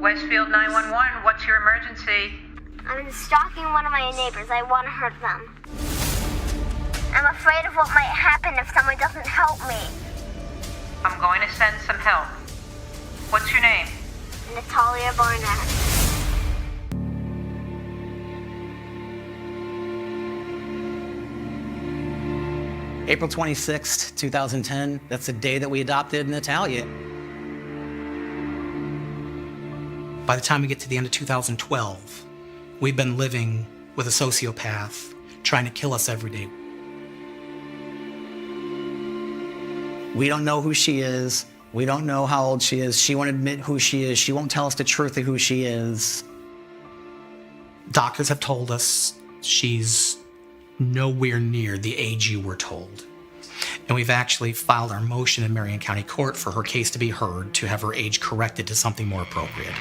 Westfield 911, what's your emergency? I'm stalking one of my neighbors. I want to hurt them. I'm afraid of what might happen if someone doesn't help me. I'm going to send some help. What's your name? Natalia Barnett. April 26th, 2010, that's the day that we adopted Natalia. By the time we get to the end of 2012, we've been living with a sociopath trying to kill us every day. We don't know who she is. We don't know how old she is. She won't admit who she is. She won't tell us the truth of who she is. Doctors have told us she's nowhere near the age you were told. And we've actually filed our motion in Marion County Court for her case to be heard to have her age corrected to something more appropriate.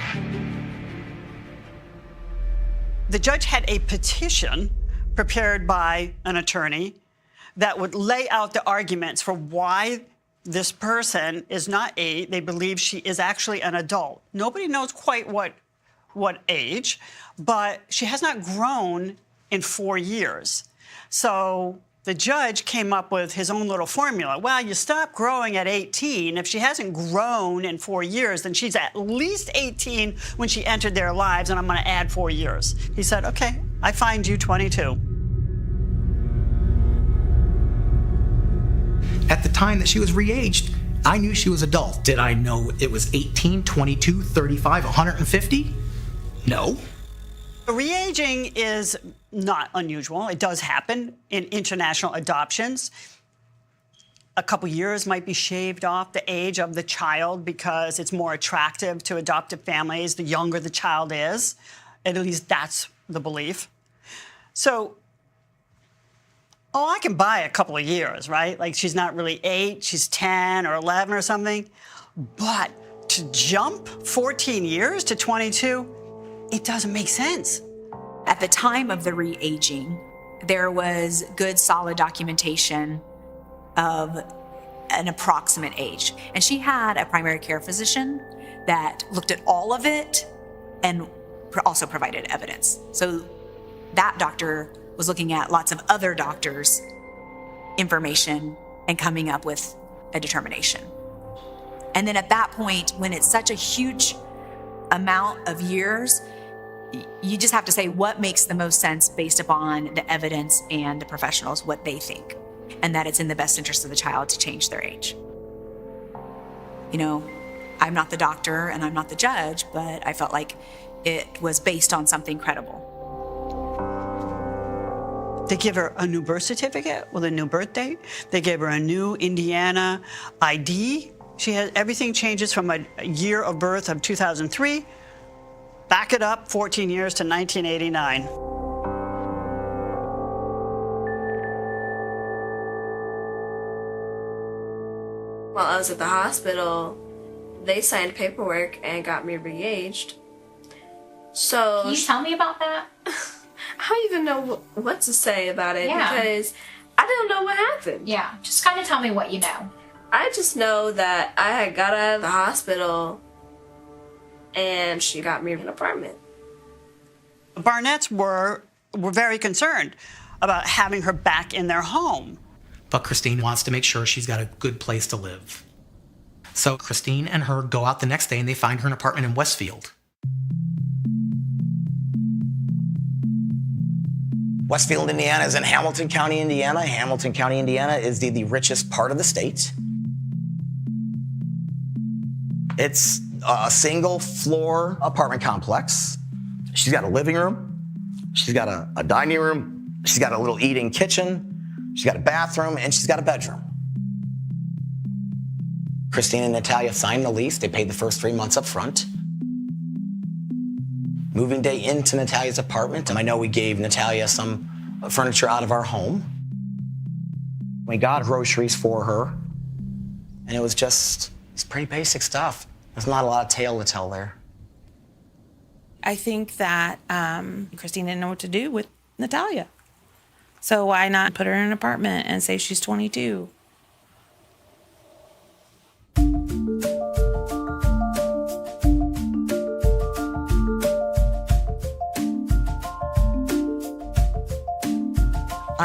The judge had a petition prepared by an attorney that would lay out the arguments for why this person is not 8. They believe she is actually an adult. Nobody knows quite what age, but she has not grown in 4 years. So the judge came up with his own little formula. Well, you stop growing at 18. If she hasn't grown in 4 years, then she's at least 18 when she entered their lives, and I'm going to add 4 years. He said, okay, I find you 22. At the time that she was re-aged, I knew she was adult. Did I know it was 18, 22, 35, 150? No. Re-aging is not unusual. It does happen in international adoptions. A couple years might be shaved off the age of the child because it's more attractive to adoptive families the younger the child is. At least that's the belief. So, I can buy a couple of years, right? Like she's not really 8, she's 10 or 11 or something. But to jump 14 years to 22, it doesn't make sense. At the time of the re-aging, there was good, solid documentation of an approximate age. And she had a primary care physician that looked at all of it and also provided evidence. So that doctor was looking at lots of other doctors' information and coming up with a determination. And then at that point, when it's such a huge amount of years, you just have to say what makes the most sense based upon the evidence and the professionals, what they think, and that it's in the best interest of the child to change their age. You know, I'm not the doctor and I'm not the judge, but I felt like it was based on something credible. They give her a new birth certificate with a new birth date. They gave her a new Indiana ID. She has everything changes from a year of birth of 2003. Back it up 14 years to 1989. While I was at the hospital, they signed paperwork and got me re-aged. So can you tell me about that? I don't even know what to say about it Yeah. because I don't know what happened. Yeah, just kind of tell me what you know. I just know that I had got out of the hospital and she got me an apartment. The Barnetts were very concerned about having her back in their home. But Christine wants to make sure she's got a good place to live. So Christine and her go out the next day and they find her an apartment in Westfield. Westfield, Indiana is in Hamilton County, Indiana. Hamilton County, Indiana is the richest part of the state. It's a single floor apartment complex. She's got a living room. She's got a dining room. She's got a little eating kitchen. She's got a bathroom and she's got a bedroom. Christine and Natalia signed the lease. They paid the first 3 months up front. Moving day into Natalia's apartment, and I know we gave Natalia some furniture out of our home. We got groceries for her, and it's pretty basic stuff. There's not a lot of tale to tell there. I think that Christine didn't know what to do with Natalia. So why not put her in an apartment and say she's 22?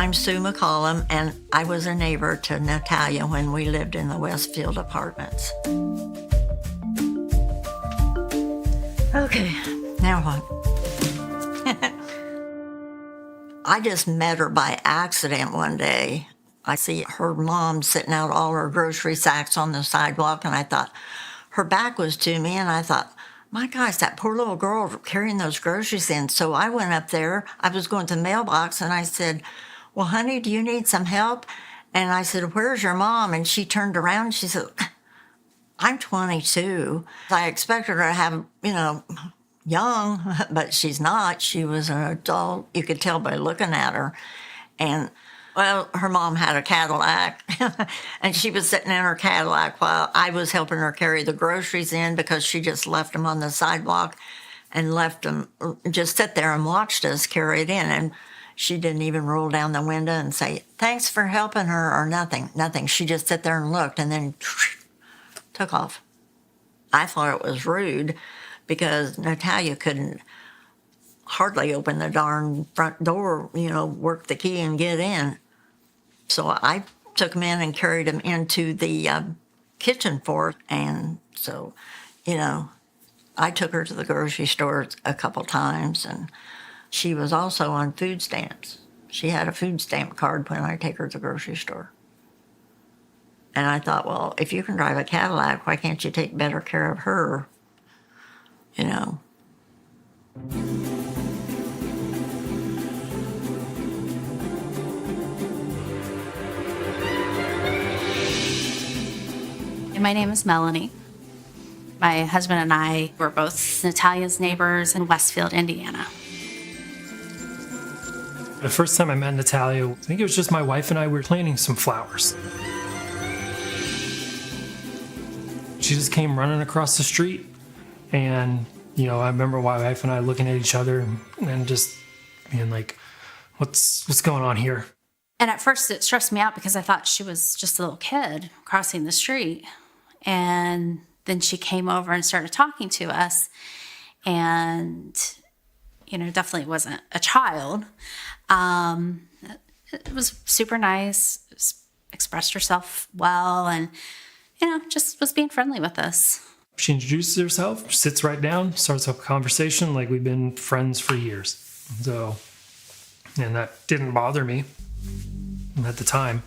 I'm Sue McCollum, and I was a neighbor to Natalia when we lived in the Westfield apartments. Okay, now what? I just met her by accident one day. I see her mom sitting out all her grocery sacks on the sidewalk, and I thought her back was to me, and I thought, my gosh, that poor little girl carrying those groceries in. So I went up there. I was going to the mailbox, and I said, well, honey, do you need some help? And I said, where's your mom? And she turned around, and she said, I'm 22. I expected her to have, young, but she's not. She was an adult. You could tell by looking at her. And, well, her mom had a Cadillac, and she was sitting in her Cadillac while I was helping her carry the groceries in because she just left them on the sidewalk and left them, just sit there and watched us carry it in. And she didn't even roll down the window and say, thanks for helping her, or nothing. She just sat there and looked and then took off. I thought it was rude because Natalia couldn't hardly open the darn front door, work the key and get in. So I took him in and carried him into the kitchen for it. And so, I took her to the grocery store a couple times, and she was also on food stamps. She had a food stamp card when I take her to the grocery store. And I thought, well, if you can drive a Cadillac, why can't you take better care of her? My name is Melanie. My husband and I were both Natalia's neighbors in Westfield, Indiana. The first time I met Natalia, I think it was just my wife and I were planting some flowers. She just came running across the street, and I remember my wife and I looking at each other and just being like, what's going on here? And at first it stressed me out because I thought she was just a little kid crossing the street. And then she came over and started talking to us, and, definitely wasn't a child. It was super nice, expressed herself well, and, just was being friendly with us. She introduces herself, sits right down, starts up a conversation like we've been friends for years. So, and that didn't bother me at the time.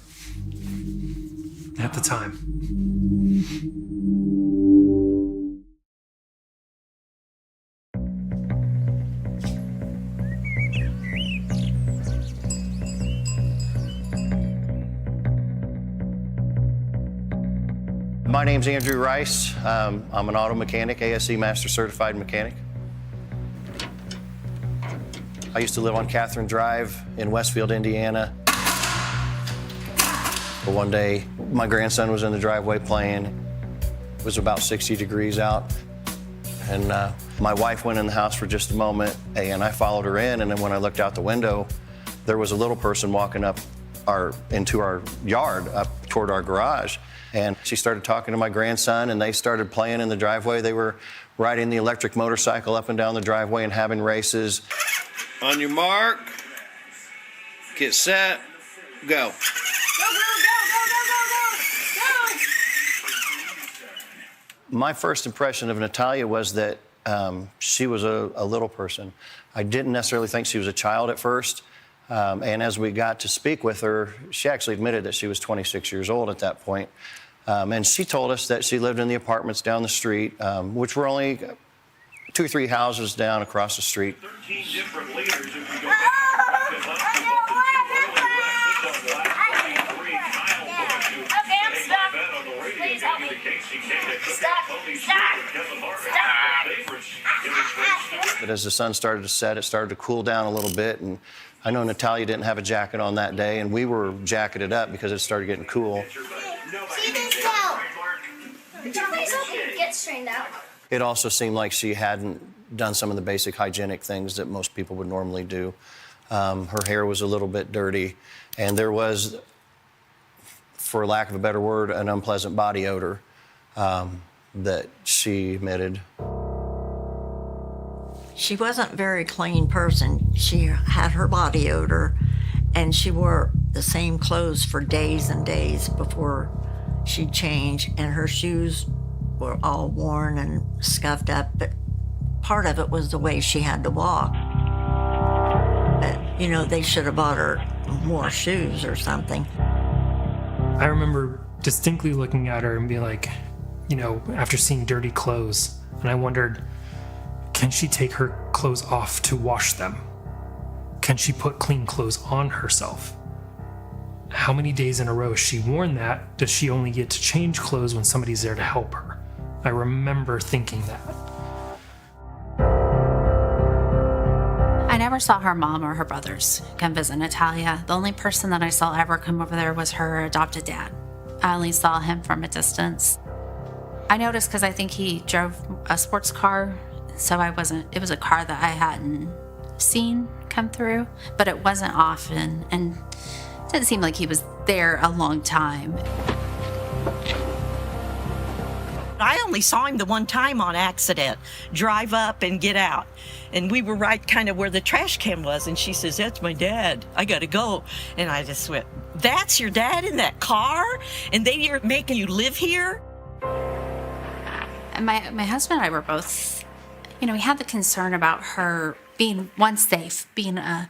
My name's Andrew Rice. I'm an auto mechanic, ASE Master Certified Mechanic. I used to live on Catherine Drive in Westfield, Indiana. But one day, my grandson was in the driveway playing. It was about 60 degrees out. And my wife went in the house for just a moment, and I followed her in. And then when I looked out the window, there was a little person walking up into our yard, up toward our garage. And she started talking to my grandson, and they started playing in the driveway. They were riding the electric motorcycle up and down the driveway and having races. On your mark, get set, go. My first impression of Natalia was that she was a little person. I didn't necessarily think she was a child at first. And as we got to speak with her, she actually admitted that she was 26 years old at that point. And she told us that she lived in the apartments down the street, which were only 2 or 3 houses down across the street. 13 different leaders if you go But as the sun started to set, it started to cool down a little bit. And I know Natalia didn't have a jacket on that day, and we were jacketed up because it started getting cool. See this out. Get straightened out. It also seemed like she hadn't done some of the basic hygienic things that most people would normally do. Her hair was a little bit dirty, and there was, for lack of a better word, an unpleasant body odor that she emitted. She wasn't a very clean person. She had her body odor, And she wore the same clothes for days and days before she'd change, and her shoes were all worn and scuffed up, but part of it was the way she had to walk. But, you know, they should have bought her more shoes or something. I remember distinctly looking at her and being like, you know, after seeing dirty clothes, and I wondered, can she take her clothes off to wash them? Can she put clean clothes on herself? How many days in a row has she worn that? Does she only get to change clothes when somebody's there to help her? I remember thinking that. I never saw her mom or her brothers come visit Natalia. The only person that I saw ever come over there was her adopted dad. I only saw him from a distance. I noticed because I think he drove a sports car, so it was a car that I hadn't seen come through, but it wasn't often, and it didn't seem like he was there a long time. I only saw him the one time on accident, drive up and get out. And we were right kind of where the trash can was. And she says, "That's my dad. I got to go." And I just went, "That's your dad in that car? And they're making you live here?" And my husband and I were both, you know, we had the concern about her being, one, safe, being a,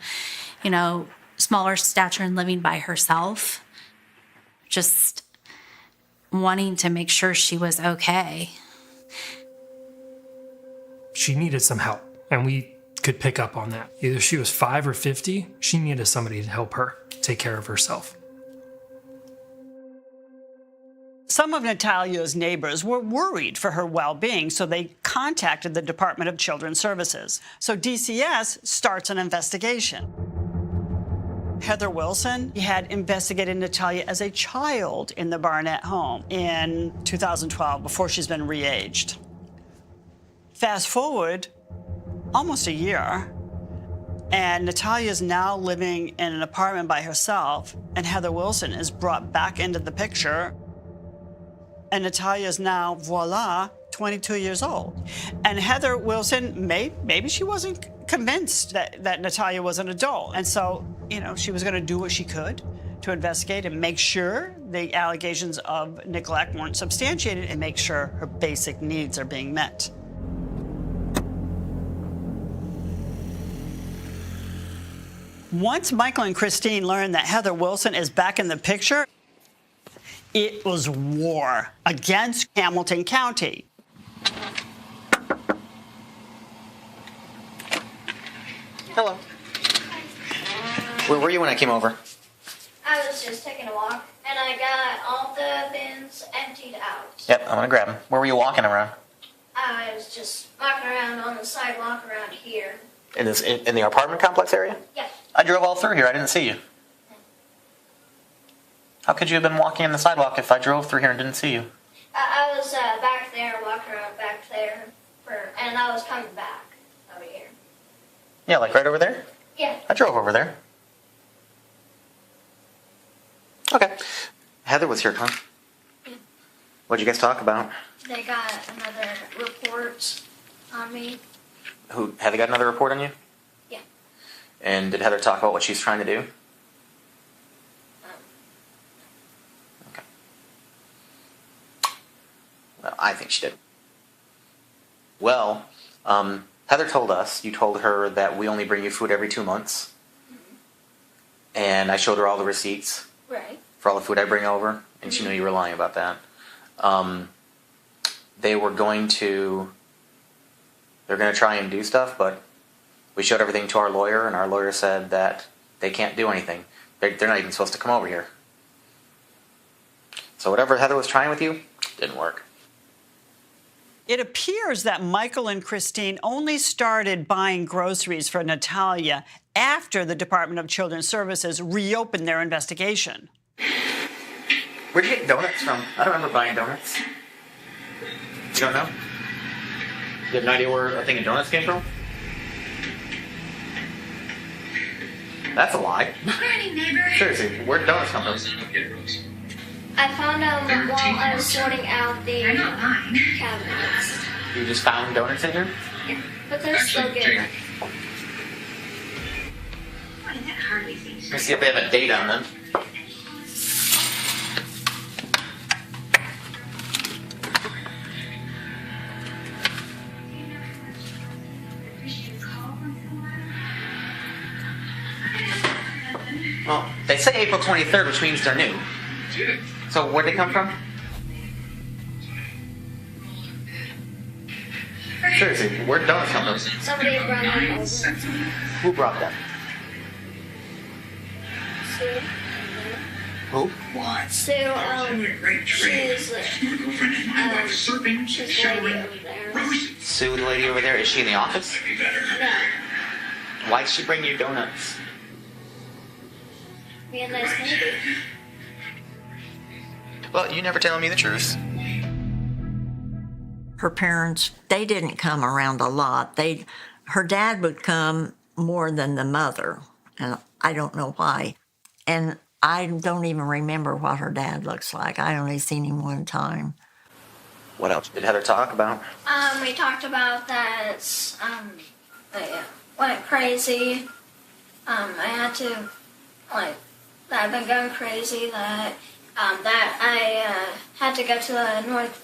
you know, smaller stature and living by herself. Just wanting to make sure she was okay. She needed some help, and we could pick up on that. Either she was 5 or 50, she needed somebody to help her take care of herself. Some of Natalia's neighbors were worried for her well-being, so they contacted the Department of Children's Services. So DCS starts an investigation. Heather Wilson had investigated Natalia as a child in the Barnett home in 2012, before she's been re-aged. Fast forward almost a year, and Natalia is now living in an apartment by herself, and Heather Wilson is brought back into the picture. And Natalia is now, voila, 22 years old. And Heather Wilson, maybe she wasn't convinced that Natalia was an adult. And so, you know, she was going to do what she could to investigate and make sure the allegations of neglect weren't substantiated and make sure her basic needs are being met. Once Michael and Christine learned that Heather Wilson is back in the picture, it was war against Hamilton County. Hello. Where were you when I came over? I was just taking a walk, and I got all the bins emptied out. Yep, I'm gonna grab them. Where were you walking around? I was just walking around on the sidewalk around here. In the apartment complex area? Yeah. I drove all through here. I didn't see you. How could you have been walking on the sidewalk if I drove through here and didn't see you? I was back there, walking around back there, and I was coming back over here. Yeah, like right over there? Yeah. I drove over there. Okay. Heather was here, huh? Yeah. What'd you guys talk about? They got another report on me. Heather got another report on you? Yeah. And did Heather talk about what she's trying to do? Okay. Well, I think she did. Well, Heather told us, you told her that we only bring you food every 2 months. Mm-hmm. And I showed her all the receipts. Right. For all the food I bring over, and she knew you were lying about that. They're going to try and do stuff, but we showed everything to our lawyer, and our lawyer said that they can't do anything. They're not even supposed to come over here. So whatever Heather was trying with you, didn't work. It appears that Michael and Christine only started buying groceries for Natalia after the Department of Children's Services reopened their investigation. Where'd you get donuts from? I don't remember buying donuts. You don't know? You have no idea where a thing of donuts came from? That's a lie. Seriously, where'd donuts come from? I found them while I was sorting out the cabinets. You just found donuts in here? Yeah, but they're still good. Let me see if they have a date on them. Well, they say April 23rd, which means they're new. So where'd they come from? Seriously, where'd dogs come from? Somebody brought them over. Who brought them? Sue. Who? Sue, she's the lady over there. Sue, the lady over there. Is she in the office? No. Why'd she bring you donuts? Be a nice lady. Well, you never telling me the truth. Her parents, they didn't come around a lot. Her dad would come more than the mother, and I don't know why. And I don't even remember what her dad looks like. I only seen him one time. What else did Heather talk about? We talked about that I went crazy. I had to, that I've been going crazy, that I had to go to the North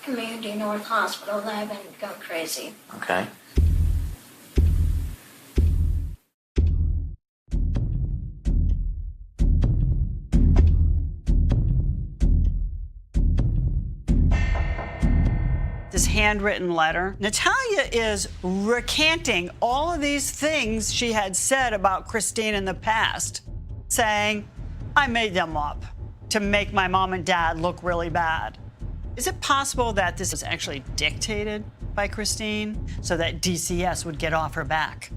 Community North Hospital, that I've been going crazy. Okay. This handwritten letter. Natalia is recanting all of these things she had said about Christine in the past, saying, I made them up to make my mom and dad look really bad. Is it possible that this was actually dictated by Christine so that DCS would get off her back?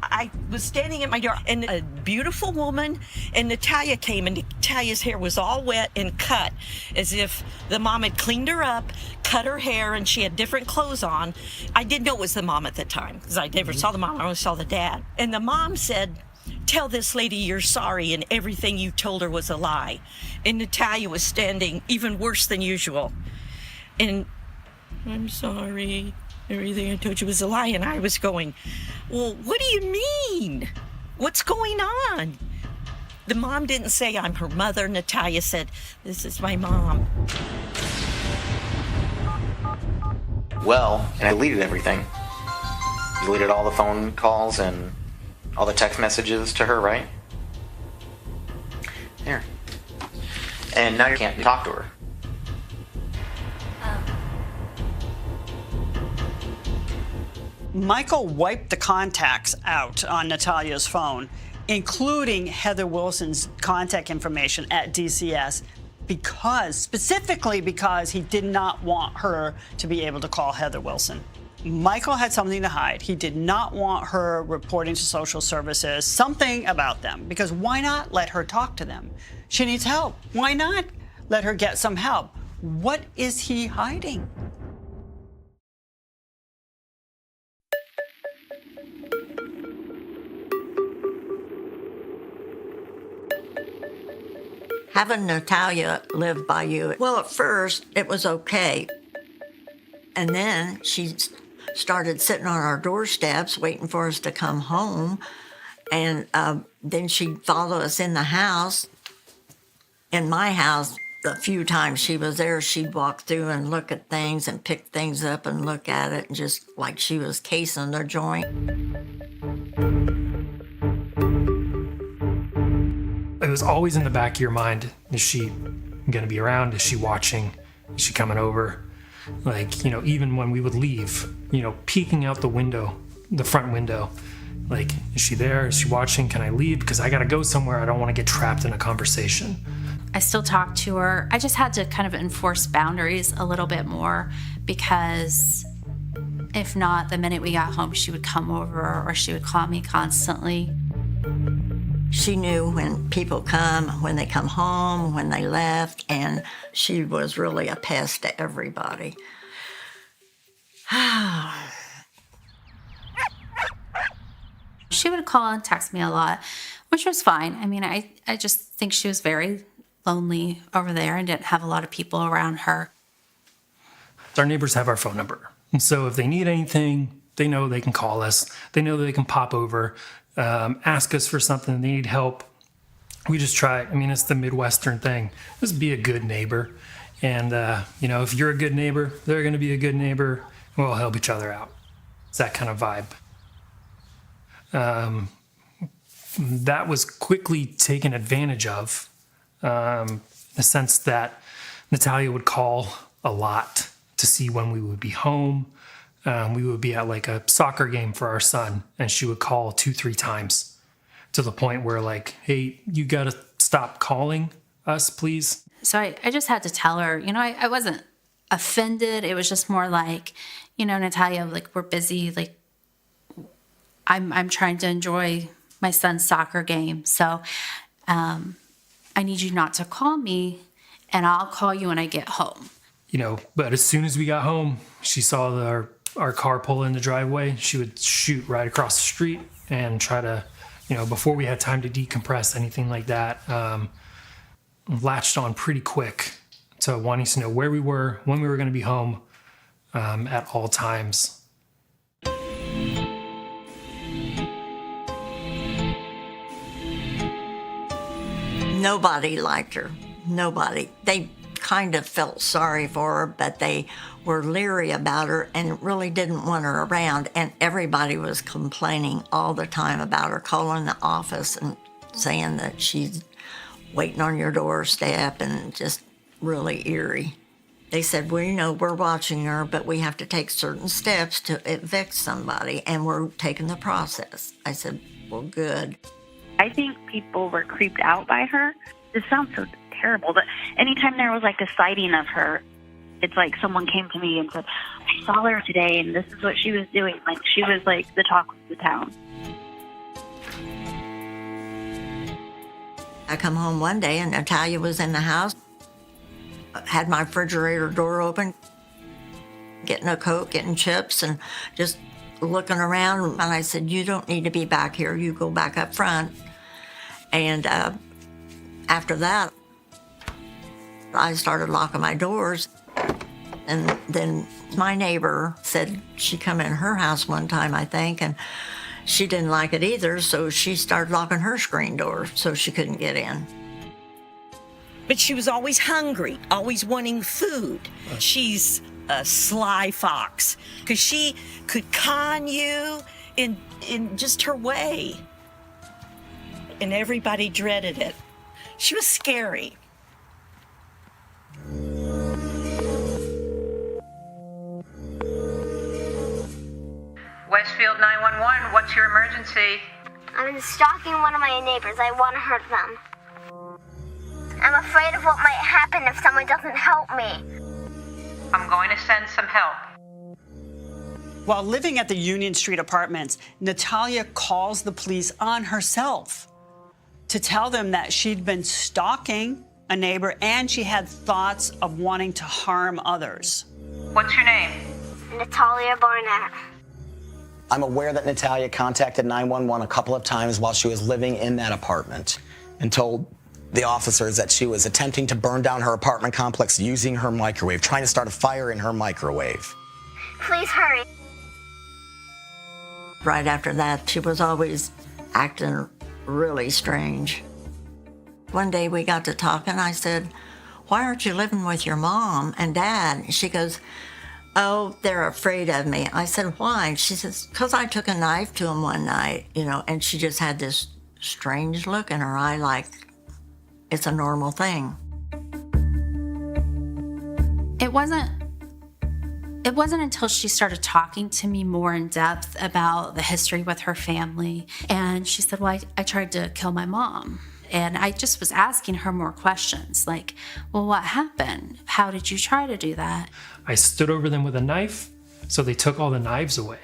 I was standing at my door, and a beautiful woman, and Natalia came, and Natalia's hair was all wet and cut, as if the mom had cleaned her up, cut her hair, and she had different clothes on. I didn't know it was the mom at the time, because I never saw the mom, I only saw the dad. And the mom said, tell this lady you're sorry, and everything you told her was a lie. And Natalia was standing even worse than usual. And I'm sorry. Everything I told you was a lie, and I was going, well, what do you mean? What's going on? The mom didn't say I'm her mother. Natalia said, this is my mom. Well, and I deleted everything. Deleted all the phone calls and all the text messages to her, right? Here. And now you can't talk to her. Michael wiped the contacts out on Natalia's phone, including Heather Wilson's contact information at DCS, specifically because he did not want her to be able to call Heather Wilson. Michael had something to hide. He did not want her reporting to social services something about them, because why not let her talk to them? She needs help. Why not let her get some help? What is he hiding? Having Natalia live by you, well, at first it was okay. And then she started sitting on our doorsteps waiting for us to come home. And then she'd follow us in the house. In my house, the few times she was there, she'd walk through and look at things and pick things up and look at it, and just like she was casing the joint. It was always in the back of your mind, is she going to be around? Is she watching? Is she coming over? Like, even when we would leave, peeking out the window, the front window, like, is she there? Is she watching? Can I leave? Because I got to go somewhere. I don't want to get trapped in a conversation. I still talk to her. I just had to kind of enforce boundaries a little bit more, because if not, the minute we got home, she would come over or she would call me constantly. She knew when people come, when they come home, when they left, and she was really a pest to everybody. She would call and text me a lot, which was fine. I mean, I just think she was very lonely over there and didn't have a lot of people around her. Our neighbors have our phone number. And so if they need anything, They know they can call us. They know they can pop over, ask us for something. They need help. We just try. I mean, it's the Midwestern thing. Just be a good neighbor. And, if you're a good neighbor, they're going to be a good neighbor. We'll help each other out. It's that kind of vibe. That was quickly taken advantage of, in the sense that Natalia would call a lot to see when we would be home. We would be at like a soccer game for our son, and she would call 2-3 times to the point where like, hey, you got to stop calling us, please. So I just had to tell her, I wasn't offended. It was just more like, Natalia, like, we're busy. Like, I'm trying to enjoy my son's soccer game. So I need you not to call me, and I'll call you when I get home. But as soon as we got home, she saw our car pull in the driveway. She would shoot right across the street and try to, before we had time to decompress, anything like that, latched on pretty quick to wanting to know where we were, when we were going to be home, at all times. Nobody liked her. Nobody. They kind of felt sorry for her, but they were leery about her and really didn't want her around. And everybody was complaining all the time about her, calling the office and saying that she's waiting on your doorstep, and just really eerie. They said, well, we're watching her, but we have to take certain steps to evict somebody, and we're taking the process. I said, well, good. I think people were creeped out by her. This sounds so terrible, but anytime there was like a sighting of her, it's like someone came to me and said, I saw her today and this is what she was doing. Like, she was like the talk of the town. I come home one day and Natalia was in the house, had my refrigerator door open, getting a Coke, getting chips, and just looking around. And I said, you don't need to be back here. You go back up front. And after that, I started locking my doors. And then my neighbor said she come in her house one time, I think, and she didn't like it either, so she started locking her screen door so she couldn't get in. But she was always hungry, always wanting food. She's a sly fox, because she could con you in just her way. And everybody dreaded it. She was scary. Westfield 911, what's your emergency? I'm stalking one of my neighbors. I want to hurt them. I'm afraid of what might happen if someone doesn't help me. I'm going to send some help. While living at the Union Street apartments, Natalia calls the police on herself to tell them that she'd been stalking a neighbor and she had thoughts of wanting to harm others. What's your name? Natalia Barnett. I'm aware that Natalia contacted 911 a couple of times while she was living in that apartment and told the officers that she was attempting to burn down her apartment complex using her microwave, trying to start a fire in her microwave. Please hurry. Right after that, she was always acting really strange. One day we got to talking. I said, why aren't you living with your mom and dad? She goes, oh, they're afraid of me. I said, why? She says, because I took a knife to them one night, and she just had this strange look in her eye, like it's a normal thing. It wasn't until she started talking to me more in depth about the history with her family. And she said, well, I tried to kill my mom. And I just was asking her more questions like, well, what happened? How did you try to do that? I stood over them with a knife, so they took all the knives away.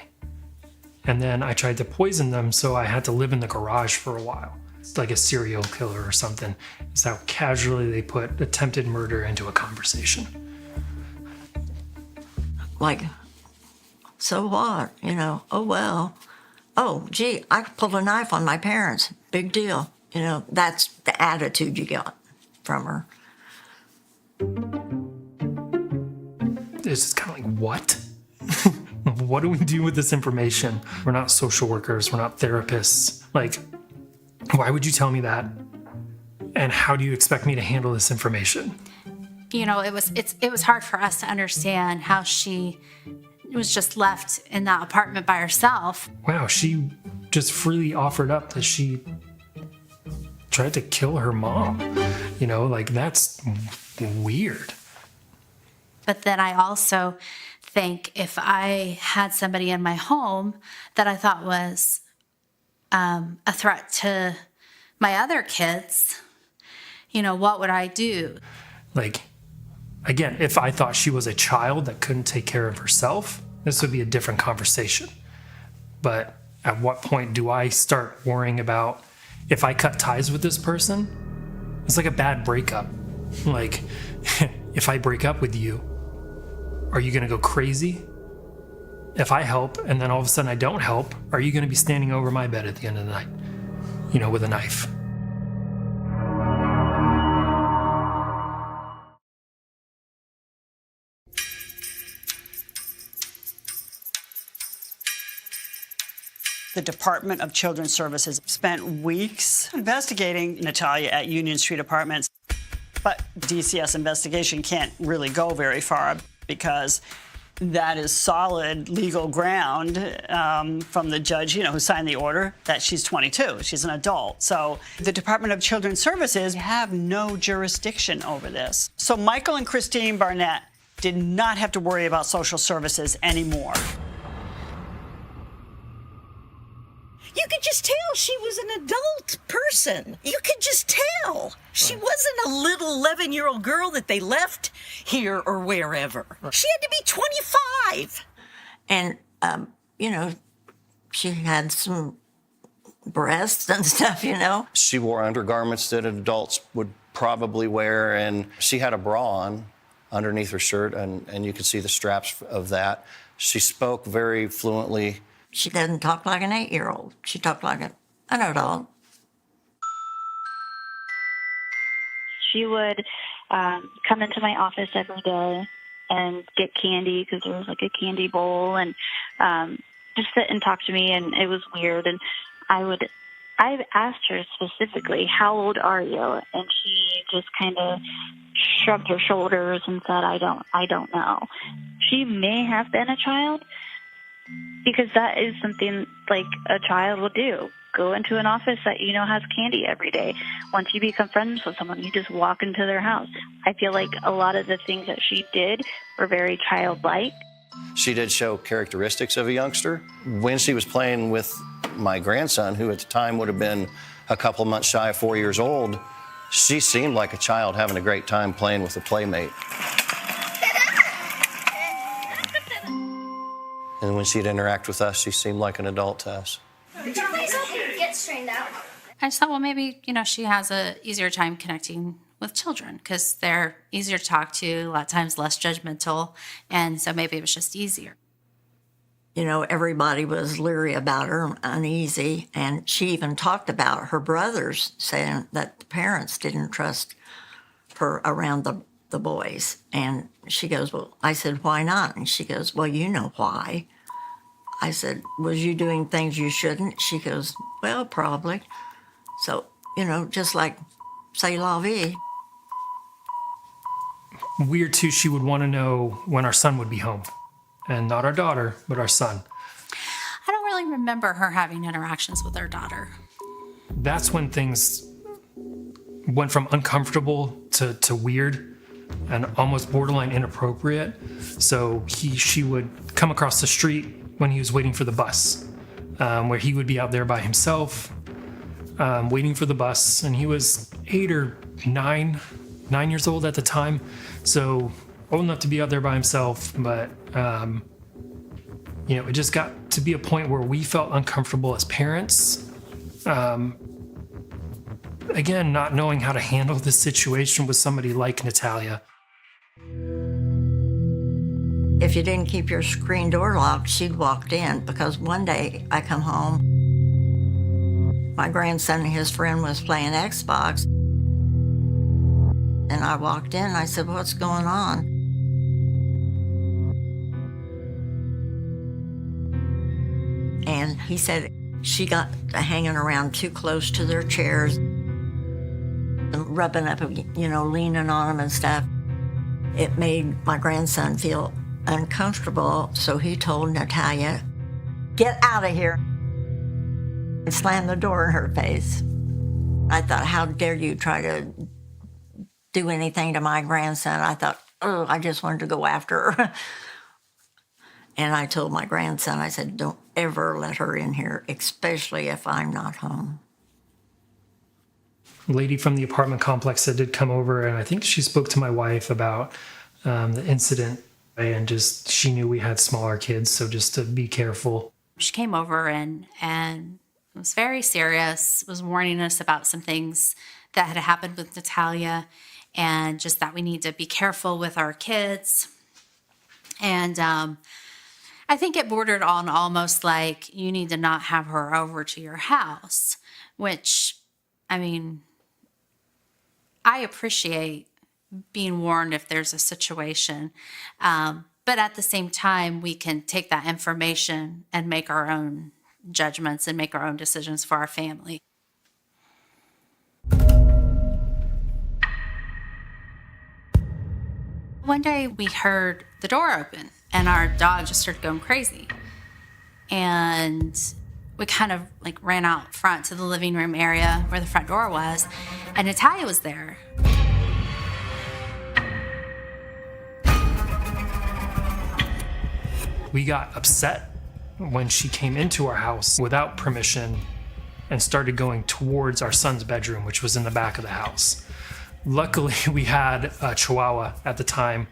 And then I tried to poison them, so I had to live in the garage for a while. It's like a serial killer or something. It's how casually they put attempted murder into a conversation. Like, so what? Oh, well. Oh, gee, I pulled a knife on my parents. Big deal. That's the attitude you got from her. It's just kind of like, what? what do we do with this information? We're not social workers. We're not therapists. Like, why would you tell me that? And how do you expect me to handle this information? You know, it was hard for us to understand how she was just left in that apartment by herself. Wow, she just freely offered up that she tried to kill her mom. You know, like, that's weird. But then I also think if I had somebody in my home that I thought was a threat to my other kids, you know, what would I do? Like, again, if I thought she was a child that couldn't take care of herself, this would be a different conversation. But at what point do I start worrying about if I cut ties with this person? It's like a bad breakup. Like, if I break up with you, are you gonna go crazy? If I help and then all of a sudden I don't help, are you gonna be standing over my bed at the end of the night, you know, with a knife? The Department of Children's Services spent weeks investigating Natalia at Union Street Apartments. But DCS investigation can't really go very far because that is solid legal ground from the judge, you know, who signed the order that she's 22. She's an adult. So the Department of Children's Services have no jurisdiction over this. So Michael and Christine Barnett did not have to worry about social services anymore. You could just tell she was an adult person. You could just tell. She wasn't a little 11-year-old girl that they left here or wherever. She had to be 25. And, you know, she had some breasts and stuff, you know. She wore undergarments that adults would probably wear, and she had a bra on underneath her shirt, and you could see the straps of that. She spoke very fluently. She doesn't talk like an 8-year-old. She talked like an adult. She would come into my office every day and get candy because there was like a candy bowl, and just sit and talk to me, and it was weird. And I asked her specifically, "How old are you?" And she just kind of shrugged her shoulders and said, I don't know. She may have been a child, because that is something like a child will do. Go into an office that you know has candy every day. Once you become friends with someone, you just walk into their house. I feel like a lot of the things that she did were very childlike. She did show characteristics of a youngster. When she was playing with my grandson, who at the time would have been a couple months shy of 4 years old, she seemed like a child having a great time playing with a playmate. And when she'd interact with us, she seemed like an adult to us. Get straightened out. I just thought, well, maybe, you know, she has a easier time connecting with children because they're easier to talk to, a lot of times less judgmental, and so maybe it was just easier. You know, everybody was leery about her, uneasy, and she even talked about her brothers, saying that the parents didn't trust her around the boys. And she goes, well, I said, why not? And she goes, well, you know why. I said, was you doing things you shouldn't? She goes, well, probably. So, you know, just like say la vie. Weird, too, she would want to know when our son would be home. And not our daughter, but our son. I don't really remember her having interactions with her daughter. That's when things went from uncomfortable to weird and almost borderline inappropriate. So she would come across the street when he was waiting for the bus, where he would be out there by himself, waiting for the bus. And he was 8 or 9 years old at the time. So old enough to be out there by himself, but you know, it just got to be a point where we felt uncomfortable as parents. Again, not knowing how to handle this situation with somebody like Natalia. If you didn't keep your screen door locked, she'd walked in, because one day I come home, my grandson and his friend was playing Xbox, and I walked in and I said, what's going on? And he said she got hanging around too close to their chairs and rubbing up, leaning on them and stuff. It made my grandson feel uncomfortable, so he told Natalia, "Get out of here," and slammed the door in her face. I thought, how dare you try to do anything to my grandson? I thought, oh, I just wanted to go after her. And I told my grandson, I said, don't ever let her in here, especially if I'm not home. A lady from the apartment complex that did come over, and I think she spoke to my wife about the incident, and just she knew we had smaller kids, so just to be careful. She came over and it was very serious, was warning us about some things that had happened with Natalia, and just that we need to be careful with our kids. And I think it bordered on almost like you need to not have her over to your house, which, I mean, I appreciate being warned if there's a situation. But at the same time, we can take that information and make our own judgments and make our own decisions for our family. One day we heard the door open and our dog just started going crazy. And we kind of like ran out front to the living room area where the front door was, and Natalia was there. We got upset when she came into our house without permission and started going towards our son's bedroom, which was in the back of the house. Luckily, we had a Chihuahua at the time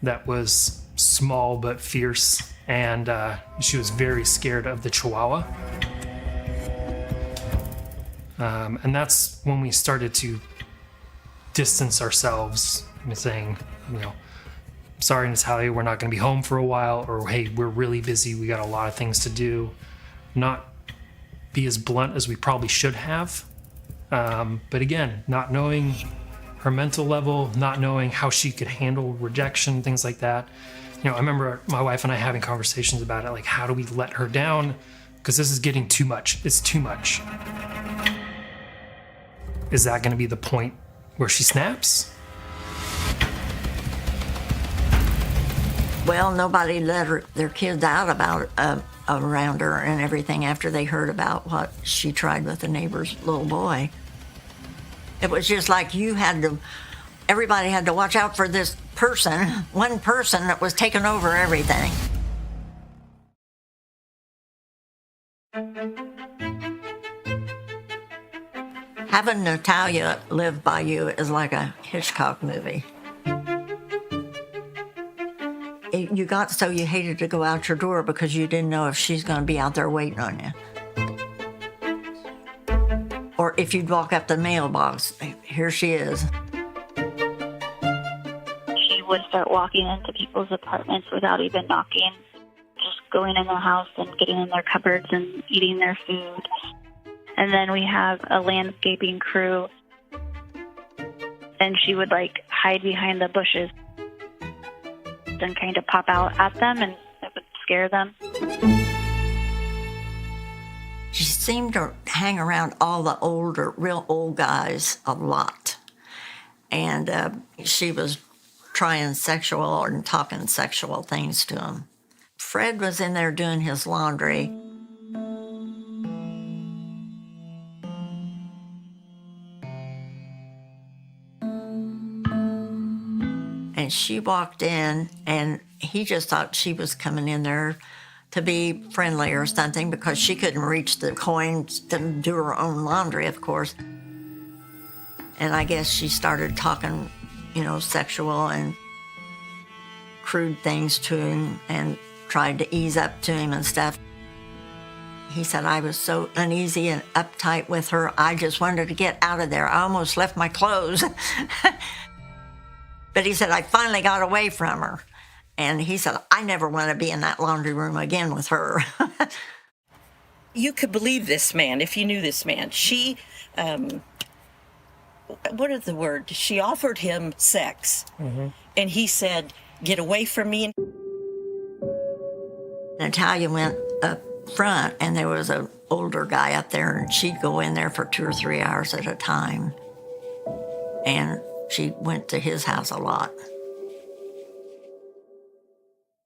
that was small but fierce, and she was very scared of the Chihuahua. And that's when we started to distance ourselves, saying, sorry, Natalia, we're not going to be home for a while, or hey, we're really busy, we got a lot of things to do. Not be as blunt as we probably should have. But again, not knowing her mental level, not knowing how she could handle rejection, things like that. I remember my wife and I having conversations about it, like, how do we let her down? Because this is getting too much. It's too much. Is that going to be the point where she snaps? Well, nobody let their kids out about around her and everything after they heard about what she tried with the neighbor's little boy. It was just like everybody had to watch out for this person, one person that was taking over everything. Having Natalia live by you is like a Hitchcock movie. You got so you hated to go out your door because you didn't know if she's going to be out there waiting on you. Or if you'd walk up the mailbox, here she is. She would start walking into people's apartments without even knocking, just going in their house and getting in their cupboards and eating their food. And then we have a landscaping crew, and she would hide behind the bushes and kind of pop out at them, and it would scare them. She seemed to hang around all the real old guys a lot. And she was trying sexual and talking sexual things to them. Fred was in there doing his laundry. And she walked in, and he just thought she was coming in there to be friendly or something because she couldn't reach the coins to do her own laundry, of course. And I guess she started talking, sexual and crude things to him and tried to ease up to him and stuff. He said, I was so uneasy and uptight with her, I just wanted to get out of there. I almost left my clothes. But he said, I finally got away from her. And he said, I never want to be in that laundry room again with her. You could believe this man if you knew this man. She, what is the word? She offered him sex. Mm-hmm. And he said, get away from me. Natalia went up front, and there was an older guy up there, and she'd go in there for 2 or 3 hours at a time. And she went to his house a lot.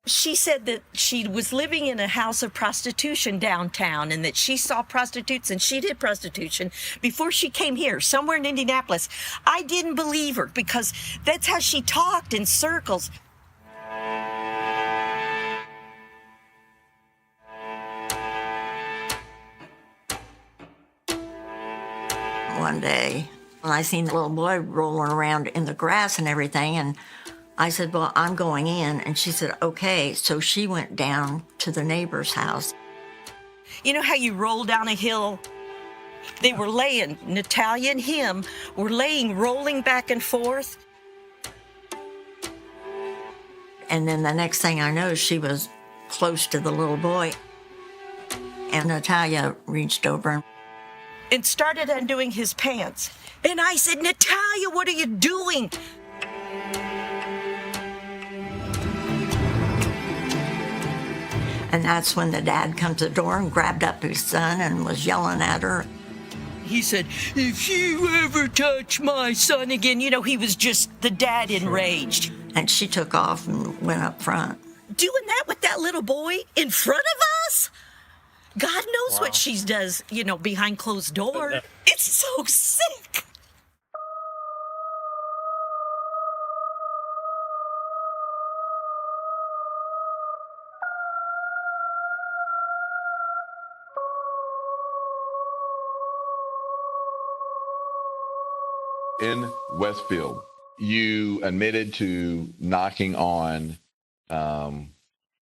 She said that she was living in a house of prostitution downtown and that she saw prostitutes and she did prostitution before she came here, somewhere in Indianapolis. I didn't believe her because that's how she talked in circles. One day, I seen the little boy rolling around in the grass and everything, and I said, well, I'm going in. And she said, okay. So she went down to the neighbor's house. You know how you roll down a hill? They were laying, Natalia and him were laying, rolling back and forth. And then the next thing I know, she was close to the little boy. And Natalia reached over and started undoing his pants. And I said, Natalia, what are you doing? And that's when the dad come to the door and grabbed up his son and was yelling at her. He said, if you ever touch my son again, you know, he was just the dad enraged. And she took off and went up front. Doing that with that little boy in front of us? God knows what she does, you know, behind closed doors. It's so sick. In Westfield, you admitted to knocking on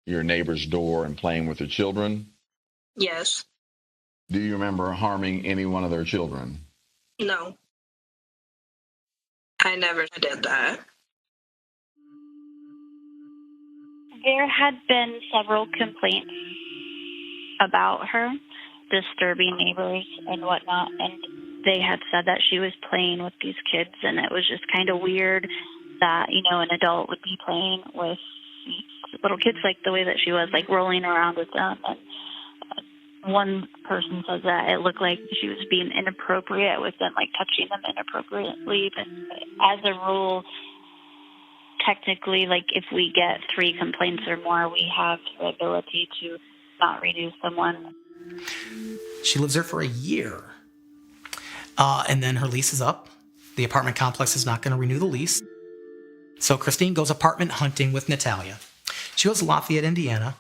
your neighbor's door and playing with their children. Yes. Do you remember harming any one of their children? No. I never did that. There had been several complaints about her, disturbing neighbors and whatnot, and they had said that she was playing with these kids, and it was just kind of weird that, you know, an adult would be playing with little kids like the way that she was, like rolling around with them. And one person says that it looked like she was being inappropriate with them, like touching them inappropriately. But as a rule, technically, like if we get 3 complaints or more, we have the ability to not renew someone. She lives there for a year. And then her lease is up. The apartment complex is not going to renew the lease. So Christine goes apartment hunting with Natalia. She goes to Lafayette, Indiana.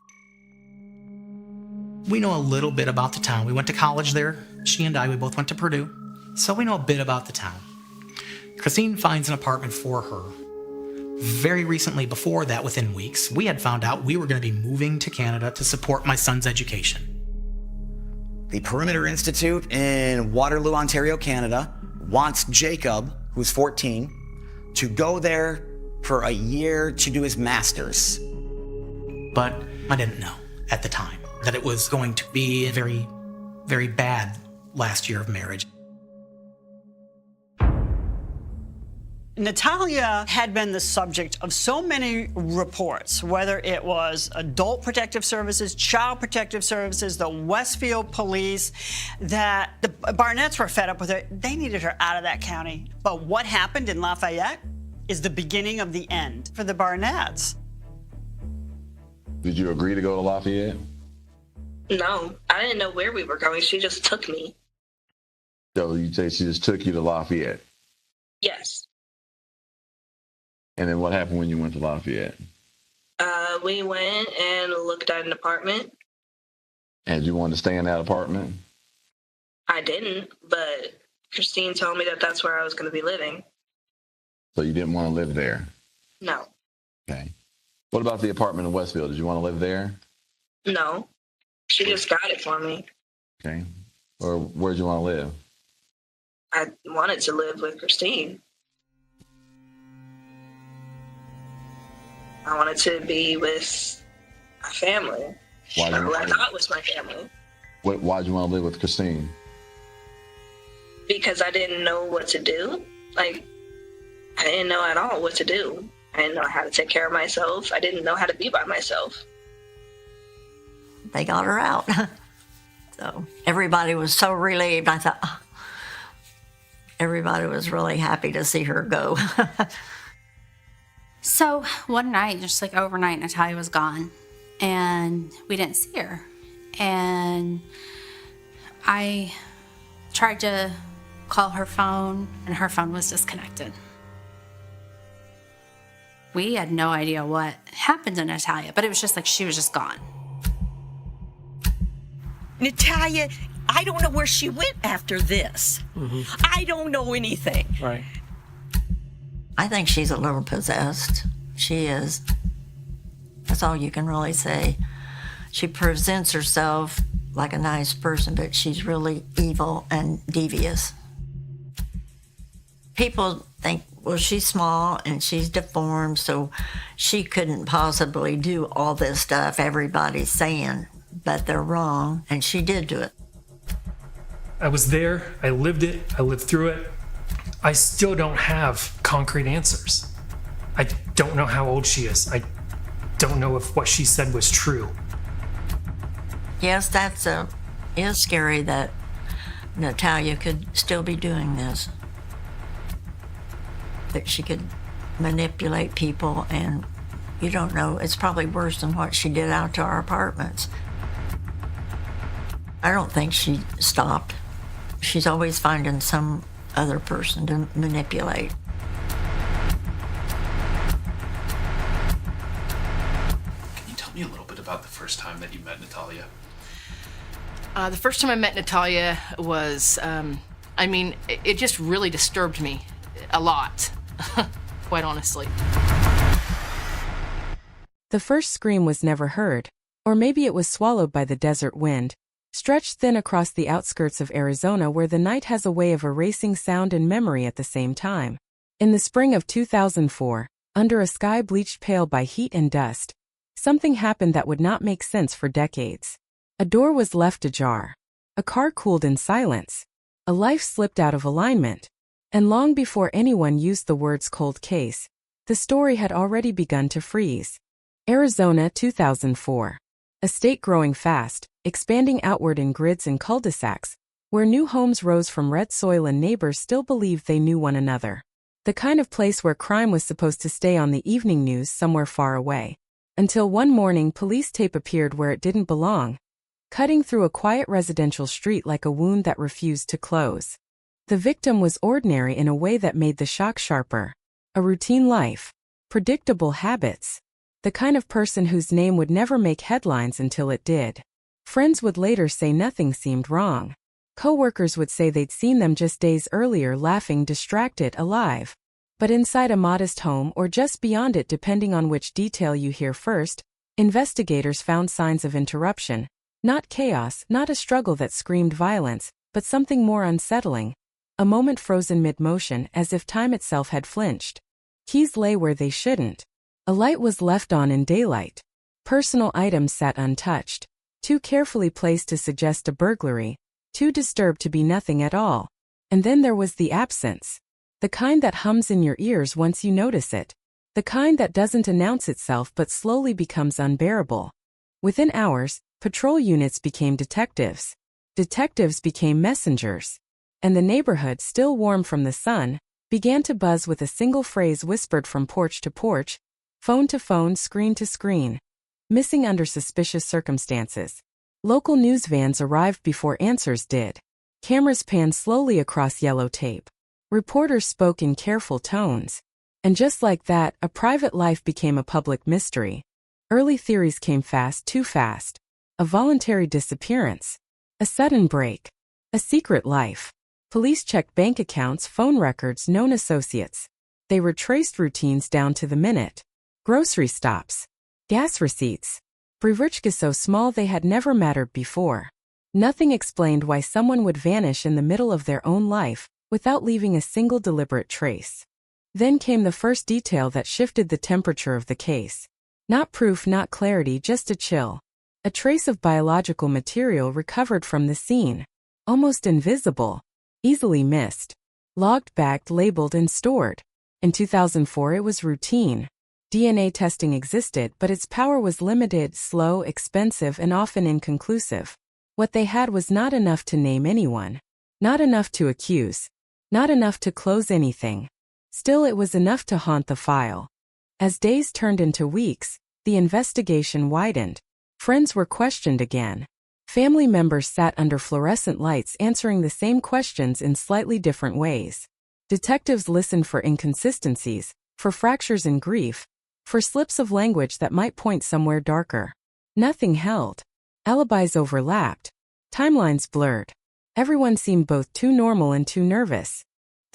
We know a little bit about the town. We went to college there. She and I, we both went to Purdue. So we know a bit about the town. Christine finds an apartment for her. Very recently, before that, within weeks, we had found out we were going to be moving to Canada to support my son's education. The Perimeter Institute in Waterloo, Ontario, Canada, wants Jacob, who's 14, to go there for a year to do his master's. But I didn't know at the time that it was going to be a very, very bad last year of marriage. Natalia had been the subject of so many reports, whether it was Adult Protective Services, Child Protective Services, the Westfield Police, that the Barnetts were fed up with her. They needed her out of that county. But what happened in Lafayette is the beginning of the end for the Barnetts. Did you agree to go to Lafayette? No, I didn't know where we were going. She just took me. So you say she just took you to Lafayette? Yes. And then what happened when you went to Lafayette? We went and looked at an apartment. And you wanted to stay in that apartment? I didn't, but Christine told me that that's where I was going to be living. So you didn't want to live there? No. Okay. What about the apartment in Westfield? Did you want to live there? No. She just got it for me. Okay. Or where'd you want to live? I wanted to live with Christine. I wanted to be with my family. Who I thought was my family. Why'd you want to live with Christine? Because I didn't know what to do. Like, I didn't know at all what to do. I didn't know how to take care of myself. I didn't know how to be by myself. they got her out. So everybody was so relieved. I thought, oh, everybody was really happy to see her go. So one night, just like overnight, Natalia was gone and we didn't see her. And I tried to call her phone and her phone was disconnected. We had no idea what happened to Natalia, but it was just like she was just gone. Natalia, I don't know where she went after this. I don't know anything. Right. I think she's a little possessed. She is. That's all you can really say. She presents herself like a nice person, but she's really evil and devious. People think, well, she's small and she's deformed, so she couldn't possibly do all this stuff everybody's saying, but they're wrong, and she did do it. I was there, I lived it, I lived through it. I still don't have concrete answers. I don't know how old she is. I don't know if what she said was true. Yes, is scary that Natalia could still be doing this. That she could manipulate people, and you don't know, it's probably worse than what she did out to our apartments. I don't think she stopped. She's always finding some other person to manipulate. Can you tell me a little bit about the first time that you met Natalia? The first time I met Natalia was, it just really disturbed me a lot, quite honestly. The first scream was never heard, or maybe it was swallowed by the desert wind, stretched thin across the outskirts of Arizona where the night has a way of erasing sound and memory at the same time. In the spring of 2004, under a sky bleached pale by heat and dust, something happened that would not make sense for decades. A door was left ajar. A car cooled in silence. A life slipped out of alignment. And long before anyone used the words cold case, the story had already begun to freeze. Arizona, 2004. A state growing fast, expanding outward in grids and cul-de-sacs, where new homes rose from red soil and neighbors still believed they knew one another. The kind of place where crime was supposed to stay on the evening news somewhere far away. Until one morning police tape appeared where it didn't belong, cutting through a quiet residential street like a wound that refused to close. The victim was ordinary in a way that made the shock sharper. A routine life. Predictable habits. The kind of person whose name would never make headlines until it did. Friends would later say nothing seemed wrong. Co-workers would say they'd seen them just days earlier laughing, distracted, alive. But inside a modest home or just beyond it depending on which detail you hear first, investigators found signs of interruption. Not chaos, not a struggle that screamed violence, but something more unsettling. A moment frozen mid-motion as if time itself had flinched. Keys lay where they shouldn't. A light was left on in daylight. Personal items sat untouched. Too carefully placed to suggest a burglary. Too disturbed to be nothing at all. And then there was the absence. The kind that hums in your ears once you notice it. The kind that doesn't announce itself but slowly becomes unbearable. Within hours, patrol units became detectives. Detectives became messengers. And the neighborhood, still warm from the sun, began to buzz with a single phrase whispered from porch to porch, phone to phone, screen to screen. Missing under suspicious circumstances. Local news vans arrived before answers did. Cameras panned slowly across yellow tape. Reporters spoke in careful tones. And just like that, a private life became a public mystery. Early theories came fast, too fast. A voluntary disappearance. A sudden break. A secret life. Police checked bank accounts, phone records, known associates. They retraced routines down to the minute. Grocery stops. Gas receipts. Privichka so small they had never mattered before. Nothing explained why someone would vanish in the middle of their own life, without leaving a single deliberate trace. Then came the first detail that shifted the temperature of the case. Not proof, not clarity, just a chill. A trace of biological material recovered from the scene. Almost invisible. Easily missed. Logged, bagged, labeled, and stored. In 2004 it was routine. DNA testing existed, but its power was limited, slow, expensive, and often inconclusive. What they had was not enough to name anyone, not enough to accuse, not enough to close anything. Still, it was enough to haunt the file. As days turned into weeks, the investigation widened. Friends were questioned again. Family members sat under fluorescent lights answering the same questions in slightly different ways. Detectives listened for inconsistencies, for fractures in grief, for slips of language that might point somewhere darker. Nothing held. Alibis overlapped. Timelines blurred. Everyone seemed both too normal and too nervous.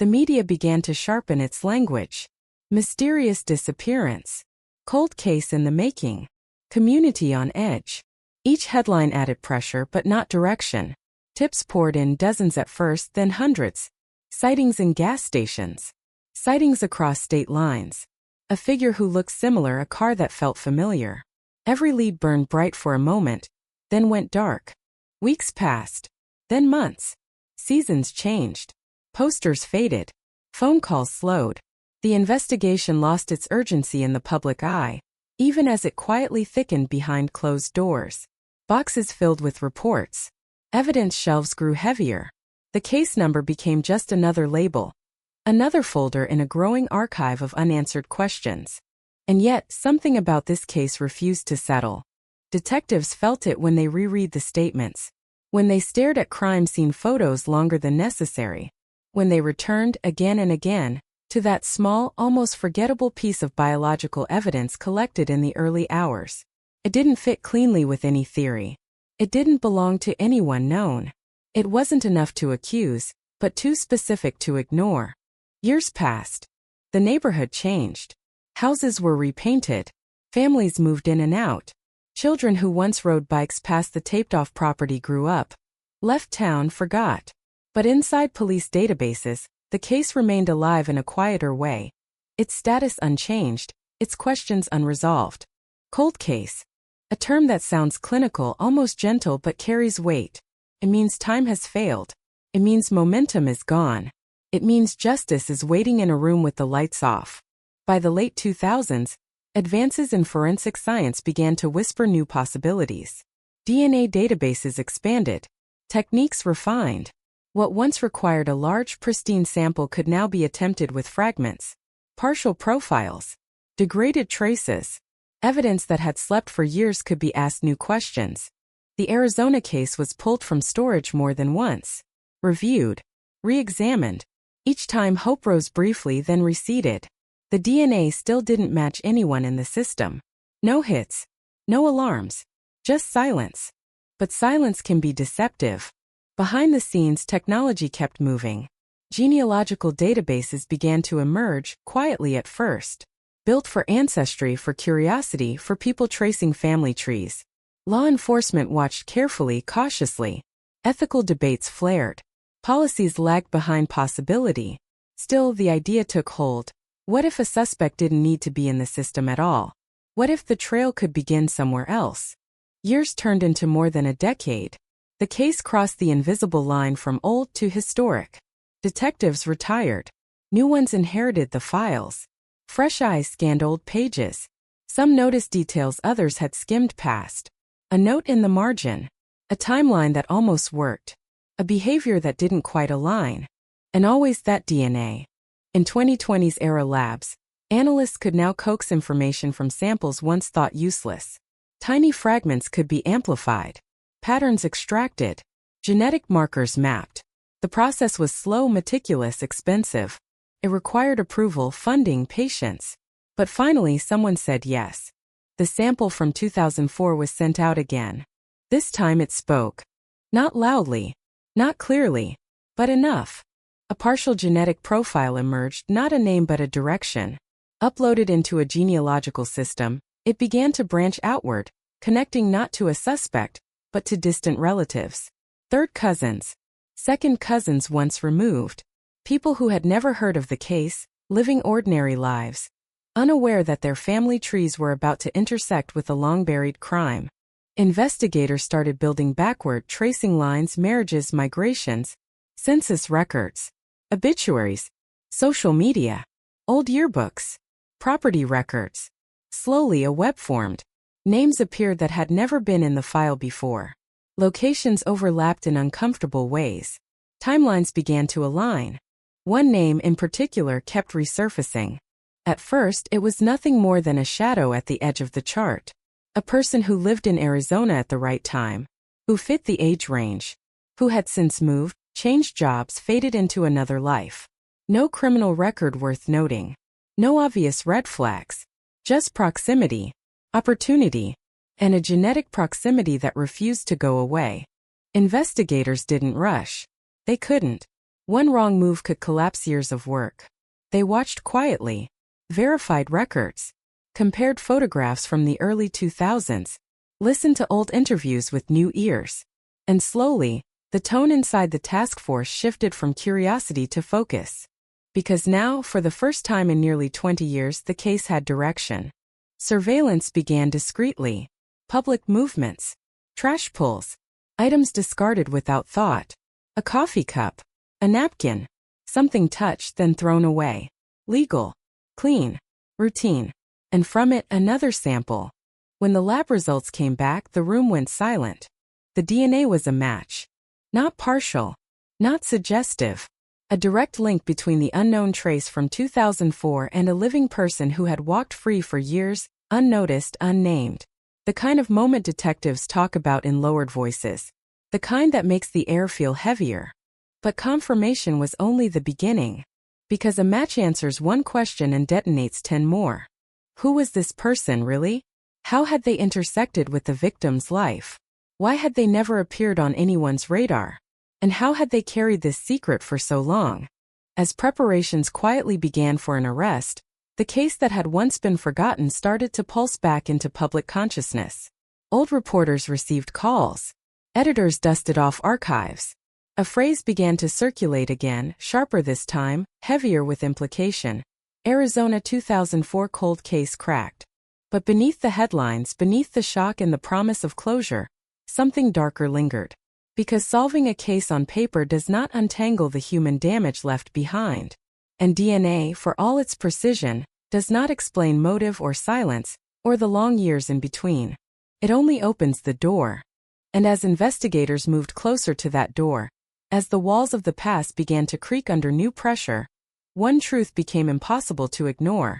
The media began to sharpen its language. Mysterious disappearance. Cold case in the making. Community on edge. Each headline added pressure but not direction. Tips poured in, dozens at first, then hundreds. Sightings in gas stations. Sightings across state lines. A figure who looked similar, a car that felt familiar. Every lead burned bright for a moment, then went dark. Weeks passed. Then months. Seasons changed. Posters faded. Phone calls slowed. The investigation lost its urgency in the public eye, even as it quietly thickened behind closed doors. Boxes filled with reports. Evidence shelves grew heavier. The case number became just another label. Another folder in a growing archive of unanswered questions. And yet, something about this case refused to settle. Detectives felt it when they reread the statements. When they stared at crime scene photos longer than necessary. When they returned again and again to that small, almost forgettable piece of biological evidence collected in the early hours. It didn't fit cleanly with any theory. It didn't belong to anyone known. It wasn't enough to accuse, but too specific to ignore. Years passed. The neighborhood changed. Houses were repainted. Families moved in and out. Children who once rode bikes past the taped-off property grew up. Left town, forgot. But inside police databases, the case remained alive in a quieter way. Its status unchanged, its questions unresolved. Cold case. A term that sounds clinical, almost gentle, but carries weight. It means time has failed. It means momentum is gone. It means justice is waiting in a room with the lights off. By the late 2000s, advances in forensic science began to whisper new possibilities. DNA databases expanded. Techniques refined. What once required a large, pristine sample could now be attempted with fragments, partial profiles, degraded traces. Evidence that had slept for years could be asked new questions. The Arizona case was pulled from storage more than once, reviewed, re-examined. Each time hope rose briefly, then receded. The DNA still didn't match anyone in the system. No hits, no alarms, just silence. But silence can be deceptive. Behind the scenes, technology kept moving. Genealogical databases began to emerge, quietly at first. Built for ancestry, for curiosity, for people tracing family trees. Law enforcement watched carefully, cautiously. Ethical debates flared. Policies lagged behind possibility. Still, the idea took hold. What if a suspect didn't need to be in the system at all? What if the trail could begin somewhere else? Years turned into more than a decade. The case crossed the invisible line from old to historic. Detectives retired. New ones inherited the files. Fresh eyes scanned old pages. Some noticed details others had skimmed past. A note in the margin. A timeline that almost worked. A behavior that didn't quite align. And always that DNA. In 2020's era labs, analysts could now coax information from samples once thought useless. Tiny fragments could be amplified. Patterns extracted. Genetic markers mapped. The process was slow, meticulous, expensive. It required approval, funding, patience. But finally someone said yes. The sample from 2004 was sent out again. This time it spoke. Not loudly. Not clearly. But enough. A partial genetic profile emerged, not a name but a direction. Uploaded into a genealogical system, it began to branch outward, connecting not to a suspect, but to distant relatives. Third cousins. Second cousins once removed. People who had never heard of the case, living ordinary lives. Unaware that their family trees were about to intersect with a long-buried crime. Investigators started building backward, tracing lines, marriages, migrations, census records, obituaries, social media, old yearbooks, property records. Slowly, a web formed. Names appeared that had never been in the file before. Locations overlapped in uncomfortable ways. Timelines began to align. One name in particular kept resurfacing. At first, it was nothing more than a shadow at the edge of the chart. A person who lived in Arizona at the right time, who fit the age range, who had since moved, changed jobs, faded into another life. No criminal record worth noting. No obvious red flags. Just proximity, opportunity, and a genetic proximity that refused to go away. Investigators didn't rush. They couldn't. One wrong move could collapse years of work. They watched quietly, verified records, compared photographs from the early 2000s, listened to old interviews with new ears. And slowly, the tone inside the task force shifted from curiosity to focus. Because now, for the first time in nearly 20 years, the case had direction. Surveillance began discreetly. Public movements, trash pulls, items discarded without thought. A coffee cup, a napkin, something touched then thrown away. Legal, clean, routine. And from it, another sample. When the lab results came back, the room went silent. The DNA was a match. Not partial, not suggestive. A direct link between the unknown trace from 2004 and a living person who had walked free for years, unnoticed, unnamed. The kind of moment detectives talk about in lowered voices. The kind that makes the air feel heavier. But confirmation was only the beginning. Because a match answers one question and detonates 10 more. Who was this person, really? How had they intersected with the victim's life? Why had they never appeared on anyone's radar? And how had they carried this secret for so long? As preparations quietly began for an arrest, the case that had once been forgotten started to pulse back into public consciousness. Old reporters received calls. Editors dusted off archives. A phrase began to circulate again, sharper this time, heavier with implication. Arizona 2004 cold case cracked. But beneath the headlines, beneath the shock and the promise of closure, something darker lingered. Because solving a case on paper does not untangle the human damage left behind. And DNA, for all its precision, does not explain motive or silence, or the long years in between. It only opens the door. And as investigators moved closer to that door, as the walls of the past began to creak under new pressure, one truth became impossible to ignore.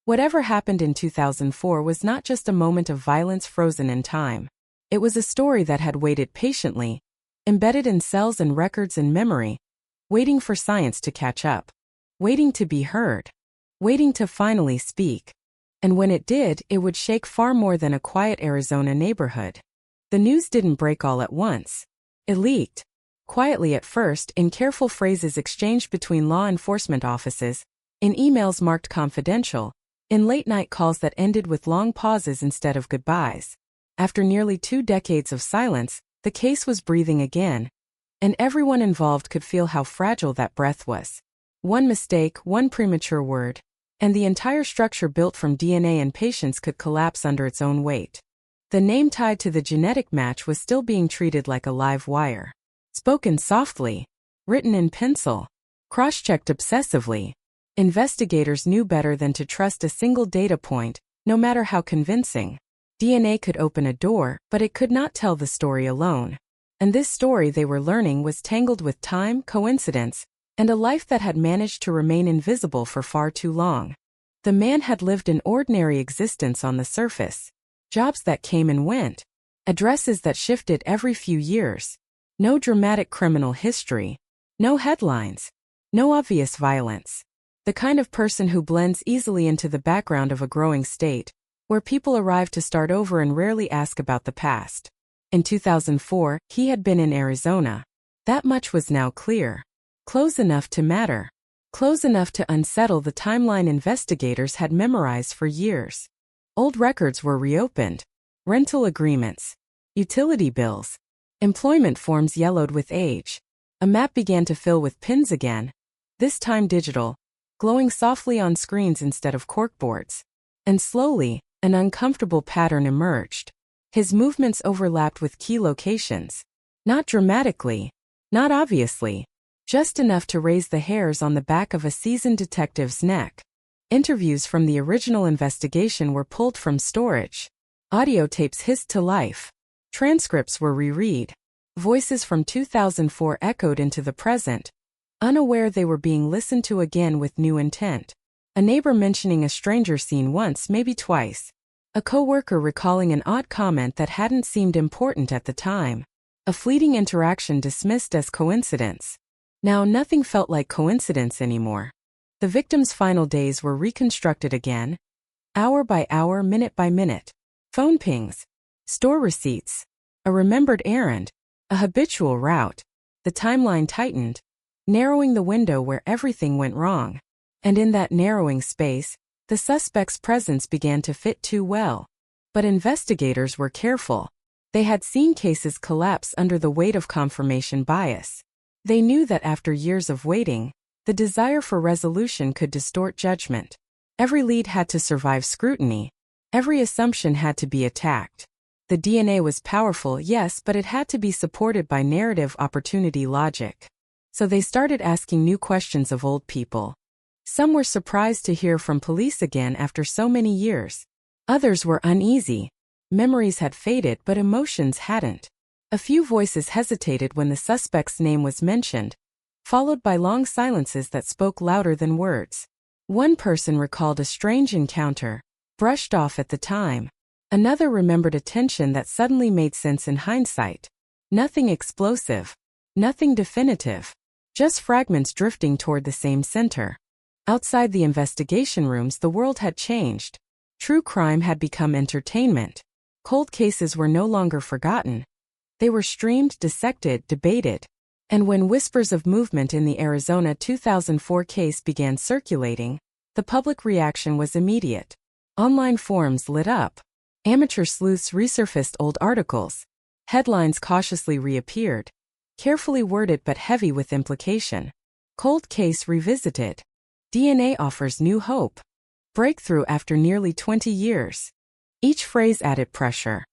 Whatever happened in 2004 was not just a moment of violence frozen in time. It was a story that had waited patiently, embedded in cells and records and memory, waiting for science to catch up, waiting to be heard, waiting to finally speak. And when it did, it would shake far more than a quiet Arizona neighborhood. The news didn't break all at once. It leaked, quietly at first, in careful phrases exchanged between law enforcement offices, in emails marked confidential, in late-night calls that ended with long pauses instead of goodbyes. After nearly 2 decades of silence, the case was breathing again, and everyone involved could feel how fragile that breath was. One mistake, one premature word, and the entire structure built from DNA and patience could collapse under its own weight. The name tied to the genetic match was still being treated like a live wire. Spoken softly, written in pencil, cross-checked obsessively. Investigators knew better than to trust a single data point, no matter how convincing. DNA could open a door, but it could not tell the story alone. And this story, they were learning, was tangled with time, coincidence, and a life that had managed to remain invisible for far too long. The man had lived an ordinary existence on the surface. Jobs that came and went. Addresses that shifted every few years. No dramatic criminal history. No headlines. No obvious violence. The kind of person who blends easily into the background of a growing state, where people arrive to start over and rarely ask about the past. In 2004, he had been in Arizona. That much was now clear. Close enough to matter. Close enough to unsettle the timeline investigators had memorized for years. Old records were reopened. Rental agreements. Utility bills. Employment forms yellowed with age. A map began to fill with pins again, this time digital, glowing softly on screens instead of corkboards. And slowly, an uncomfortable pattern emerged. His movements overlapped with key locations. Not dramatically, not obviously, just enough to raise the hairs on the back of a seasoned detective's neck. Interviews from the original investigation were pulled from storage. Audio tapes hissed to life. Transcripts were reread. Voices from 2004 echoed into the present, unaware they were being listened to again with new intent. A neighbor mentioning a stranger seen once, maybe twice. A coworker recalling an odd comment that hadn't seemed important at the time. A fleeting interaction dismissed as coincidence. Now nothing felt like coincidence anymore. The victim's final days were reconstructed again, hour by hour, minute by minute. Phone pings, store receipts, a remembered errand, a habitual route. The timeline tightened, narrowing the window where everything went wrong. And in that narrowing space, the suspect's presence began to fit too well. But investigators were careful. They had seen cases collapse under the weight of confirmation bias. They knew that after years of waiting, the desire for resolution could distort judgment. Every lead had to survive scrutiny. Every assumption had to be attacked. The DNA was powerful, yes, but it had to be supported by narrative opportunity logic. So they started asking new questions of old people. Some were surprised to hear from police again after so many years. Others were uneasy. Memories had faded, but emotions hadn't. A few voices hesitated when the suspect's name was mentioned, followed by long silences that spoke louder than words. One person recalled a strange encounter, brushed off at the time. Another remembered a tension that suddenly made sense in hindsight. Nothing explosive, nothing definitive, just fragments drifting toward the same center. Outside the investigation rooms, the world had changed. True crime had become entertainment. Cold cases were no longer forgotten. They were streamed, dissected, debated. And when whispers of movement in the Arizona 2004 case began circulating, the public reaction was immediate. Online forums lit up. Amateur sleuths resurfaced old articles. Headlines cautiously reappeared, carefully worded but heavy with implication. Cold case revisited. DNA offers new hope. Breakthrough after nearly 20 years. Each phrase added pressure.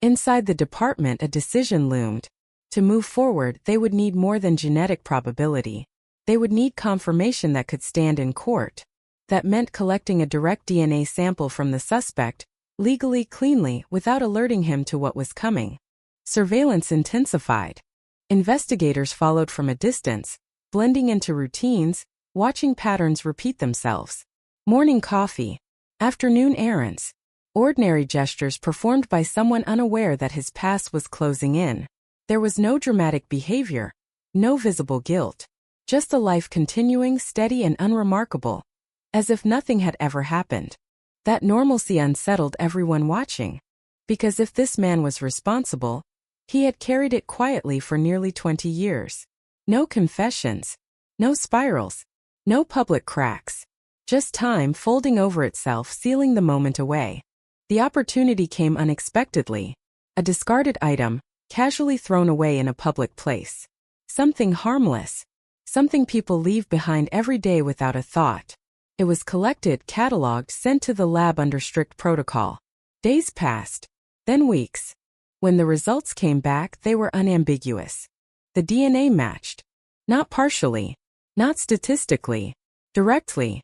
Inside the department, a decision loomed. To move forward, they would need more than genetic probability. They would need confirmation that could stand in court. That meant collecting a direct DNA sample from the suspect, legally, cleanly, without alerting him to what was coming. Surveillance intensified. Investigators followed from a distance, blending into routines, watching patterns repeat themselves. Morning coffee, afternoon errands, ordinary gestures performed by someone unaware that his past was closing in. There was no dramatic behavior, no visible guilt, just a life continuing, steady and unremarkable, as if nothing had ever happened. That normalcy unsettled everyone watching, because if this man was responsible, he had carried it quietly for nearly 20 years. No confessions, no spirals, no public cracks. Just time folding over itself, sealing the moment away. The opportunity came unexpectedly. A discarded item, casually thrown away in a public place. Something harmless. Something people leave behind every day without a thought. It was collected, catalogued, sent to the lab under strict protocol. Days passed, then weeks. When the results came back, they were unambiguous. The DNA matched. Not partially, not statistically, directly.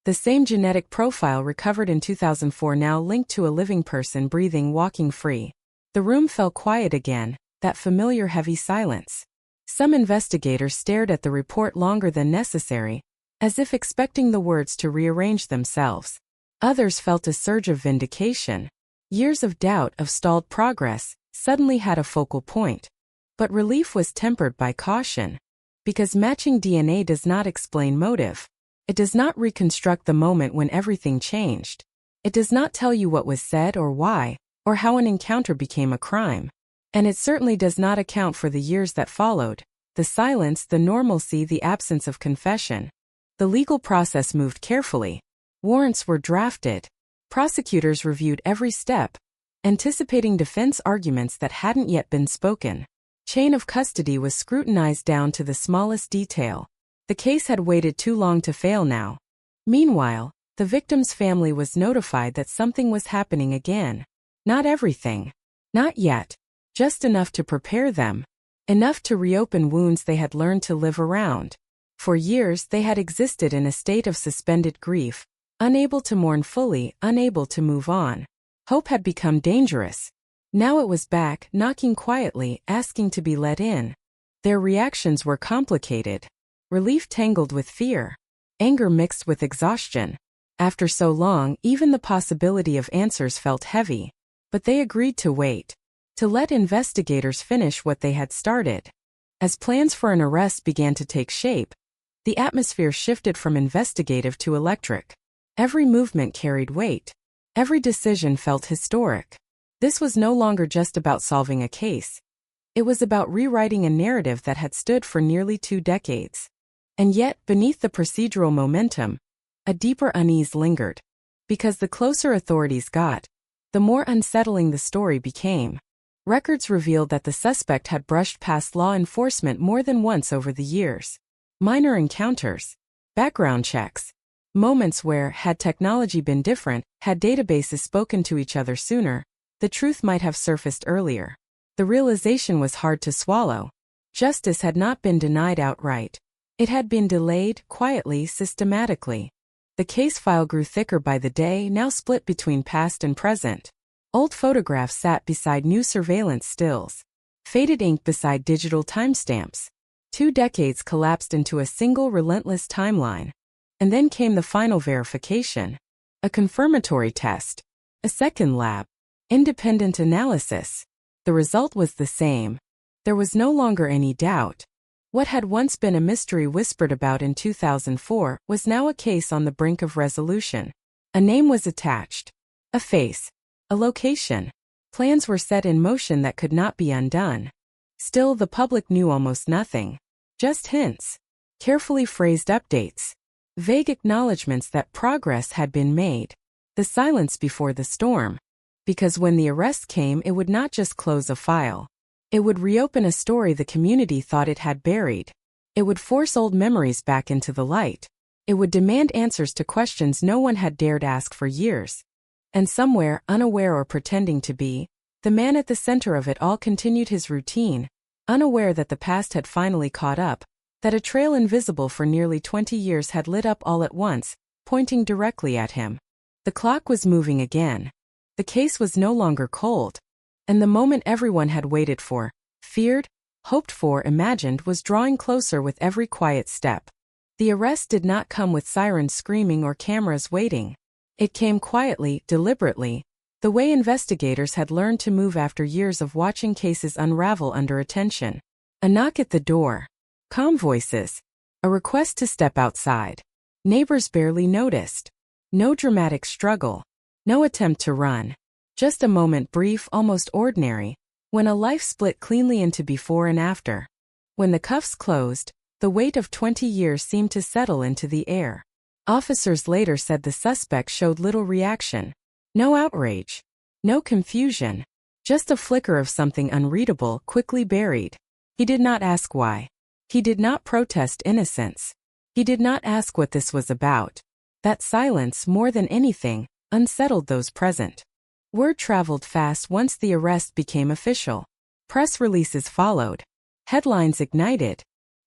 The same genetic profile recovered in 2004 now linked to a living person breathing, walking free. The room fell quiet again, that familiar heavy silence. Some investigators stared at the report longer than necessary, as if expecting the words to rearrange themselves. Others felt a surge of vindication. Years of doubt, of stalled progress, suddenly had a focal point. But relief was tempered by caution. Because matching DNA does not explain motive. It does not reconstruct the moment when everything changed. It does not tell you what was said or why, or how an encounter became a crime. And it certainly does not account for the years that followed, the silence, the normalcy, the absence of confession. The legal process moved carefully. Warrants were drafted. Prosecutors reviewed every step, anticipating defense arguments that hadn't yet been spoken. Chain of custody was scrutinized down to the smallest detail. The case had waited too long to fail now. Meanwhile, the victim's family was notified that something was happening again. Not everything. Not yet. Just enough to prepare them. Enough to reopen wounds they had learned to live around. For years they had existed in a state of suspended grief, Unable to mourn fully, unable to move on. Hope had become dangerous. Now it was back, knocking quietly, asking to be let in. Their reactions were complicated. Relief tangled with fear. Anger mixed with exhaustion. After so long, even the possibility of answers felt heavy. But they agreed to wait. To let investigators finish what they had started. As plans for an arrest began to take shape, the atmosphere shifted from investigative to electric. Every movement carried weight. Every decision felt historic. This was no longer just about solving a case. It was about rewriting a narrative that had stood for nearly 2 decades. And yet, beneath the procedural momentum, a deeper unease lingered. Because the closer authorities got, the more unsettling the story became. Records revealed that the suspect had brushed past law enforcement more than once over the years. Minor encounters, background checks, moments where, had technology been different, had databases spoken to each other sooner, the truth might have surfaced earlier. The realization was hard to swallow. Justice had not been denied outright. It had been delayed, quietly, systematically. The case file grew thicker by the day, now split between past and present. Old photographs sat beside new surveillance stills. Faded ink beside digital timestamps. 2 decades collapsed into a single relentless timeline. And then came the final verification. A confirmatory test. A second lab. Independent analysis. The result was the same. There was no longer any doubt. What had once been a mystery whispered about in 2004 was now a case on the brink of resolution. A name was attached. A face. A location. Plans were set in motion that could not be undone. Still, the public knew almost nothing. Just hints. Carefully phrased updates. Vague acknowledgments that progress had been made. The silence before the storm. Because when the arrest came, it would not just close a file. It would reopen a story the community thought it had buried. It would force old memories back into the light. It would demand answers to questions no one had dared ask for years. And somewhere, unaware or pretending to be, the man at the center of it all continued his routine, unaware that the past had finally caught up, that a trail invisible for nearly 20 years had lit up all at once, pointing directly at him. The clock was moving again. The case was no longer cold. And the moment everyone had waited for, feared, hoped for, imagined was drawing closer with every quiet step. The arrest did not come with sirens screaming or cameras waiting. It came quietly, deliberately, the way investigators had learned to move after years of watching cases unravel under attention. A knock at the door. Calm voices. A request to step outside. Neighbors barely noticed. No dramatic struggle. No attempt to run. Just a moment, brief, almost ordinary, when a life split cleanly into before and after. When the cuffs closed, the weight of 20 years seemed to settle into the air. Officers later said the suspect showed little reaction. No outrage. No confusion. Just a flicker of something unreadable, quickly buried. He did not ask why. He did not protest innocence. He did not ask what this was about. That silence, more than anything, unsettled those present. Word traveled fast once the arrest became official. Press releases followed. Headlines ignited.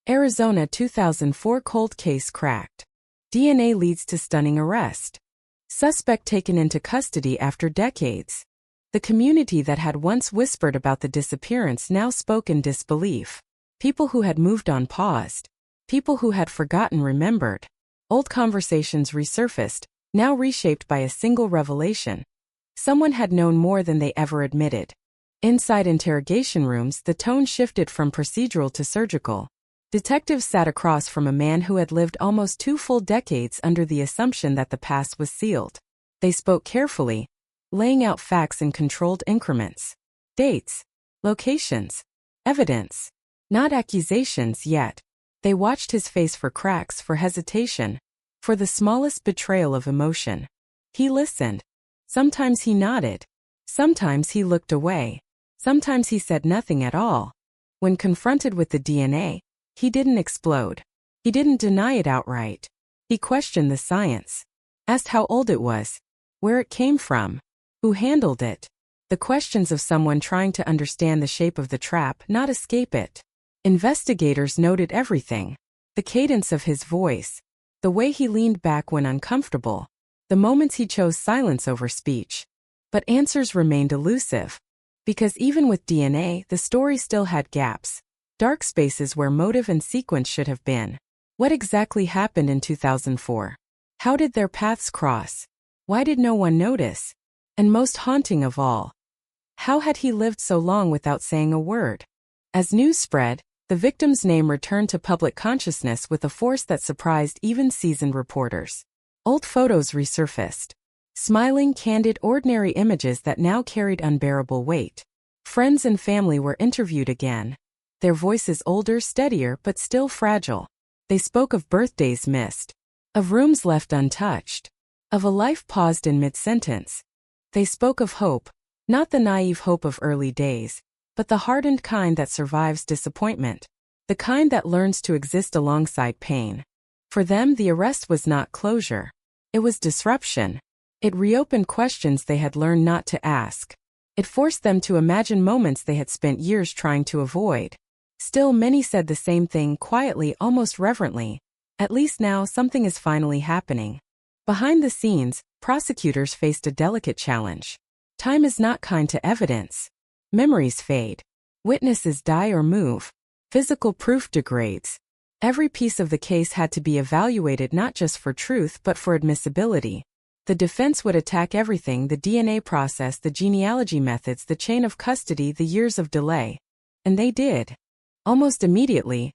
Arizona 2004 cold case cracked. DNA leads to stunning arrest. Suspect taken into custody after decades. The community that had once whispered about the disappearance now spoke in disbelief. People who had moved on paused. People who had forgotten remembered. Old conversations resurfaced, now reshaped by a single revelation. Someone had known more than they ever admitted. Inside interrogation rooms, the tone shifted from procedural to surgical. Detectives sat across from a man who had lived almost 2 full decades under the assumption that the past was sealed. They spoke carefully, laying out facts in controlled increments. Dates, locations, evidence. Not accusations yet. They watched his face for cracks, for hesitation, for the smallest betrayal of emotion. He listened. Sometimes he nodded. Sometimes he looked away. Sometimes he said nothing at all. When confronted with the DNA, he didn't explode. He didn't deny it outright. He questioned the science. Asked how old it was. Where it came from. Who handled it. The questions of someone trying to understand the shape of the trap, not escape it. Investigators noted everything. The cadence of his voice. The way he leaned back when uncomfortable. the moments he chose silence over speech. But answers remained elusive. Because even with DNA, the story still had gaps, dark spaces where motive and sequence should have been. What exactly happened in 2004? How did their paths cross? Why did no one notice? And most haunting of all, how had he lived so long without saying a word? As news spread, the victim's name returned to public consciousness with a force that surprised even seasoned reporters. Old photos resurfaced. Smiling, candid, ordinary images that now carried unbearable weight. Friends and family were interviewed again. Their voices older, steadier, but still fragile. They spoke of birthdays missed, of rooms left untouched, of a life paused in mid-sentence. They spoke of hope, not the naive hope of early days, but the hardened kind that survives disappointment, the kind that learns to exist alongside pain. For them, the arrest was not closure. It was disruption. It reopened questions they had learned not to ask. It forced them to imagine moments they had spent years trying to avoid. Still, many said the same thing quietly, almost reverently. At least now, something is finally happening. Behind the scenes, prosecutors faced a delicate challenge. Time is not kind to evidence. Memories fade. Witnesses die or move. Physical proof degrades. Every piece of the case had to be evaluated not just for truth but for admissibility. The defense would attack everything: the DNA process, the genealogy methods, the chain of custody, the years of delay. And they did. Almost immediately,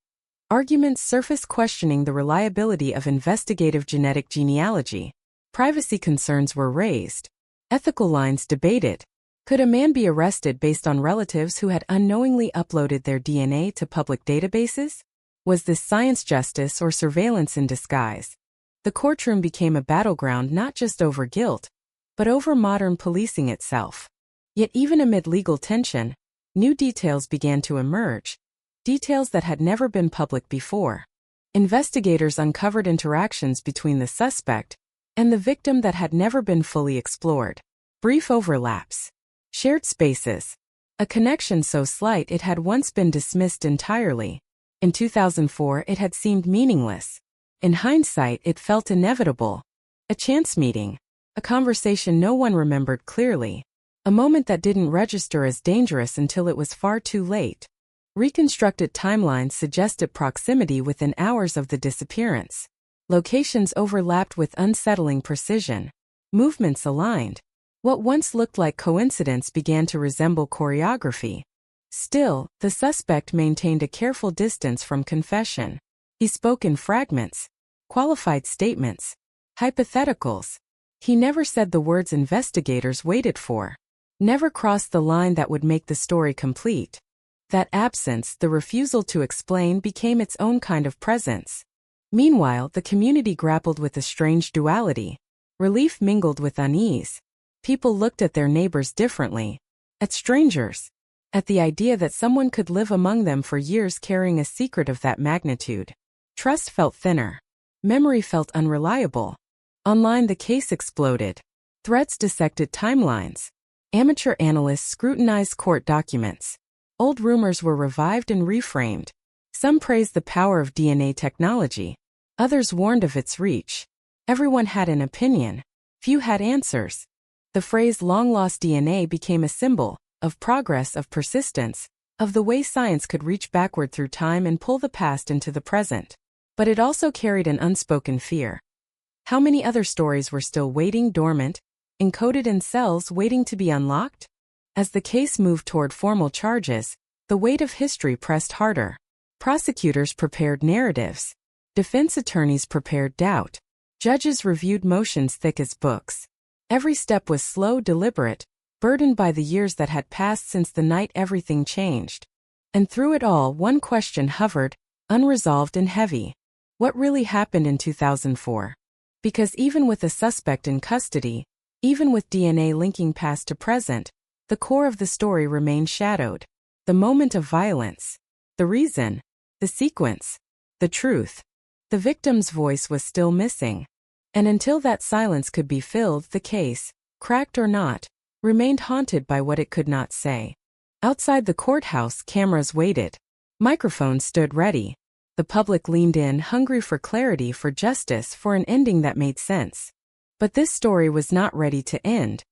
arguments surfaced questioning the reliability of investigative genetic genealogy. Privacy concerns were raised. Ethical lines debated. Could a man be arrested based on relatives who had unknowingly uploaded their DNA to public databases? Was this science justice or surveillance in disguise? The courtroom became a battleground not just over guilt, but over modern policing itself. Yet even amid legal tension, new details began to emerge, details that had never been public before. Investigators uncovered interactions between the suspect and the victim that had never been fully explored. Brief overlaps. Shared spaces. A connection so slight it had once been dismissed entirely. In 2004, it had seemed meaningless. In hindsight, it felt inevitable. A chance meeting. A conversation no one remembered clearly. A moment that didn't register as dangerous until it was far too late. Reconstructed timelines suggested proximity within hours of the disappearance. Locations overlapped with unsettling precision. Movements aligned. What once looked like coincidence began to resemble choreography. Still, the suspect maintained a careful distance from confession. He spoke in fragments, qualified statements, hypotheticals. He never said the words investigators waited for. Never crossed the line that would make the story complete. That absence, the refusal to explain, became its own kind of presence. Meanwhile, the community grappled with a strange duality. Relief mingled with unease. People looked at their neighbors differently. At strangers. At the idea that someone could live among them for years carrying a secret of that magnitude. Trust felt thinner. Memory felt unreliable. Online, the case exploded. Threads dissected timelines. Amateur analysts scrutinized court documents. Old rumors were revived and reframed. Some praised the power of DNA technology. Others warned of its reach. Everyone had an opinion. Few had answers. The phrase long-lost DNA became a symbol of progress, of persistence, of the way science could reach backward through time and pull the past into the present. But it also carried an unspoken fear. How many other stories were still waiting dormant, encoded in cells waiting to be unlocked? As the case moved toward formal charges, the weight of history pressed harder. Prosecutors prepared narratives. Defense attorneys prepared doubt. Judges reviewed motions thick as books. Every step was slow, deliberate, burdened by the years that had passed since the night everything changed. And through it all, one question hovered, unresolved and heavy. What really happened in 2004? Because even with a suspect in custody, even with DNA linking past to present, the core of the story remained shadowed. The moment of violence. The reason. The sequence. The truth. The victim's voice was still missing. And until that silence could be filled, the case, cracked or not, remained haunted by what it could not say. Outside the courthouse, cameras waited. Microphones stood ready. The public leaned in, hungry for clarity, for justice, for an ending that made sense. But this story was not ready to end.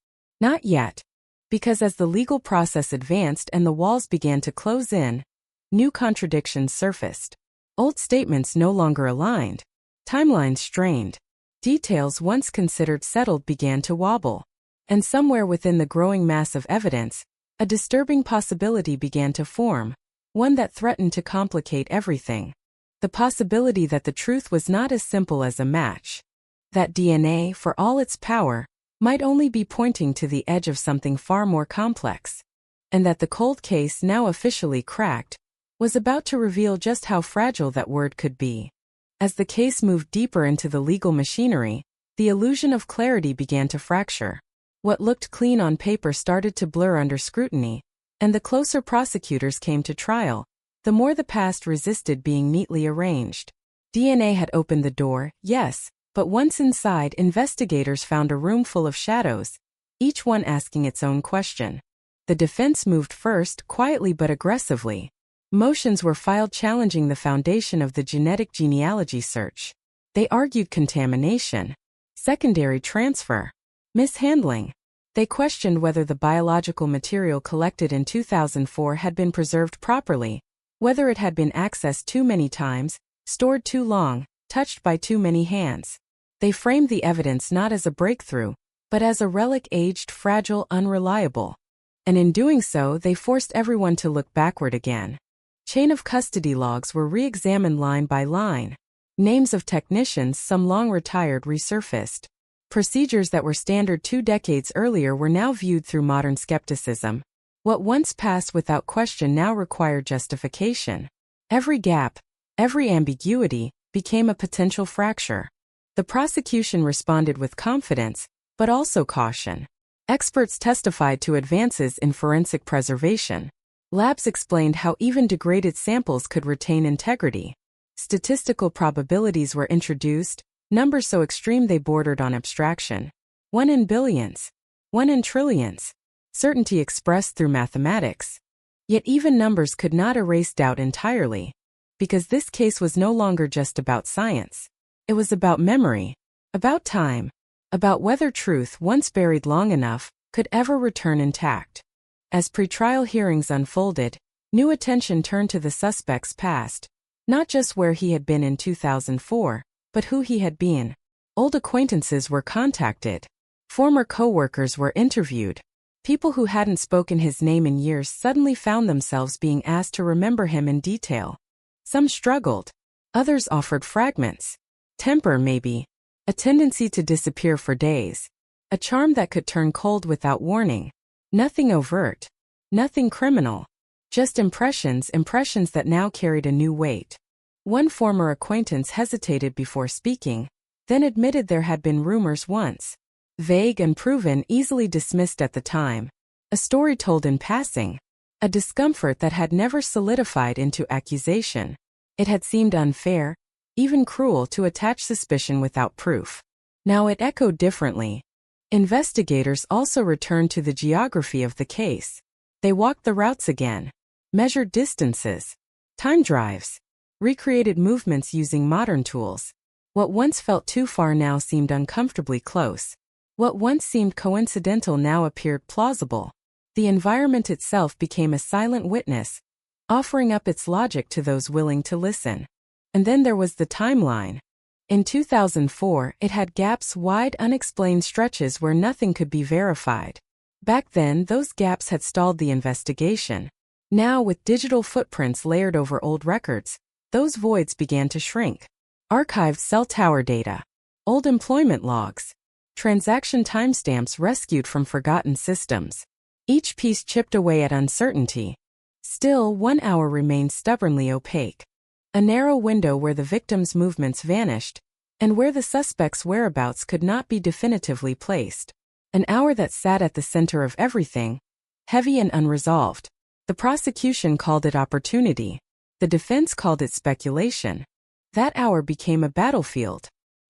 Not yet. Because as the legal process advanced and the walls began to close in, new contradictions surfaced. Old statements no longer aligned. Timelines strained. Details once considered settled began to wobble. And somewhere within the growing mass of evidence, a disturbing possibility began to form, one that threatened to complicate everything. The possibility that the truth was not as simple as a match. That DNA, for all its power, might only be pointing to the edge of something far more complex. And that the cold case, now officially cracked, was about to reveal just how fragile that word could be. As the case moved deeper into the legal machinery, the illusion of clarity began to fracture. What looked clean on paper started to blur under scrutiny, and the closer prosecutors came to trial, the more the past resisted being neatly arranged. DNA had opened the door, yes, but once inside, investigators found a room full of shadows, each one asking its own question. The defense moved first, quietly but aggressively. Motions were filed challenging the foundation of the genetic genealogy search. They argued contamination, secondary transfer, mishandling. They questioned whether the biological material collected in 2004 had been preserved properly, whether it had been accessed too many times, stored too long, touched by too many hands. They framed the evidence not as a breakthrough, but as a relic aged, fragile, unreliable. And in doing so, they forced everyone to look backward again. Chain of custody logs were re-examined line by line. Names of technicians, some long retired, resurfaced. Procedures that were standard 2 decades earlier were now viewed through modern skepticism. What once passed without question now required justification. Every gap, every ambiguity, became a potential fracture. The prosecution responded with confidence, but also caution. Experts testified to advances in forensic preservation. Labs explained how even degraded samples could retain integrity. Statistical probabilities were introduced, numbers so extreme they bordered on abstraction. 1 in billions. 1 in trillions. Certainty expressed through mathematics. Yet even numbers could not erase doubt entirely. Because this case was no longer just about science. It was about memory. About time. About whether truth, once buried long enough, could ever return intact. As pretrial hearings unfolded, new attention turned to the suspect's past. Not just where he had been in 2004, but who he had been. Old acquaintances were contacted. Former co-workers were interviewed. People who hadn't spoken his name in years suddenly found themselves being asked to remember him in detail. Some struggled. Others offered fragments. Temper, maybe. A tendency to disappear for days. A charm that could turn cold without warning. Nothing overt. Nothing criminal. Just impressions that now carried a new weight. One former acquaintance hesitated before speaking, then admitted there had been rumors once. Vague, unproven, easily dismissed at the time. A story told in passing. A discomfort that had never solidified into accusation. It had seemed unfair, even cruel, to attach suspicion without proof. Now it echoed differently. Investigators also returned to the geography of the case. They walked the routes again, measured distances, time drives, recreated movements using modern tools. What once felt too far now seemed uncomfortably close. What once seemed coincidental now appeared plausible. The environment itself became a silent witness, offering up its logic to those willing to listen. And then there was the timeline. In 2004, it had gaps, wide, unexplained stretches where nothing could be verified. Back then, those gaps had stalled the investigation. Now, with digital footprints layered over old records, those voids began to shrink. Archived cell tower data, old employment logs, transaction timestamps rescued from forgotten systems. Each piece chipped away at uncertainty. Still, 1 hour remained stubbornly opaque. A narrow window where the victim's movements vanished, and where the suspect's whereabouts could not be definitively placed. An hour that sat at the center of everything, heavy and unresolved. The prosecution called it opportunity. The defense called it speculation. That hour became a battlefield.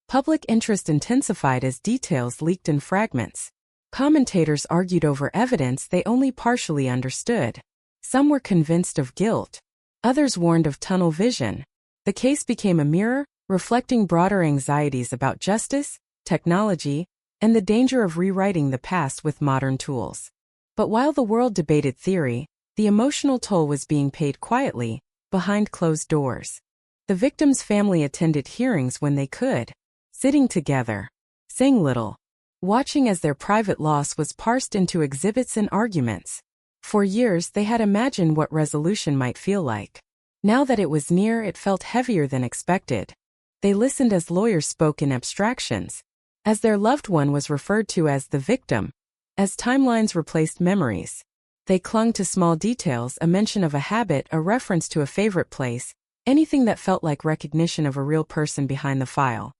Public interest intensified as details leaked in fragments. Commentators argued over evidence they only partially understood. Some were convinced of guilt. Others warned of tunnel vision. The case became a mirror, reflecting broader anxieties about justice, technology, and the danger of rewriting the past with modern tools. But while the world debated theory, the emotional toll was being paid quietly, behind closed doors. The victim's family attended hearings when they could, sitting together, saying little, watching as their private loss was parsed into exhibits and arguments. For years they had imagined what resolution might feel like. Now that it was near, it felt heavier than expected. They listened as lawyers spoke in abstractions, as their loved one was referred to as the victim, as timelines replaced memories. They clung to small details, a mention of a habit, a reference to a favorite place, anything that felt like recognition of a real person behind the file.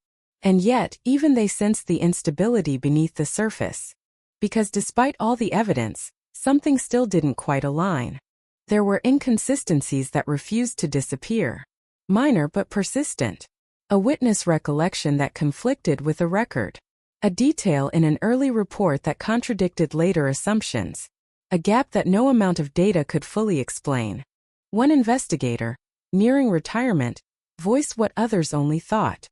And yet, even they sensed the instability beneath the surface. Because despite all the evidence, something still didn't quite align. There were inconsistencies that refused to disappear. Minor but persistent. A witness recollection that conflicted with a record. A detail in an early report that contradicted later assumptions. A gap that no amount of data could fully explain. One investigator, nearing retirement, voiced what others only thought.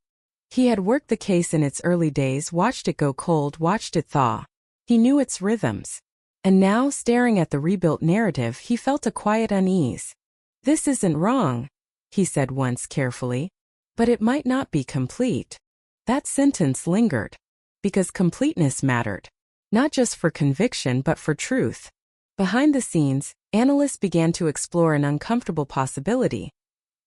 He had worked the case in its early days, watched it go cold, watched it thaw. He knew its rhythms. And now, staring at the rebuilt narrative, he felt a quiet unease. "This isn't wrong," he said once carefully, "but it might not be complete." That sentence lingered. Because completeness mattered. Not just for conviction but for truth. Behind the scenes, analysts began to explore an uncomfortable possibility.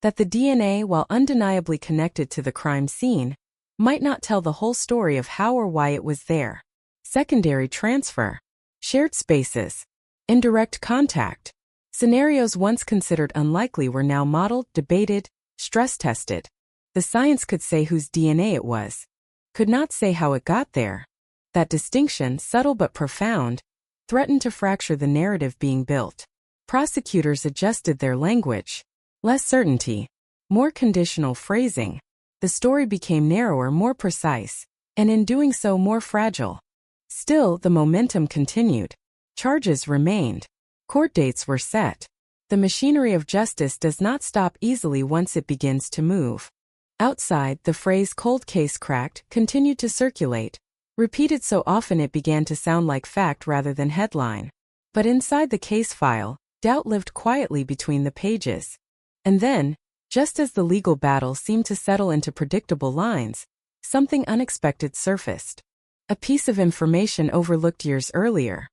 That the DNA, while undeniably connected to the crime scene, might not tell the whole story of how or why it was there. Secondary transfer. Shared spaces. Indirect contact. Scenarios once considered unlikely were now modeled, debated, stress-tested. The science could say whose DNA it was. Could not say how it got there. That distinction, subtle but profound, threatened to fracture the narrative being built. Prosecutors adjusted their language. Less certainty. More conditional phrasing. The story became narrower, more precise, and in doing so more fragile. Still, the momentum continued. Charges remained. Court dates were set. The machinery of justice does not stop easily once it begins to move. Outside, the phrase "cold case cracked" continued to circulate, repeated so often it began to sound like fact rather than headline. But inside the case file, doubt lived quietly between the pages. And then, just as the legal battle seemed to settle into predictable lines, something unexpected surfaced. A piece of information overlooked years earlier.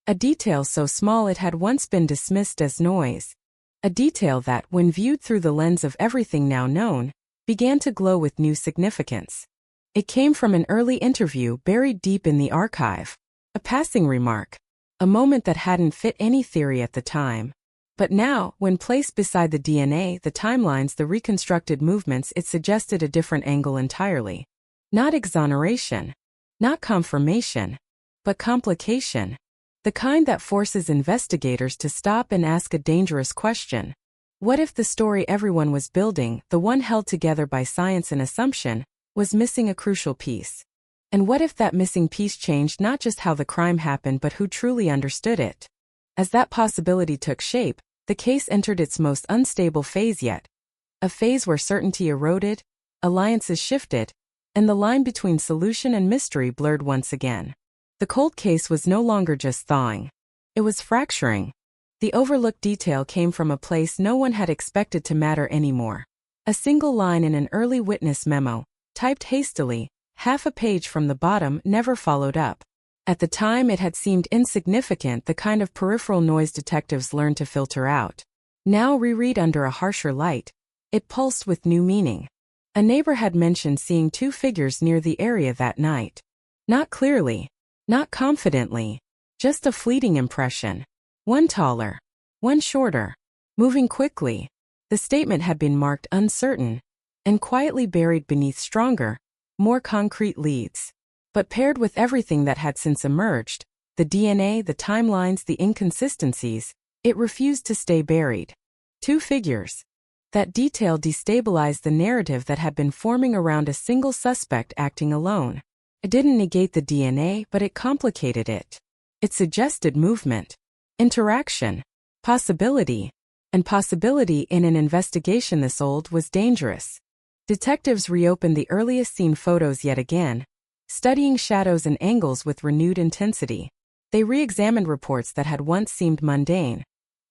A detail so small it had once been dismissed as noise. A detail that, when viewed through the lens of everything now known, began to glow with new significance. It came from an early interview buried deep in the archive. A passing remark. A moment that hadn't fit any theory at the time. But now, when placed beside the DNA, the timelines, the reconstructed movements, it suggested a different angle entirely. Not exoneration. Not confirmation. But complication. The kind that forces investigators to stop and ask a dangerous question. What if the story everyone was building, the one held together by science and assumption, was missing a crucial piece? And what if that missing piece changed not just how the crime happened but who truly understood it? As that possibility took shape, the case entered its most unstable phase yet. A phase where certainty eroded, alliances shifted, and the line between solution and mystery blurred once again. The cold case was no longer just thawing. It was fracturing. The overlooked detail came from a place no one had expected to matter anymore. A single line in an early witness memo, typed hastily, half a page from the bottom, never followed up. At the time it had seemed insignificant, the kind of peripheral noise detectives learned to filter out. Now, reread under a harsher light, it pulsed with new meaning. A neighbor had mentioned seeing two figures near the area that night. Not clearly, not confidently, just a fleeting impression. One taller, one shorter, moving quickly. The statement had been marked uncertain, and quietly buried beneath stronger, more concrete leads. But paired with everything that had since emerged, the DNA, the timelines, the inconsistencies, it refused to stay buried. Two figures. That detail destabilized the narrative that had been forming around a single suspect acting alone. It didn't negate the DNA, but it complicated it. It suggested movement, interaction, possibility. And possibility in an investigation this old was dangerous. Detectives reopened the earliest seen photos yet again, studying shadows and angles with renewed intensity. They re-examined reports that had once seemed mundane.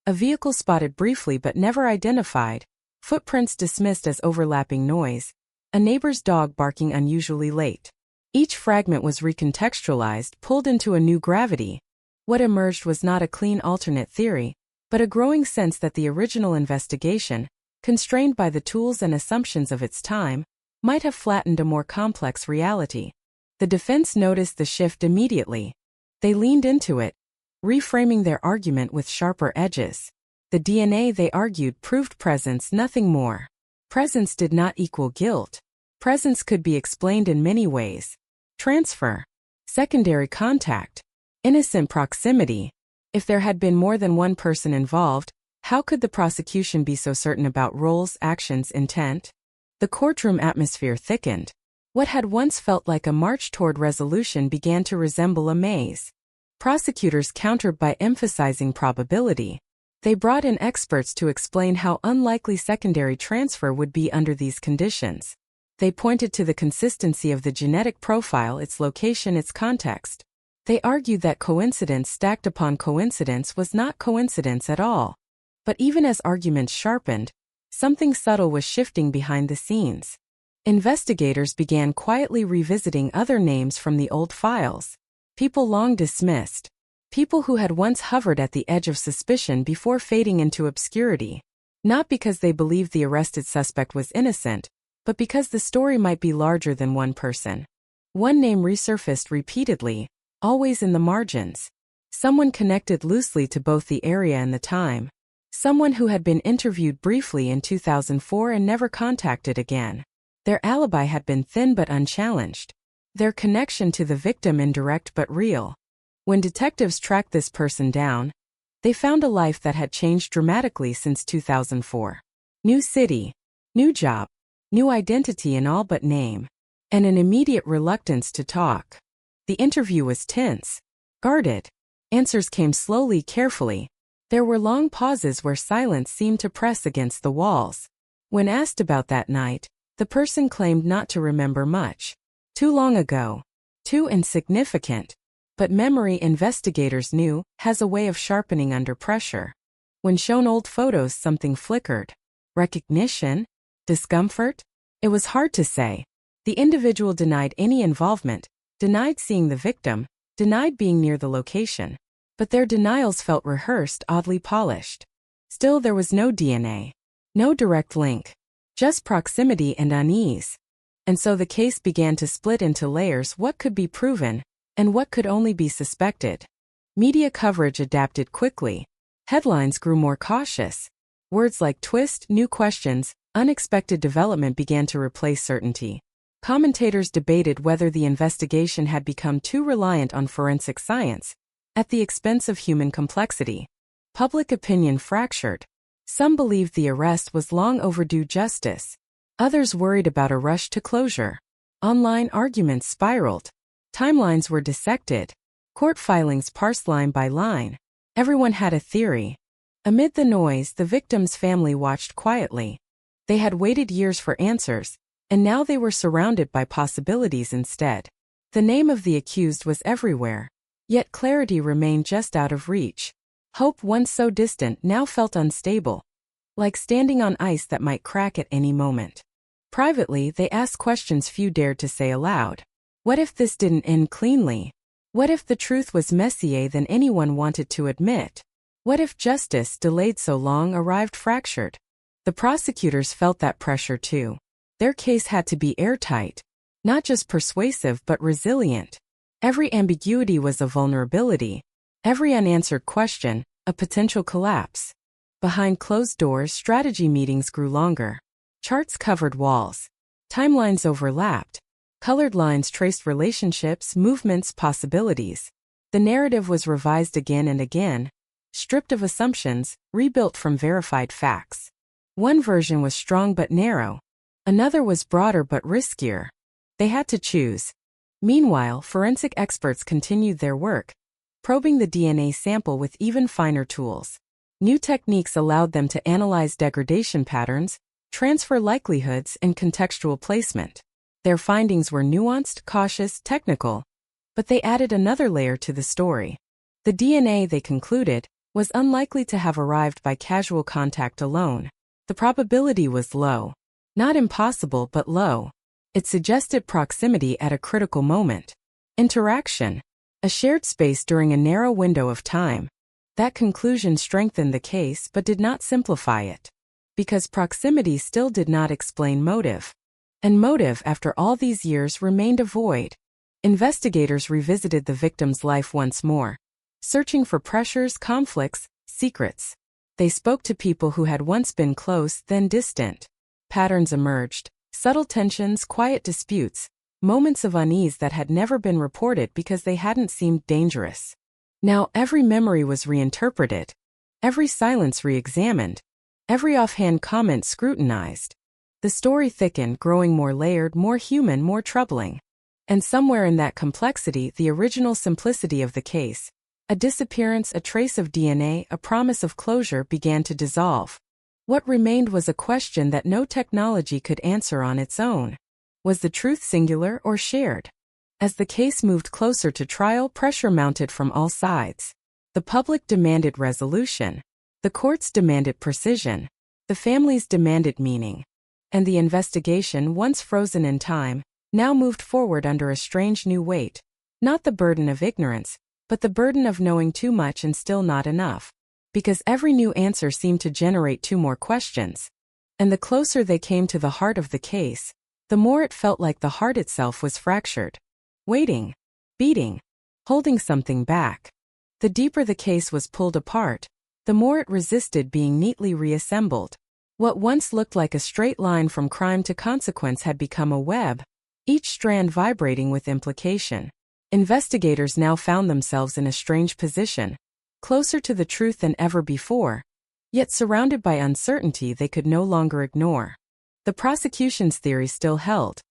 A vehicle spotted briefly but never identified, footprints dismissed as overlapping noise, a neighbor's dog barking unusually late. Each fragment was recontextualized, pulled into a new gravity. What emerged was not a clean alternate theory, but a growing sense that the original investigation, constrained by the tools and assumptions of its time, might have flattened a more complex reality. The defense noticed the shift immediately. They leaned into it, reframing their argument with sharper edges. The DNA, they argued, proved presence, nothing more. Presence did not equal guilt. Presence could be explained in many ways. Transfer, secondary contact, innocent proximity. If there had been more than one person involved, how could the prosecution be so certain about roles, actions, intent? The courtroom atmosphere thickened. What had once felt like a march toward resolution began to resemble a maze. Prosecutors countered by emphasizing probability. They brought in experts to explain how unlikely secondary transfer would be under these conditions. They pointed to the consistency of the genetic profile, its location, its context. They argued that coincidence stacked upon coincidence was not coincidence at all. But even as arguments sharpened, something subtle was shifting behind the scenes. Investigators began quietly revisiting other names from the old files. People long dismissed. People who had once hovered at the edge of suspicion before fading into obscurity. Not because they believed the arrested suspect was innocent, but because the story might be larger than one person. One name resurfaced repeatedly, always in the margins. Someone connected loosely to both the area and the time. Someone who had been interviewed briefly in 2004 and never contacted again. Their alibi had been thin but unchallenged. Their connection to the victim indirect but real. When detectives tracked this person down, they found a life that had changed dramatically since 2004. New city, new job, new identity in all but name, and an immediate reluctance to talk. The interview was tense, guarded. Answers came slowly, carefully. There were long pauses where silence seemed to press against the walls. When asked about that night, the person claimed not to remember much. Too long ago. Too insignificant. But memory, investigators knew, has a way of sharpening under pressure. When shown old photos, something flickered. Recognition? Discomfort? It was hard to say. The individual denied any involvement, denied seeing the victim, denied being near the location. But their denials felt rehearsed, oddly polished. Still, there was no DNA. No direct link. Just proximity and unease. And so the case began to split into layers: what could be proven, and what could only be suspected. Media coverage adapted quickly. Headlines grew more cautious. Words like twist, new questions, unexpected development began to replace certainty. Commentators debated whether the investigation had become too reliant on forensic science, at the expense of human complexity. Public opinion fractured. Some believed the arrest was long overdue justice. Others worried about a rush to closure. Online arguments spiraled. Timelines were dissected. Court filings parsed line by line. Everyone had a theory. Amid the noise, the victim's family watched quietly. They had waited years for answers, and now they were surrounded by possibilities instead. The name of the accused was everywhere, yet clarity remained just out of reach. Hope, once so distant, now felt unstable, like standing on ice that might crack at any moment. Privately, they asked questions few dared to say aloud. What if this didn't end cleanly? What if the truth was messier than anyone wanted to admit? What if justice, delayed so long, arrived fractured? The prosecutors felt that pressure too. Their case had to be airtight, not just persuasive but resilient. Every ambiguity was a vulnerability. Every unanswered question, a potential collapse. Behind closed doors, strategy meetings grew longer. Charts covered walls. Timelines overlapped. Colored lines traced relationships, movements, possibilities. The narrative was revised again and again, stripped of assumptions, rebuilt from verified facts. One version was strong but narrow. Another was broader but riskier. They had to choose. Meanwhile, forensic experts continued their work, probing the DNA sample with even finer tools. New techniques allowed them to analyze degradation patterns, transfer likelihoods, and contextual placement. Their findings were nuanced, cautious, technical, but they added another layer to the story. The DNA, they concluded, was unlikely to have arrived by casual contact alone. The probability was low. Not impossible, but low. It suggested proximity at a critical moment. Interaction. A shared space during a narrow window of time. That conclusion strengthened the case but did not simplify it. Because proximity still did not explain motive. And motive, after all these years, remained a void. Investigators revisited the victim's life once more, searching for pressures, conflicts, secrets. They spoke to people who had once been close, then distant. Patterns emerged, subtle tensions, quiet disputes, moments of unease that had never been reported because they hadn't seemed dangerous. Now every memory was reinterpreted, every silence re-examined, every offhand comment scrutinized. The story thickened, growing more layered, more human, more troubling. And somewhere in that complexity, the original simplicity of the case, a disappearance, a trace of DNA, a promise of closure, began to dissolve. What remained was a question that no technology could answer on its own. Was the truth singular or shared? As the case moved closer to trial, pressure mounted from all sides. The public demanded resolution. The courts demanded precision. The families demanded meaning. And the investigation, once frozen in time, now moved forward under a strange new weight. Not the burden of ignorance, but the burden of knowing too much and still not enough. Because every new answer seemed to generate two more questions. And the closer they came to the heart of the case, the more it felt like the heart itself was fractured. Waiting, beating, holding something back. The deeper the case was pulled apart, the more it resisted being neatly reassembled. What once looked like a straight line from crime to consequence had become a web, each strand vibrating with implication. Investigators now found themselves in a strange position, closer to the truth than ever before, yet surrounded by uncertainty they could no longer ignore. The prosecution's theory still held.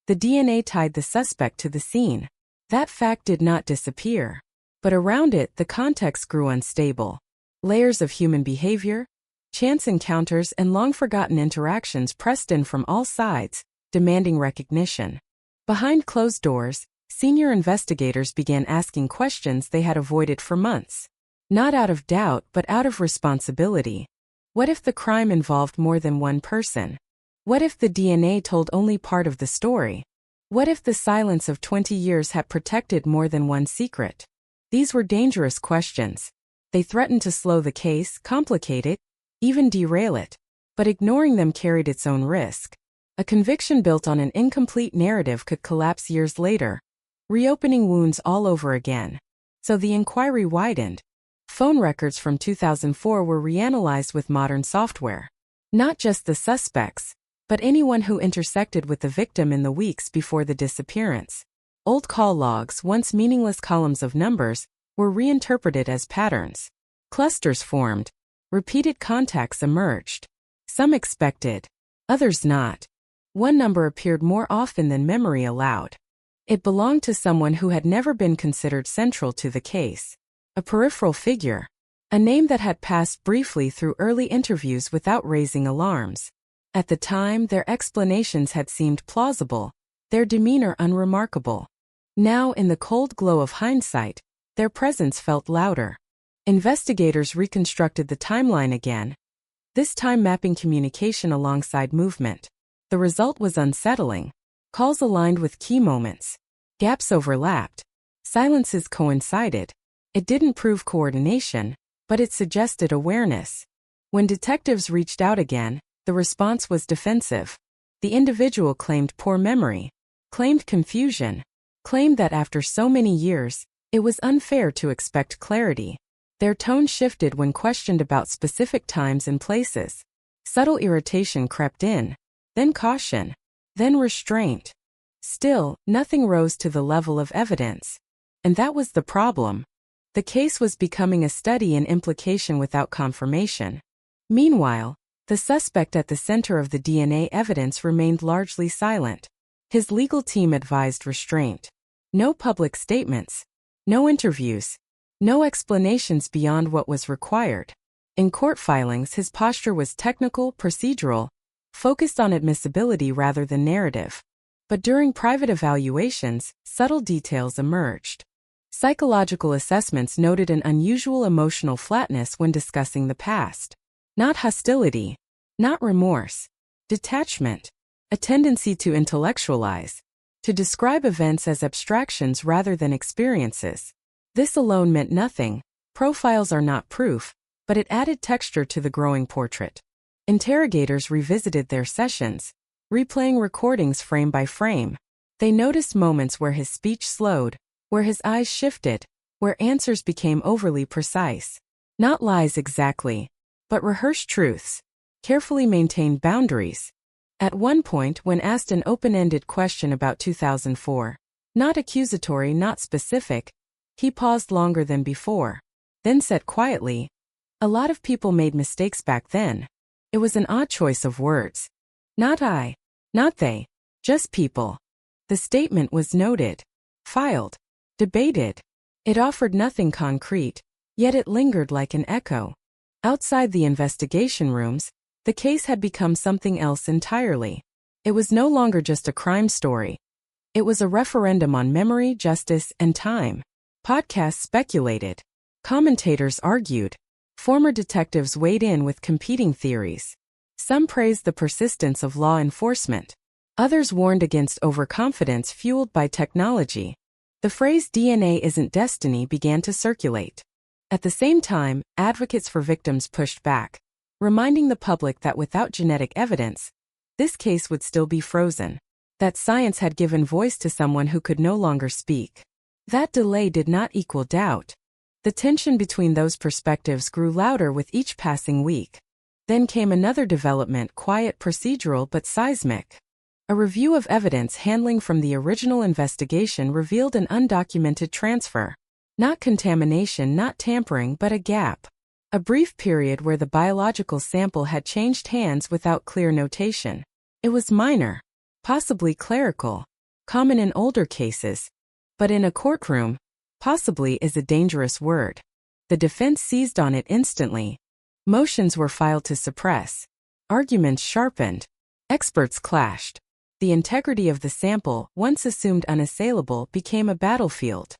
The DNA tied the suspect to the scene. That fact did not disappear. But around it, the context grew unstable. Layers of human behavior, chance encounters, and long-forgotten interactions pressed in from all sides, demanding recognition. Behind closed doors, senior investigators began asking questions they had avoided for months. Not out of doubt, but out of responsibility. What if the crime involved more than one person? What if the DNA told only part of the story? What if the silence of 20 years had protected more than one secret? These were dangerous questions. They threatened to slow the case, complicate it, even derail it. But ignoring them carried its own risk. A conviction built on an incomplete narrative could collapse years later, reopening wounds all over again. So the inquiry widened. Phone records from 2004 were reanalyzed with modern software. Not just the suspects, but anyone who intersected with the victim in the weeks before the disappearance. Old call logs, once meaningless columns of numbers, were reinterpreted as patterns. Clusters formed. Repeated contacts emerged. Some expected, others not. One number appeared more often than memory allowed. It belonged to someone who had never been considered central to the case. A peripheral figure. A name that had passed briefly through early interviews without raising alarms. At the time, their explanations had seemed plausible, their demeanor unremarkable. Now, in the cold glow of hindsight, their presence felt louder. Investigators reconstructed the timeline again, this time mapping communication alongside movement. The result was unsettling. Calls aligned with key moments. Gaps overlapped. Silences coincided. It didn't prove coordination, but it suggested awareness. When detectives reached out again, the response was defensive. The individual claimed poor memory, claimed confusion, claimed that after so many years, it was unfair to expect clarity. Their tone shifted when questioned about specific times and places. Subtle irritation crept in, then caution, then restraint. Still, nothing rose to the level of evidence. And that was the problem. The case was becoming a study in implication without confirmation. Meanwhile, the suspect at the center of the DNA evidence remained largely silent. His legal team advised restraint. No public statements. No interviews. No explanations beyond what was required. In court filings, his posture was technical, procedural, focused on admissibility rather than narrative. But during private evaluations, subtle details emerged. Psychological assessments noted an unusual emotional flatness when discussing the past. Not hostility, not remorse, detachment, a tendency to intellectualize, to describe events as abstractions rather than experiences. This alone meant nothing. Profiles are not proof, but it added texture to the growing portrait. Interrogators revisited their sessions, replaying recordings frame by frame. They noticed moments where his speech slowed, where his eyes shifted, where answers became overly precise. Not lies exactly, but rehearsed truths, carefully maintained boundaries. At one point, when asked an open-ended question about 2004, not accusatory, not specific, he paused longer than before, then said quietly, "A lot of people made mistakes back then." It was an odd choice of words. Not I, not they, just people. The statement was noted, filed, debated. It offered nothing concrete, yet it lingered like an echo. Outside the investigation rooms, the case had become something else entirely. It was no longer just a crime story. It was a referendum on memory, justice, and time. Podcasts speculated. Commentators argued. Former detectives weighed in with competing theories. Some praised the persistence of law enforcement. Others warned against overconfidence fueled by technology. The phrase "DNA isn't destiny" began to circulate. At the same time, advocates for victims pushed back, reminding the public that without genetic evidence, this case would still be frozen. That science had given voice to someone who could no longer speak. That delay did not equal doubt. The tension between those perspectives grew louder with each passing week. Then came another development, quiet, procedural, but seismic. A review of evidence handling from the original investigation revealed an undocumented transfer. Not contamination, not tampering, but a gap. A brief period where the biological sample had changed hands without clear notation. It was minor, possibly clerical, common in older cases, but in a courtroom, possibly is a dangerous word. The defense seized on it instantly. Motions were filed to suppress. Arguments sharpened. Experts clashed. The integrity of the sample, once assumed unassailable, became a battlefield.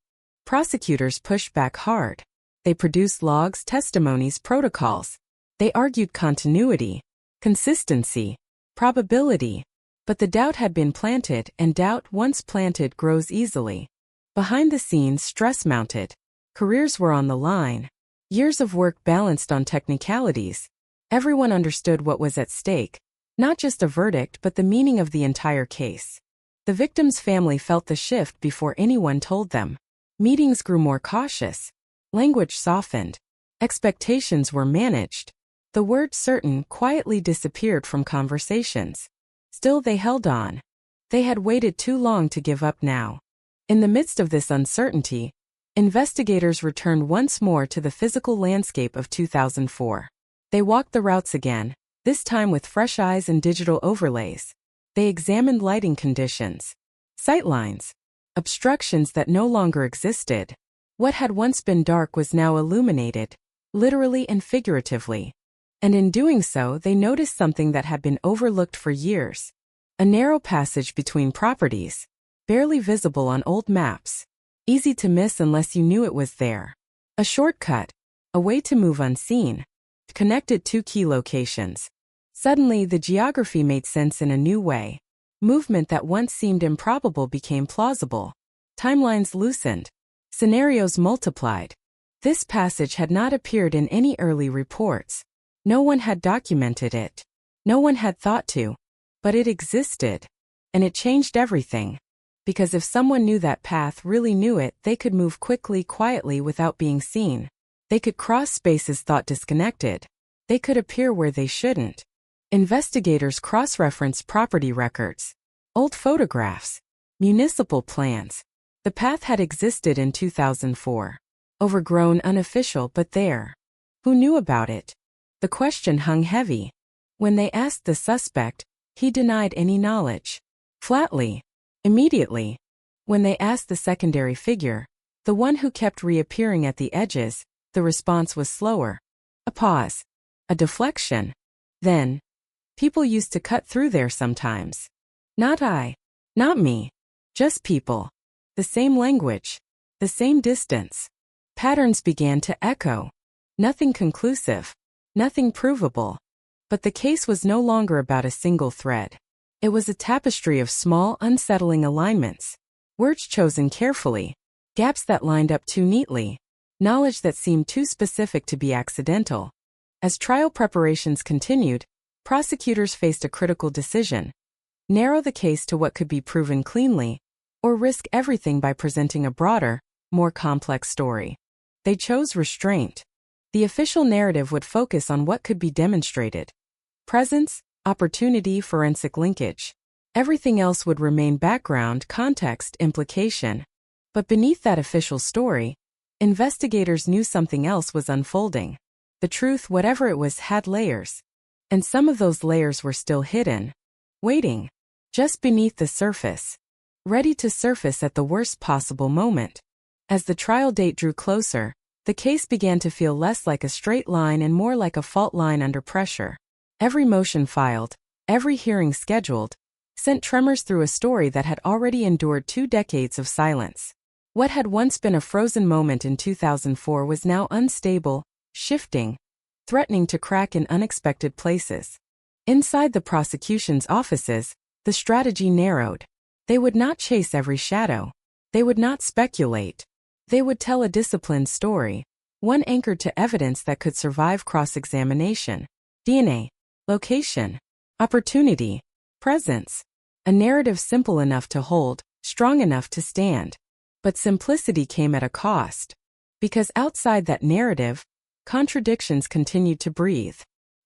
Prosecutors pushed back hard. They produced logs, testimonies, protocols. They argued continuity, consistency, probability. But the doubt had been planted, and doubt, once planted, grows easily. Behind the scenes, stress mounted. Careers were on the line. Years of work balanced on technicalities. Everyone understood what was at stake. Not just a verdict, but the meaning of the entire case. The victim's family felt the shift before anyone told them. Meetings grew more cautious. Language softened. Expectations were managed. The word certain quietly disappeared from conversations. Still, they held on. They had waited too long to give up now. In the midst of this uncertainty, investigators returned once more to the physical landscape of 2004. They walked the routes again, this time with fresh eyes and digital overlays. They examined lighting conditions, sightlines, obstructions that no longer existed. What had once been dark was now illuminated, literally and figuratively. And in doing so, they noticed something that had been overlooked for years. A narrow passage between properties, barely visible on old maps, easy to miss unless you knew it was there. A shortcut, a way to move unseen, connected two key locations. Suddenly, the geography made sense in a new way. Movement that once seemed improbable became plausible. Timelines loosened. Scenarios multiplied. This passage had not appeared in any early reports. No one had documented it. No one had thought to. But it existed. And it changed everything. Because if someone knew that path, really knew it, they could move quickly, quietly, without being seen. They could cross spaces thought disconnected. They could appear where they shouldn't. Investigators cross-referenced property records, old photographs, municipal plans. The path had existed in 2004. Overgrown, unofficial, but there. Who knew about it? The question hung heavy. When they asked the suspect, he denied any knowledge. Flatly. Immediately. When they asked the secondary figure, the one who kept reappearing at the edges, the response was slower. A pause. A deflection. Then, people used to cut through there sometimes. Not I. Not me. Just people. The same language. The same distance. Patterns began to echo. Nothing conclusive. Nothing provable. But the case was no longer about a single thread. It was a tapestry of small, unsettling alignments. Words chosen carefully. Gaps that lined up too neatly. Knowledge that seemed too specific to be accidental. As trial preparations continued, prosecutors faced a critical decision. Narrow the case to what could be proven cleanly, or risk everything by presenting a broader, more complex story. They chose restraint. The official narrative would focus on what could be demonstrated. Presence, opportunity, forensic linkage. Everything else would remain background, context, implication. But beneath that official story, investigators knew something else was unfolding. The truth, whatever it was, had layers. And some of those layers were still hidden, waiting, just beneath the surface, ready to surface at the worst possible moment. As the trial date drew closer, the case began to feel less like a straight line and more like a fault line under pressure. Every motion filed, every hearing scheduled, sent tremors through a story that had already endured 2 decades of silence. What had once been a frozen moment in 2004 was now unstable, shifting, threatening to crack in unexpected places. Inside the prosecution's offices, the strategy narrowed. They would not chase every shadow. They would not speculate. They would tell a disciplined story, one anchored to evidence that could survive cross-examination. DNA, location, opportunity, presence. A narrative simple enough to hold, strong enough to stand. But simplicity came at a cost. Because outside that narrative, contradictions continued to breathe.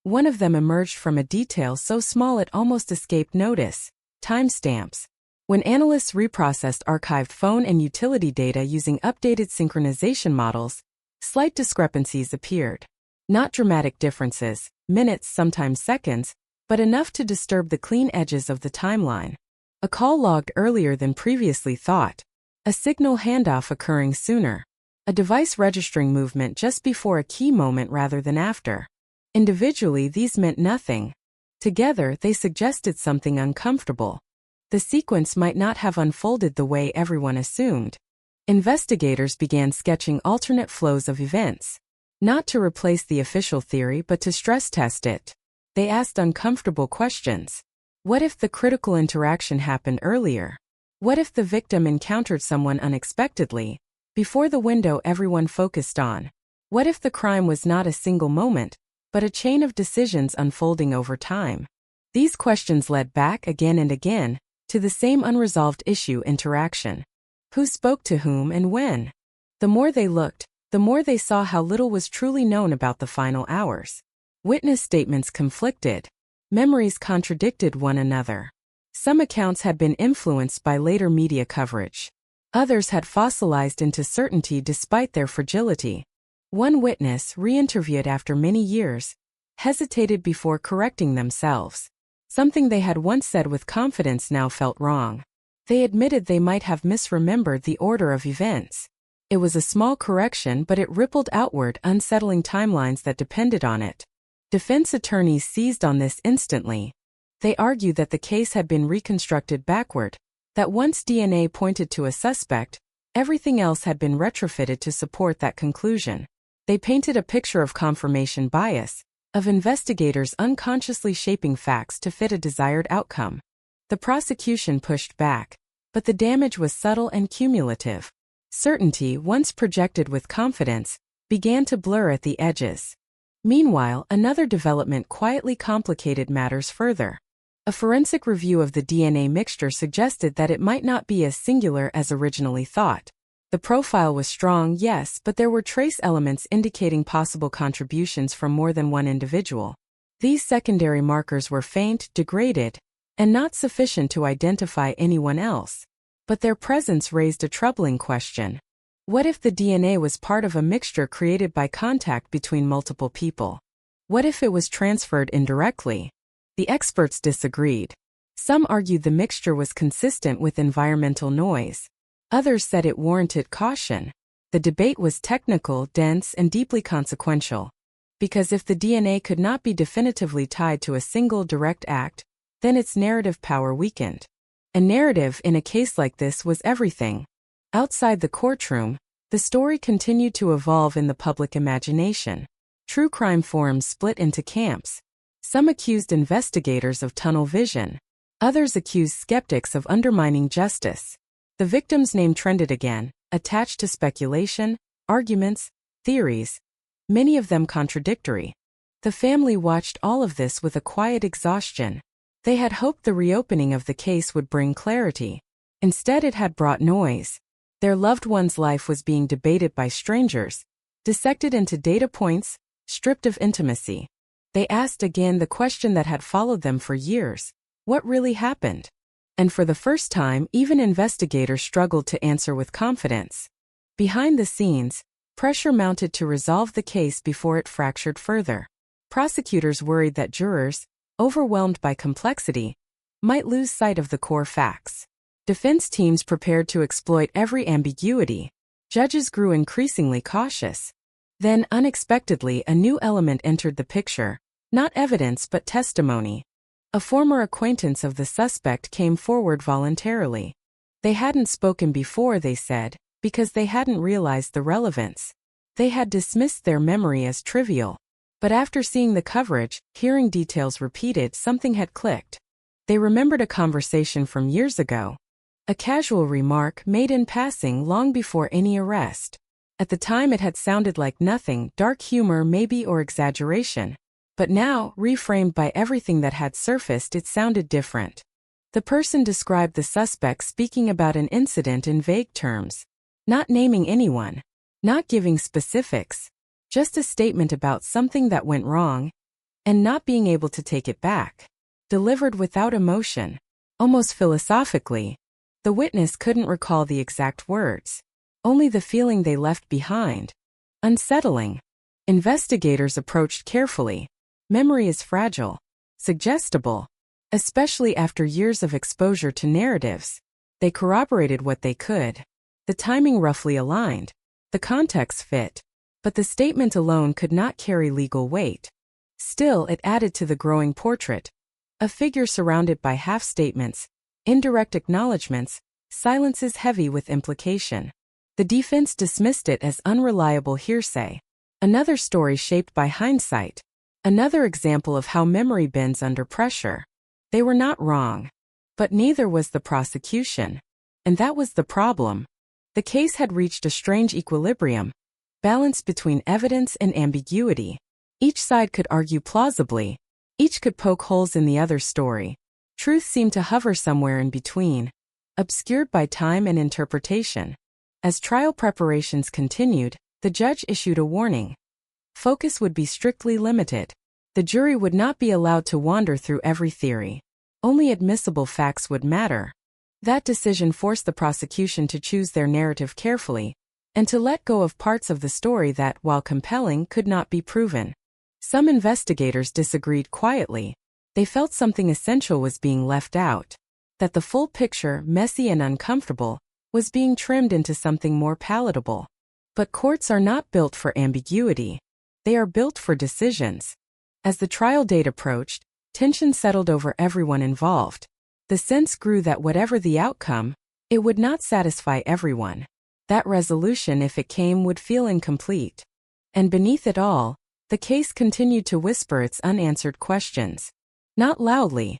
One of them emerged from a detail so small it almost escaped notice: timestamps. When analysts reprocessed archived phone and utility data using updated synchronization models, slight discrepancies appeared. Not dramatic differences, minutes, sometimes seconds, but enough to disturb the clean edges of the timeline. A call logged earlier than previously thought. A signal handoff occurring sooner. A device registering movement just before a key moment rather than after. Individually, these meant nothing. Together, they suggested something uncomfortable. The sequence might not have unfolded the way everyone assumed. Investigators began sketching alternate flows of events. Not to replace the official theory but to stress test it. They asked uncomfortable questions. What if the critical interaction happened earlier? What if the victim encountered someone unexpectedly, before the window everyone focused on? What if the crime was not a single moment, but a chain of decisions unfolding over time? These questions led back again and again to the same unresolved issue: interaction. Who spoke to whom and when? The more they looked, the more they saw how little was truly known about the final hours. Witness statements conflicted. Memories contradicted one another. Some accounts had been influenced by later media coverage. Others had fossilized into certainty despite their fragility. One witness, re-interviewed after many years, hesitated before correcting themselves. Something they had once said with confidence now felt wrong. They admitted they might have misremembered the order of events. It was a small correction, but it rippled outward, unsettling timelines that depended on it. Defense attorneys seized on this instantly. They argued that the case had been reconstructed backward, that once DNA pointed to a suspect, everything else had been retrofitted to support that conclusion. They painted a picture of confirmation bias, of investigators unconsciously shaping facts to fit a desired outcome. The prosecution pushed back, but the damage was subtle and cumulative. Certainty, once projected with confidence, began to blur at the edges. Meanwhile, another development quietly complicated matters further. A forensic review of the DNA mixture suggested that it might not be as singular as originally thought. The profile was strong, yes, but there were trace elements indicating possible contributions from more than one individual. These secondary markers were faint, degraded, and not sufficient to identify anyone else. But their presence raised a troubling question. What if the DNA was part of a mixture created by contact between multiple people? What if it was transferred indirectly? The experts disagreed. Some argued the mixture was consistent with environmental noise. Others said it warranted caution. The debate was technical, dense, and deeply consequential. Because if the DNA could not be definitively tied to a single direct act, then its narrative power weakened. A narrative in a case like this was everything. Outside the courtroom, the story continued to evolve in the public imagination. True crime forums split into camps. Some accused investigators of tunnel vision. Others accused skeptics of undermining justice. The victim's name trended again, attached to speculation, arguments, theories, many of them contradictory. The family watched all of this with a quiet exhaustion. They had hoped the reopening of the case would bring clarity. Instead, it had brought noise. Their loved one's life was being debated by strangers, dissected into data points, stripped of intimacy. They asked again the question that had followed them for years: what really happened? And for the first time, even investigators struggled to answer with confidence. Behind the scenes, pressure mounted to resolve the case before it fractured further. Prosecutors worried that jurors, overwhelmed by complexity, might lose sight of the core facts. Defense teams prepared to exploit every ambiguity. Judges grew increasingly cautious. Then, unexpectedly, a new element entered the picture. Not evidence but testimony. A former acquaintance of the suspect came forward voluntarily. They hadn't spoken before, they said, because they hadn't realized the relevance. They had dismissed their memory as trivial. But after seeing the coverage, hearing details repeated, something had clicked. They remembered a conversation from years ago. A casual remark made in passing long before any arrest. At the time it had sounded like nothing, dark humor maybe or exaggeration. But now, reframed by everything that had surfaced, it sounded different. The person described the suspect speaking about an incident in vague terms. Not naming anyone. Not giving specifics. Just a statement about something that went wrong, and not being able to take it back. Delivered without emotion. Almost philosophically. The witness couldn't recall the exact words. Only the feeling they left behind. Unsettling. Investigators approached carefully. Memory is fragile. Suggestible. Especially after years of exposure to narratives. They corroborated what they could. The timing roughly aligned. The context fit. But the statement alone could not carry legal weight. Still, it added to the growing portrait. A figure surrounded by half-statements, indirect acknowledgments, silences heavy with implication. The defense dismissed it as unreliable hearsay. Another story shaped by hindsight. Another example of how memory bends under pressure. They were not wrong. But neither was the prosecution. And that was the problem. The case had reached a strange equilibrium. Balance between evidence and ambiguity. Each side could argue plausibly. Each could poke holes in the other's story. Truth seemed to hover somewhere in between, obscured by time and interpretation. As trial preparations continued, the judge issued a warning. Focus would be strictly limited. The jury would not be allowed to wander through every theory. Only admissible facts would matter. That decision forced the prosecution to choose their narrative carefully, and to let go of parts of the story that, while compelling, could not be proven. Some investigators disagreed quietly. They felt something essential was being left out. That the full picture, messy and uncomfortable, was being trimmed into something more palatable. But courts are not built for ambiguity. They are built for decisions. As the trial date approached, tension settled over everyone involved. The sense grew that whatever the outcome, it would not satisfy everyone. That resolution, if it came, would feel incomplete. And beneath it all, the case continued to whisper its unanswered questions. Not loudly,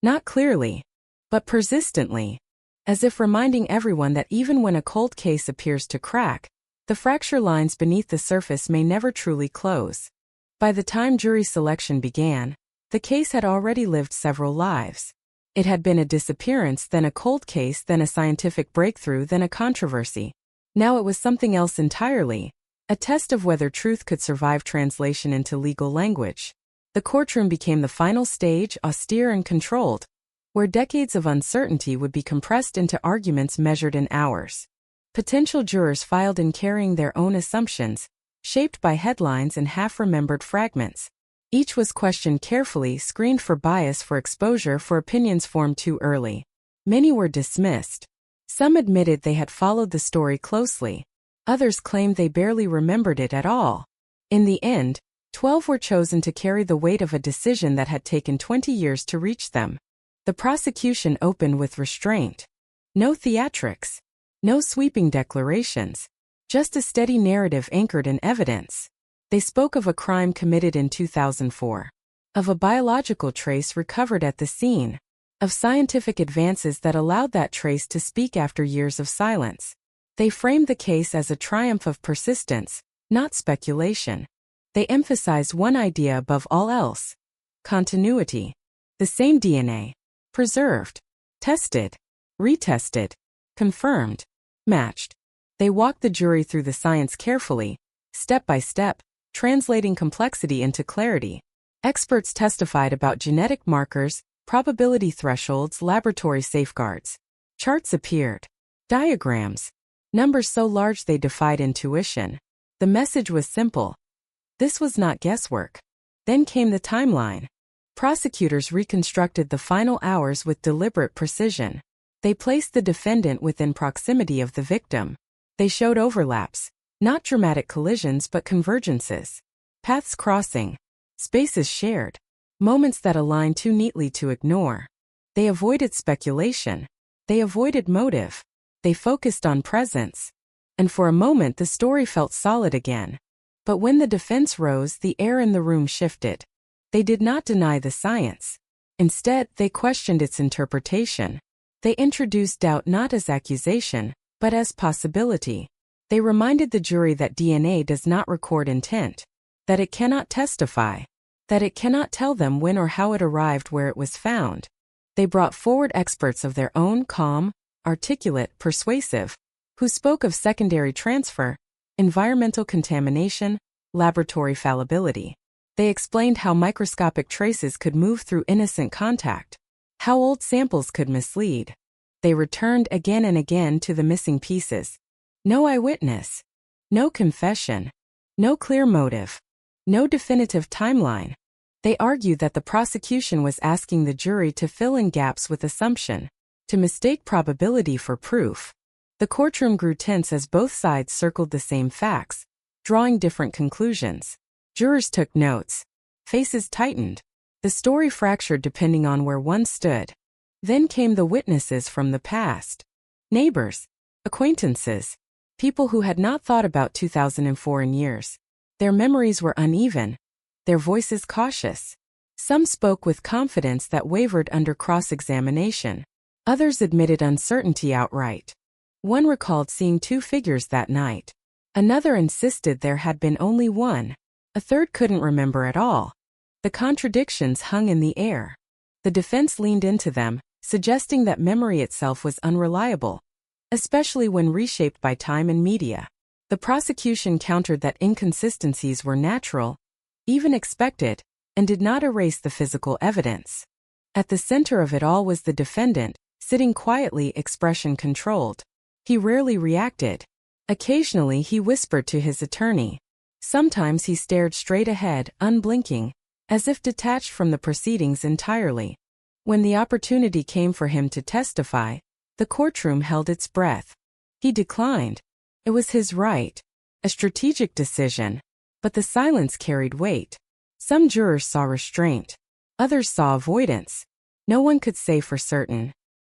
not clearly, but persistently, as if reminding everyone that even when a cold case appears to crack, the fracture lines beneath the surface may never truly close. By the time jury selection began, the case had already lived several lives. It had been a disappearance, then a cold case, then a scientific breakthrough, then a controversy. Now it was something else entirely, a test of whether truth could survive translation into legal language. The courtroom became the final stage, austere and controlled, where decades of uncertainty would be compressed into arguments measured in hours. Potential jurors filed in carrying their own assumptions, shaped by headlines and half-remembered fragments. Each was questioned carefully, screened for bias, for exposure, for opinions formed too early. Many were dismissed. Some admitted they had followed the story closely. Others claimed they barely remembered it at all. In the end, 12 were chosen to carry the weight of a decision that had taken 20 years to reach them. The prosecution opened with restraint. No theatrics. No sweeping declarations. Just a steady narrative anchored in evidence. They spoke of a crime committed in 2004. Of a biological trace recovered at the scene. Of scientific advances that allowed that trace to speak after years of silence. They framed the case as a triumph of persistence, not speculation. They emphasized one idea above all else. Continuity. The same DNA. Preserved. Tested. Retested. Confirmed. Matched. They walked the jury through the science carefully, step by step, translating complexity into clarity. Experts testified about genetic markers, probability thresholds, laboratory safeguards. Charts appeared. Diagrams. Numbers so large they defied intuition. The message was simple. This was not guesswork. Then came the timeline. Prosecutors reconstructed the final hours with deliberate precision. They placed the defendant within proximity of the victim. They showed overlaps, not dramatic collisions but convergences. Paths crossing. Spaces shared. Moments that aligned too neatly to ignore. They avoided speculation. They avoided motive. They focused on presence. And for a moment the story felt solid again. But when the defense rose, the air in the room shifted. They did not deny the science. Instead, they questioned its interpretation. They introduced doubt not as accusation, but as possibility. They reminded the jury that DNA does not record intent, that it cannot testify, that it cannot tell them when or how it arrived where it was found. They brought forward experts of their own, calm, articulate, persuasive, who spoke of secondary transfer, environmental contamination, laboratory fallibility. They explained how microscopic traces could move through innocent contact, how old samples could mislead. They returned again and again to the missing pieces. No eyewitness, no confession, no clear motive, no definitive timeline. They argued that the prosecution was asking the jury to fill in gaps with assumption, to mistake probability for proof. The courtroom grew tense as both sides circled the same facts, drawing different conclusions. Jurors took notes. Faces tightened. The story fractured depending on where one stood. Then came the witnesses from the past. Neighbors, acquaintances, people who had not thought about 2004 in years. Their memories were uneven, their voices cautious. Some spoke with confidence that wavered under cross-examination. Others admitted uncertainty outright. One recalled seeing two figures that night. Another insisted there had been only one. A third couldn't remember at all. The contradictions hung in the air. The defense leaned into them, suggesting that memory itself was unreliable, especially when reshaped by time and media. The prosecution countered that inconsistencies were natural, even expected, and did not erase the physical evidence. At the center of it all was the defendant, sitting quietly, expression controlled. He rarely reacted. Occasionally he whispered to his attorney. Sometimes he stared straight ahead, unblinking, as if detached from the proceedings entirely. When the opportunity came for him to testify, the courtroom held its breath. He declined. It was his right, a strategic decision, but the silence carried weight. Some jurors saw restraint. Others saw avoidance. No one could say for certain.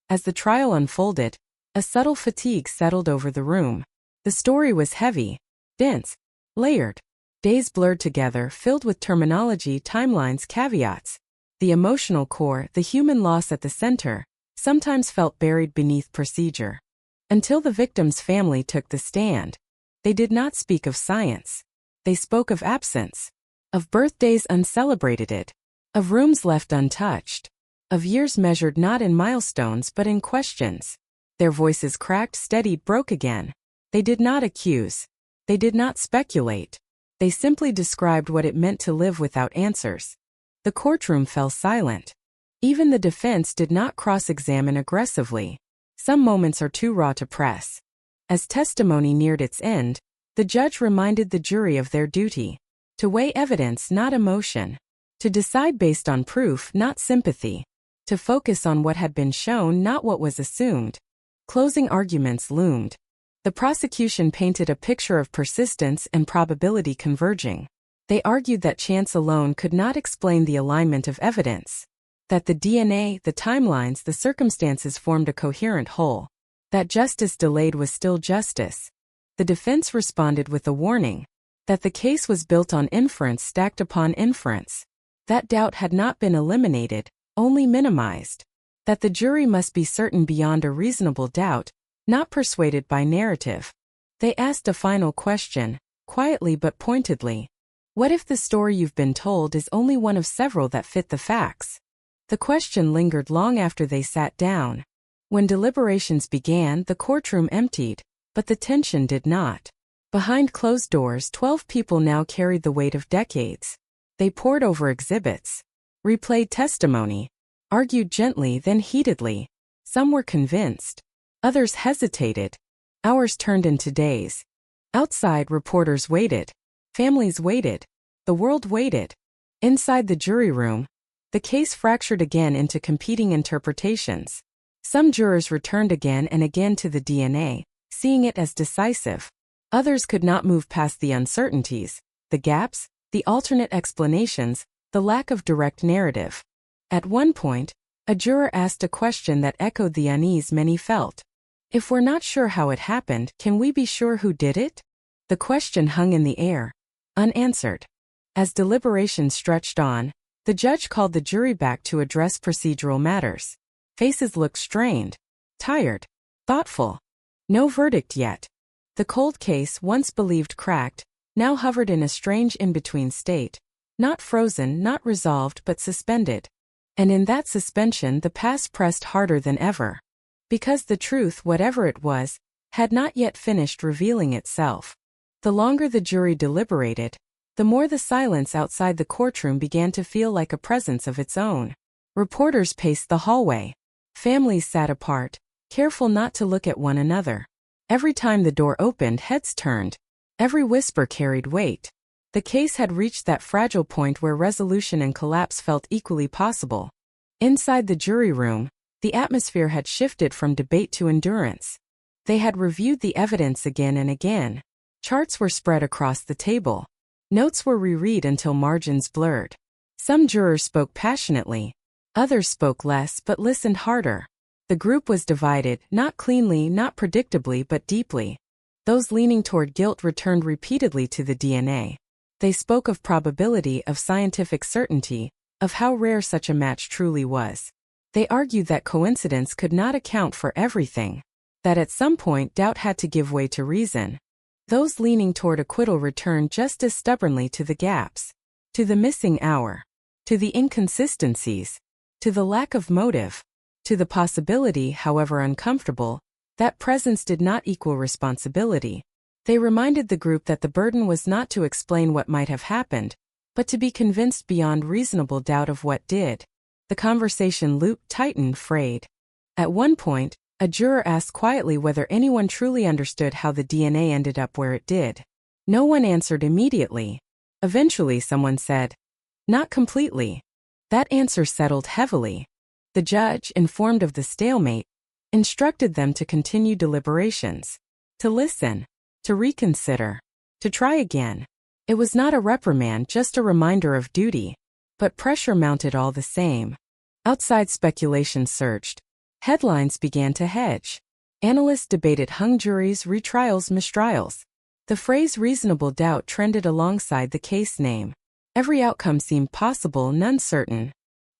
As the trial unfolded, a subtle fatigue settled over the room. The story was heavy, dense, layered. Days blurred together, filled with terminology, timelines, caveats. The emotional core, the human loss at the center, sometimes felt buried beneath procedure. Until the victim's family took the stand. They did not speak of science. They spoke of absence. Of birthdays uncelebrated. Of rooms left untouched. Of years measured not in milestones but in questions. Their voices cracked, steadied, broke again. They did not accuse. They did not speculate. They simply described what it meant to live without answers. The courtroom fell silent. Even the defense did not cross-examine aggressively. Some moments are too raw to press. As testimony neared its end, the judge reminded the jury of their duty. To weigh evidence, not emotion. To decide based on proof, not sympathy. To focus on what had been shown, not what was assumed. Closing arguments loomed. The prosecution painted a picture of persistence and probability converging. They argued that chance alone could not explain the alignment of evidence. That the DNA, the timelines, the circumstances formed a coherent whole. That justice delayed was still justice. The defense responded with a warning. That the case was built on inference stacked upon inference. That doubt had not been eliminated, only minimized. That the jury must be certain beyond a reasonable doubt, not persuaded by narrative. They asked a final question, quietly but pointedly. What if the story you've been told is only one of several that fit the facts? The question lingered long after they sat down. When deliberations began, the courtroom emptied, but the tension did not. Behind closed doors, 12 people now carried the weight of decades. They pored over exhibits, replayed testimony, argued gently then heatedly. Some were convinced. Others hesitated. Hours turned into days. Outside, reporters waited. Families waited. The world waited. Inside the jury room, the case fractured again into competing interpretations. Some jurors returned again and again to the DNA, seeing it as decisive. Others could not move past the uncertainties, the gaps, the alternate explanations, the lack of direct narrative. At one point, a juror asked a question that echoed the unease many felt. If we're not sure how it happened, can we be sure who did it? The question hung in the air, unanswered. As deliberations stretched on, the judge called the jury back to address procedural matters. Faces looked strained, tired, thoughtful. No verdict yet. The cold case, once believed cracked, now hovered in a strange in-between state, not frozen, not resolved, but suspended. And in that suspension the past pressed harder than ever. Because the truth, whatever it was, had not yet finished revealing itself. The longer the jury deliberated, the more the silence outside the courtroom began to feel like a presence of its own. Reporters paced the hallway. Families sat apart, careful not to look at one another. Every time the door opened, heads turned. Every whisper carried weight. The case had reached that fragile point where resolution and collapse felt equally possible. Inside the jury room, the atmosphere had shifted from debate to endurance. They had reviewed the evidence again and again. Charts were spread across the table. Notes were reread until margins blurred. Some jurors spoke passionately. Others spoke less but listened harder. The group was divided, not cleanly, not predictably, but deeply. Those leaning toward guilt returned repeatedly to the DNA. They spoke of probability, of scientific certainty, of how rare such a match truly was. They argued that coincidence could not account for everything, that at some point doubt had to give way to reason. Those leaning toward acquittal returned just as stubbornly to the gaps, to the missing hour, to the inconsistencies, to the lack of motive, to the possibility, however uncomfortable, that presence did not equal responsibility. They reminded the group that the burden was not to explain what might have happened, but to be convinced beyond reasonable doubt of what did. The conversation looped, tightened, frayed. At one point, a juror asked quietly whether anyone truly understood how the DNA ended up where it did. No one answered immediately. Eventually someone said, "Not completely." That answer settled heavily. The judge, informed of the stalemate, instructed them to continue deliberations, to listen, to reconsider, to try again. It was not a reprimand, just a reminder of duty. But pressure mounted all the same. Outside speculation surged. Headlines began to hedge. Analysts debated hung juries, retrials, mistrials. The phrase reasonable doubt trended alongside the case name. Every outcome seemed possible, none certain.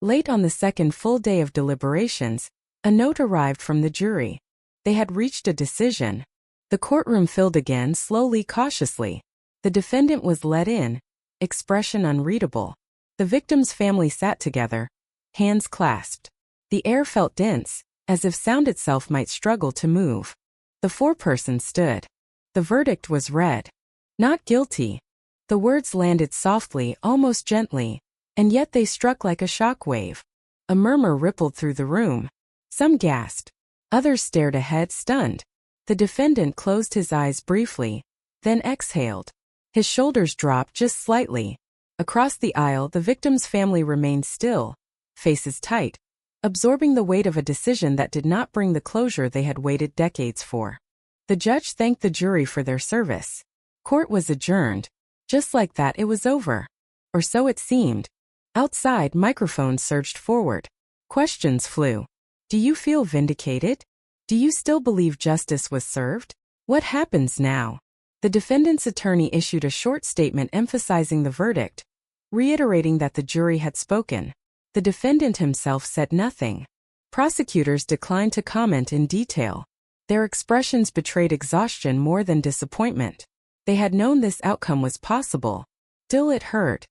Late on the second full day of deliberations, a note arrived from the jury. They had reached a decision. The courtroom filled again, slowly, cautiously. The defendant was let in, expression unreadable. The victim's family sat together, hands clasped. The air felt dense, as if sound itself might struggle to move. The foreperson stood. The verdict was read. Not guilty. The words landed softly, almost gently, and yet they struck like a shock wave. A murmur rippled through the room. Some gasped. Others stared ahead, stunned. The defendant closed his eyes briefly, then exhaled. His shoulders dropped just slightly. Across the aisle, the victim's family remained still, faces tight, absorbing the weight of a decision that did not bring the closure they had waited decades for. The judge thanked the jury for their service. Court was adjourned. Just like that, it was over. Or so it seemed. Outside, microphones surged forward. Questions flew. Do you feel vindicated? Do you still believe justice was served? What happens now? The defendant's attorney issued a short statement emphasizing the verdict, reiterating that the jury had spoken. The defendant himself said nothing. Prosecutors declined to comment in detail. Their expressions betrayed exhaustion more than disappointment. They had known this outcome was possible. Still, it hurt.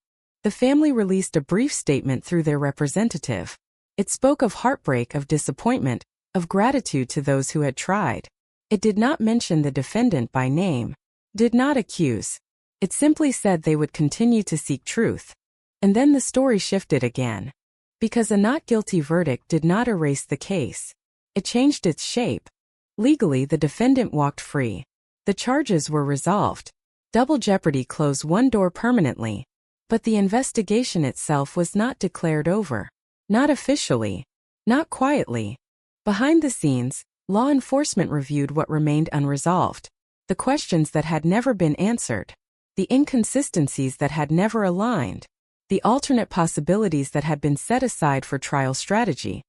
The family released a brief statement through their representative. It spoke of heartbreak, of disappointment, of gratitude to those who had tried. It did not mention the defendant by name, did not accuse. It simply said they would continue to seek truth. And then the story shifted again. Because a not guilty verdict did not erase the case. It changed its shape. Legally, the defendant walked free. The charges were resolved. Double jeopardy closed one door permanently. But the investigation itself was not declared over. Not officially. Not quietly. Behind the scenes, law enforcement reviewed what remained unresolved. The questions that had never been answered. The inconsistencies that had never aligned. The alternate possibilities that had been set aside for trial strategy.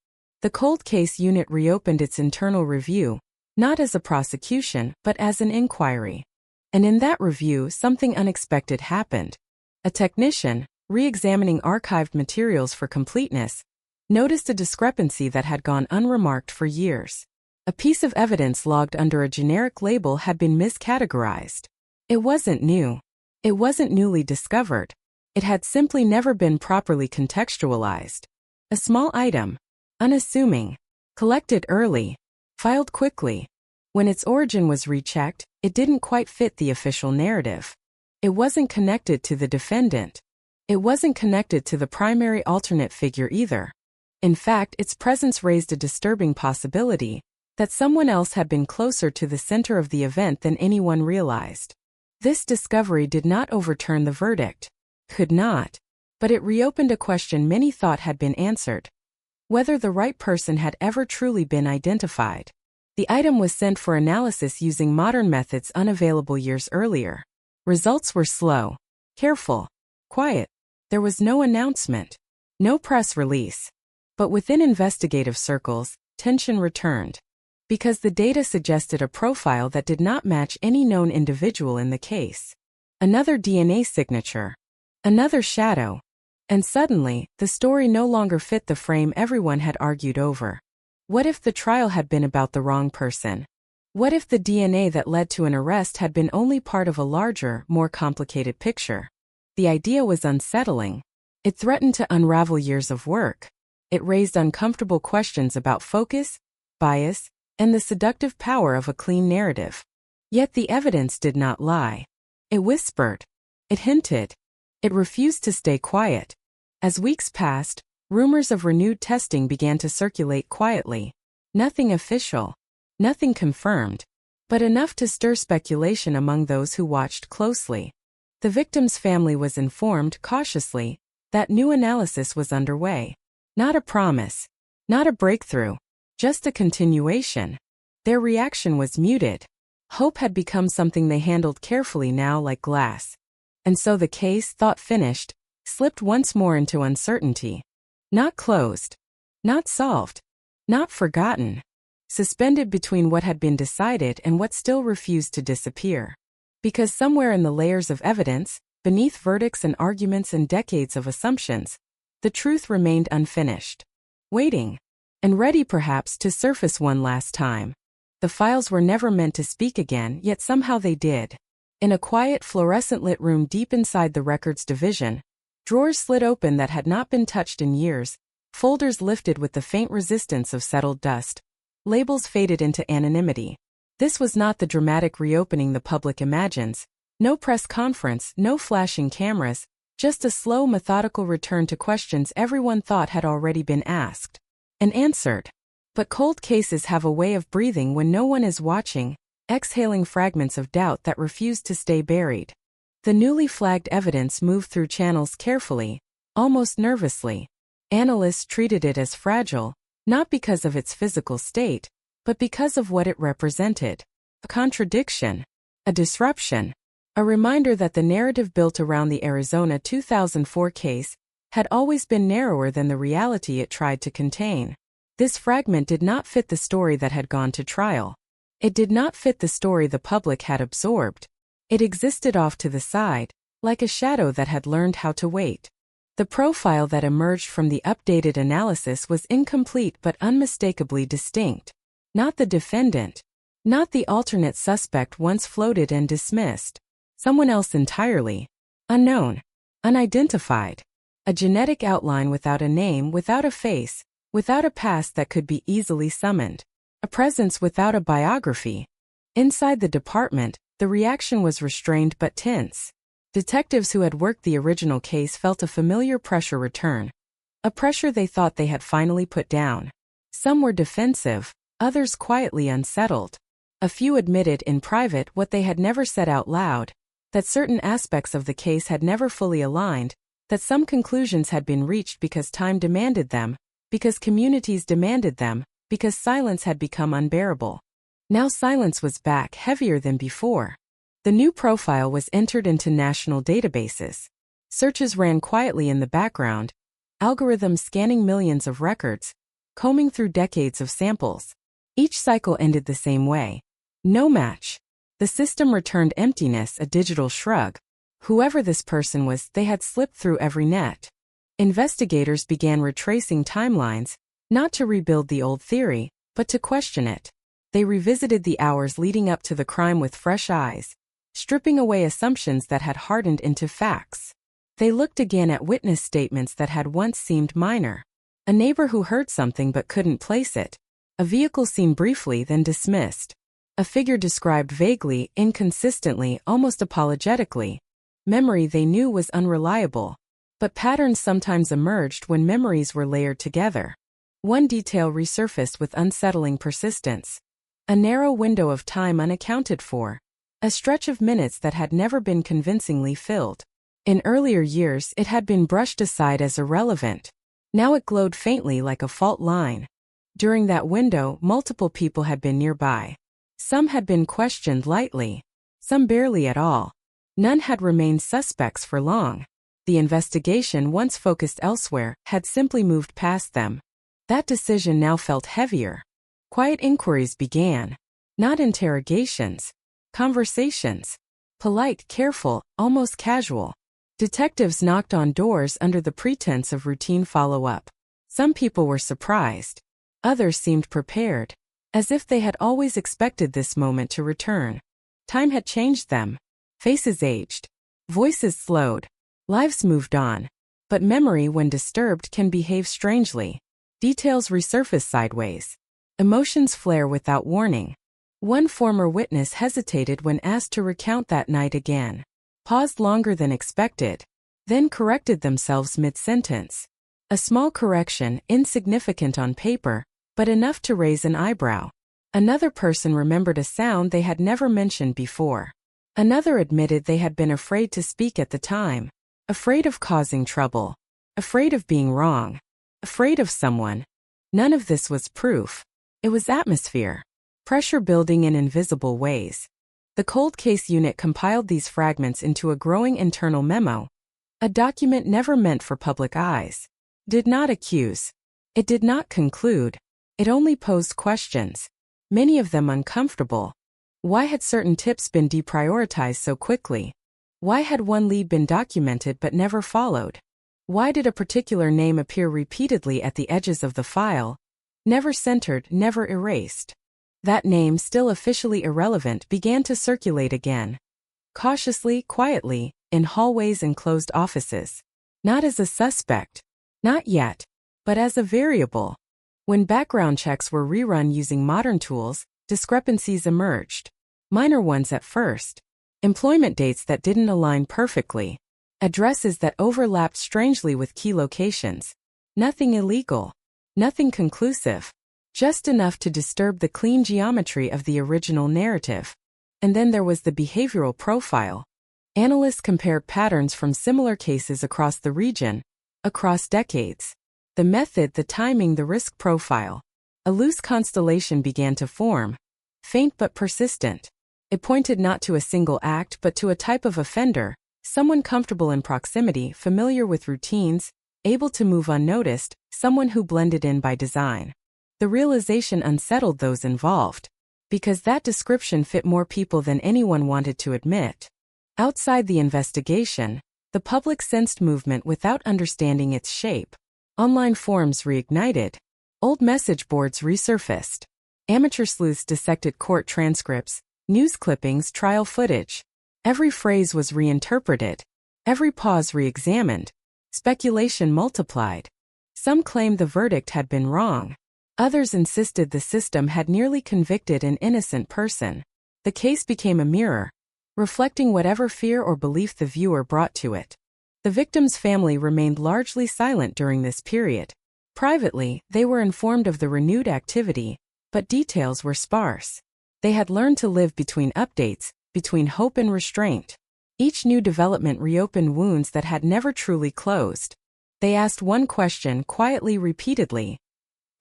The cold case unit reopened its internal review, not as a prosecution, but as an inquiry. And in that review, something unexpected happened. A technician, re-examining archived materials for completeness, noticed a discrepancy that had gone unremarked for years. A piece of evidence logged under a generic label had been miscategorized. It wasn't new. It wasn't newly discovered. It had simply never been properly contextualized. A small item, unassuming, collected early, filed quickly. When its origin was rechecked, it didn't quite fit the official narrative. It wasn't connected to the defendant. It wasn't connected to the primary alternate figure either. In fact, its presence raised a disturbing possibility that someone else had been closer to the center of the event than anyone realized. This discovery did not overturn the verdict. Could not. But it reopened a question many thought had been answered. Whether the right person had ever truly been identified. The item was sent for analysis using modern methods unavailable years earlier. Results were slow, careful, quiet. There was no announcement, no press release. But within investigative circles, tension returned. Because the data suggested a profile that did not match any known individual in the case. Another DNA signature. Another shadow. And suddenly, the story no longer fit the frame everyone had argued over. What if the trial had been about the wrong person? What if the DNA that led to an arrest had been only part of a larger, more complicated picture? The idea was unsettling. It threatened to unravel years of work. It raised uncomfortable questions about focus, bias, and the seductive power of a clean narrative. Yet the evidence did not lie. It whispered. It hinted. It refused to stay quiet. As weeks passed, rumors of renewed testing began to circulate quietly. Nothing official. Nothing confirmed. But enough to stir speculation among those who watched closely. The victim's family was informed, cautiously, that new analysis was underway. Not a promise. Not a breakthrough. Just a continuation. Their reaction was muted. Hope had become something they handled carefully now like glass. And so the case, thought finished, slipped once more into uncertainty. Not closed. Not solved. Not forgotten. Suspended between what had been decided and what still refused to disappear. Because somewhere in the layers of evidence, beneath verdicts and arguments and decades of assumptions, the truth remained unfinished. Waiting. And ready perhaps to surface one last time. The files were never meant to speak again, yet somehow they did. In a quiet, fluorescent-lit room deep inside the records division, drawers slid open that had not been touched in years, folders lifted with the faint resistance of settled dust. Labels faded into anonymity. This was not the dramatic reopening the public imagines. No press conference, no flashing cameras, just a slow, methodical return to questions everyone thought had already been asked. And answered. But cold cases have a way of breathing when no one is watching, exhaling fragments of doubt that refuse to stay buried. The newly flagged evidence moved through channels carefully, almost nervously. Analysts treated it as fragile, not because of its physical state, but because of what it represented. A contradiction. A disruption. A reminder that the narrative built around the Arizona 2004 case had always been narrower than the reality it tried to contain. This fragment did not fit the story that had gone to trial. It did not fit the story the public had absorbed. It existed off to the side, like a shadow that had learned how to wait. The profile that emerged from the updated analysis was incomplete but unmistakably distinct. Not the defendant. Not the alternate suspect once floated and dismissed. Someone else entirely. Unknown. Unidentified. A genetic outline without a name, without a face, without a past that could be easily summoned. A presence without a biography. Inside the department, the reaction was restrained but tense. Detectives who had worked the original case felt a familiar pressure return. A pressure they thought they had finally put down. Some were defensive, others quietly unsettled. A few admitted in private what they had never said out loud, that certain aspects of the case had never fully aligned, that some conclusions had been reached because time demanded them, because communities demanded them, because silence had become unbearable. Now silence was back, heavier than before. The new profile was entered into national databases. Searches ran quietly in the background, algorithms scanning millions of records, combing through decades of samples. Each cycle ended the same way. No match. The system returned emptiness, a digital shrug. Whoever this person was, they had slipped through every net. Investigators began retracing timelines, not to rebuild the old theory, but to question it. They revisited the hours leading up to the crime with fresh eyes, stripping away assumptions that had hardened into facts. They looked again at witness statements that had once seemed minor. A neighbor who heard something but couldn't place it. A vehicle seen briefly then dismissed. A figure described vaguely, inconsistently, almost apologetically. Memory they knew was unreliable. But patterns sometimes emerged when memories were layered together. One detail resurfaced with unsettling persistence. A narrow window of time unaccounted for. A stretch of minutes that had never been convincingly filled. In earlier years, it had been brushed aside as irrelevant. Now it glowed faintly like a fault line. During that window, multiple people had been nearby. Some had been questioned lightly. Some barely at all. None had remained suspects for long. The investigation, once focused elsewhere, had simply moved past them. That decision now felt heavier. Quiet inquiries began. Not interrogations. Conversations. Polite, careful, almost casual. Detectives knocked on doors under the pretense of routine follow-up. Some people were surprised. Others seemed prepared, as if they had always expected this moment to return. Time had changed them. Faces aged. Voices slowed. Lives moved on. But memory, when disturbed, can behave strangely. Details resurface sideways. Emotions flare without warning. One former witness hesitated when asked to recount that night again. Paused longer than expected. Then corrected themselves mid-sentence. A small correction, insignificant on paper, but enough to raise an eyebrow. Another person remembered a sound they had never mentioned before. Another admitted they had been afraid to speak at the time. Afraid of causing trouble. Afraid of being wrong. Afraid of someone. None of this was proof. It was atmosphere. Pressure building in invisible ways. The cold case unit compiled these fragments into a growing internal memo. A document never meant for public eyes. Did not accuse. It did not conclude. It only posed questions. Many of them uncomfortable. Why had certain tips been deprioritized so quickly? Why had one lead been documented but never followed? Why did a particular name appear repeatedly at the edges of the file? Never centered, never erased. That name, still officially irrelevant, began to circulate again. Cautiously, quietly, in hallways and closed offices. Not as a suspect. Not yet. But as a variable. When background checks were rerun using modern tools, discrepancies emerged. Minor ones at first. Employment dates that didn't align perfectly. Addresses that overlapped strangely with key locations. Nothing illegal. Nothing conclusive. Just enough to disturb the clean geometry of the original narrative. And then there was the behavioral profile. Analysts compared patterns from similar cases across the region, across decades. The method, the timing, the risk profile. A loose constellation began to form. Faint but persistent. It pointed not to a single act but to a type of offender, someone comfortable in proximity, familiar with routines, able to move unnoticed, someone who blended in by design. The realization unsettled those involved, because that description fit more people than anyone wanted to admit. Outside the investigation, the public sensed movement without understanding its shape. Online forums reignited. Old message boards resurfaced. Amateur sleuths dissected court transcripts, news clippings, trial footage. Every phrase was reinterpreted. Every pause re-examined. Speculation multiplied. Some claimed the verdict had been wrong. Others insisted the system had nearly convicted an innocent person. The case became a mirror, reflecting whatever fear or belief the viewer brought to it. The victim's family remained largely silent during this period. Privately, they were informed of the renewed activity, but details were sparse. They had learned to live between updates, between hope and restraint. Each new development reopened wounds that had never truly closed. They asked one question quietly, repeatedly.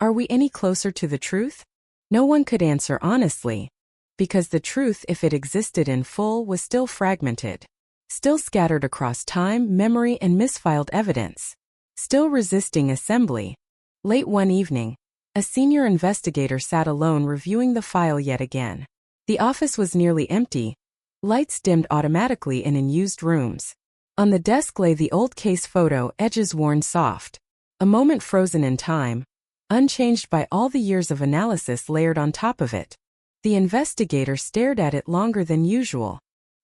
Are we any closer to the truth? No one could answer honestly, because the truth, if it existed in full, was still fragmented, still scattered across time, memory, and misfiled evidence, still resisting assembly. Late one evening, a senior investigator sat alone reviewing the file yet again. The office was nearly empty, lights dimmed automatically in unused rooms. On the desk lay the old case photo, edges worn soft, a moment frozen in time, unchanged by all the years of analysis layered on top of it. The investigator stared at it longer than usual,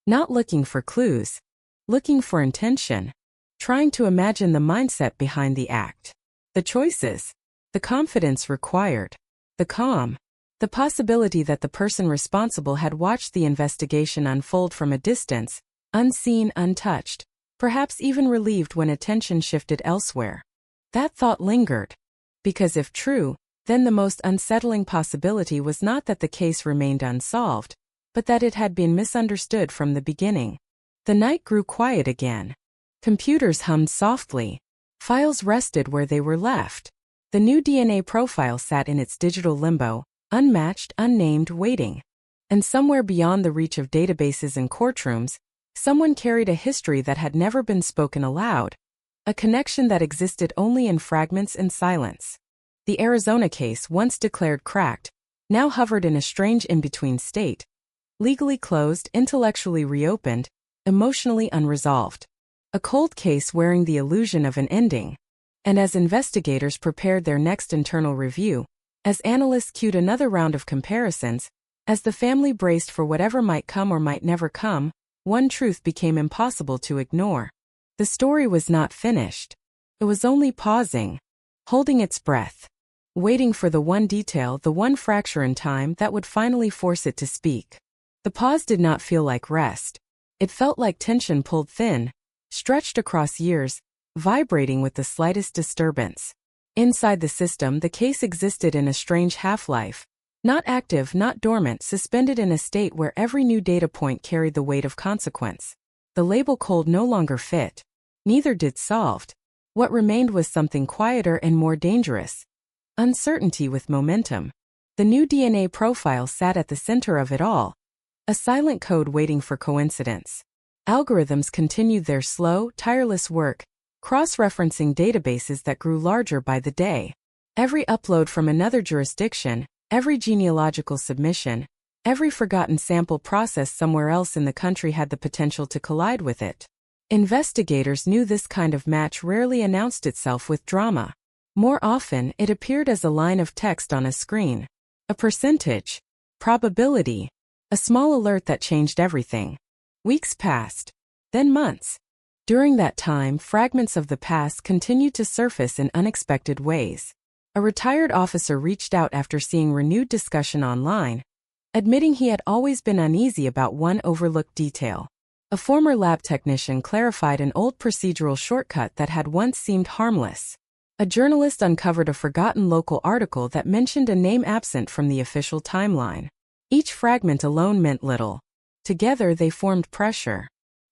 not looking for clues, looking for intention, trying to imagine the mindset behind the act, the choices, the confidence required, the calm, the possibility that the person responsible had watched the investigation unfold from a distance, unseen, untouched, perhaps even relieved when attention shifted elsewhere. That thought lingered. Because if true, then the most unsettling possibility was not that the case remained unsolved, but that it had been misunderstood from the beginning. The night grew quiet again. Computers hummed softly. Files rested where they were left. The new DNA profile sat in its digital limbo, unmatched, unnamed, waiting. And somewhere beyond the reach of databases and courtrooms, someone carried a history that had never been spoken aloud, a connection that existed only in fragments and silence. The Arizona case, once declared cracked, now hovered in a strange in-between state, legally closed, intellectually reopened, emotionally unresolved. A cold case wearing the illusion of an ending. And as investigators prepared their next internal review, as analysts queued another round of comparisons, as the family braced for whatever might come or might never come, one truth became impossible to ignore. The story was not finished. It was only pausing, holding its breath, waiting for the one detail, the one fracture in time that would finally force it to speak. The pause did not feel like rest. It felt like tension pulled thin, stretched across years, vibrating with the slightest disturbance. Inside the system, the case existed in a strange half-life, not active, not dormant, suspended in a state where every new data point carried the weight of consequence. The label cold no longer fit. Neither did solved. What remained was something quieter and more dangerous. Uncertainty with momentum. The new DNA profile sat at the center of it all. A silent code waiting for coincidence. Algorithms continued their slow, tireless work, cross-referencing databases that grew larger by the day. Every upload from another jurisdiction, every genealogical submission, every forgotten sample processed somewhere else in the country had the potential to collide with it. Investigators knew this kind of match rarely announced itself with drama. More often, it appeared as a line of text on a screen. A percentage. Probability. A small alert that changed everything. Weeks passed. Then months. During that time, fragments of the past continued to surface in unexpected ways. A retired officer reached out after seeing renewed discussion online, admitting he had always been uneasy about one overlooked detail. A former lab technician clarified an old procedural shortcut that had once seemed harmless. A journalist uncovered a forgotten local article that mentioned a name absent from the official timeline. Each fragment alone meant little. Together they formed pressure.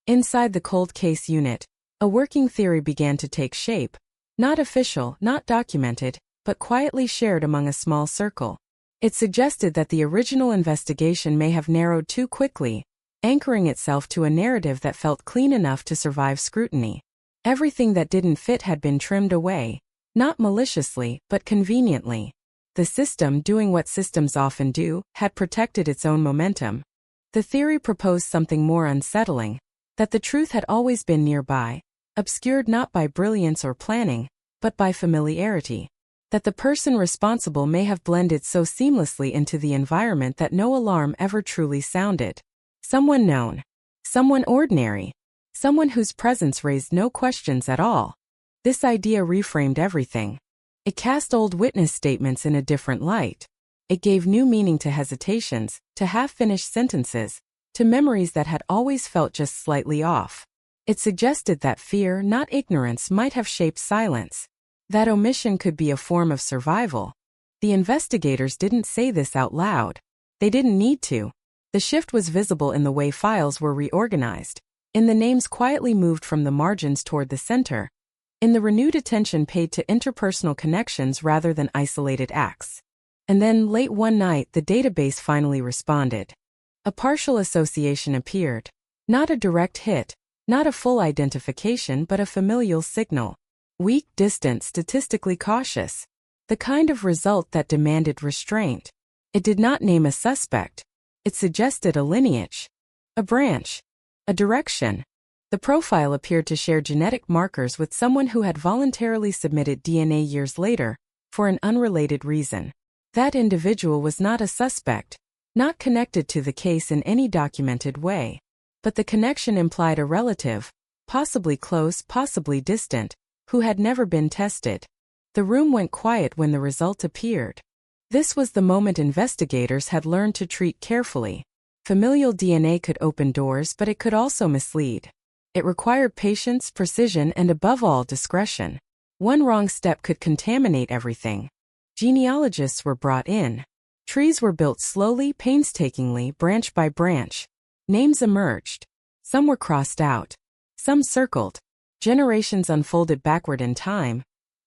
Inside the cold case unit, a working theory began to take shape, not official, not documented, but quietly shared among a small circle. It suggested that the original investigation may have narrowed too quickly, anchoring itself to a narrative that felt clean enough to survive scrutiny. Everything that didn't fit had been trimmed away, not maliciously, but conveniently. The system, doing what systems often do, had protected its own momentum. The theory proposed something more unsettling, that the truth had always been nearby, obscured not by brilliance or planning, but by familiarity. That the person responsible may have blended so seamlessly into the environment that no alarm ever truly sounded. Someone known. Someone ordinary. Someone whose presence raised no questions at all. This idea reframed everything. It cast old witness statements in a different light. It gave new meaning to hesitations, to half-finished sentences, to memories that had always felt just slightly off. It suggested that fear, not ignorance, might have shaped silence. That omission could be a form of survival. The investigators didn't say this out loud. They didn't need to. The shift was visible in the way files were reorganized, in the names quietly moved from the margins toward the center, in the renewed attention paid to interpersonal connections rather than isolated acts. And then, late one night, the database finally responded. A partial association appeared. Not a direct hit, not a full identification, but a familial signal. Weak, distant, statistically cautious. The kind of result that demanded restraint. It did not name a suspect. It suggested a lineage, a branch, a direction. The profile appeared to share genetic markers with someone who had voluntarily submitted DNA years later, for an unrelated reason. That individual was not a suspect, not connected to the case in any documented way. But the connection implied a relative, possibly close, possibly distant, who had never been tested. The room went quiet when the result appeared. This was the moment investigators had learned to treat carefully. Familial DNA could open doors, but it could also mislead. It required patience, precision, and above all, discretion. One wrong step could contaminate everything. Genealogists were brought in. Trees were built slowly, painstakingly, branch by branch. Names emerged. Some were crossed out. Some circled. Generations unfolded backward in time,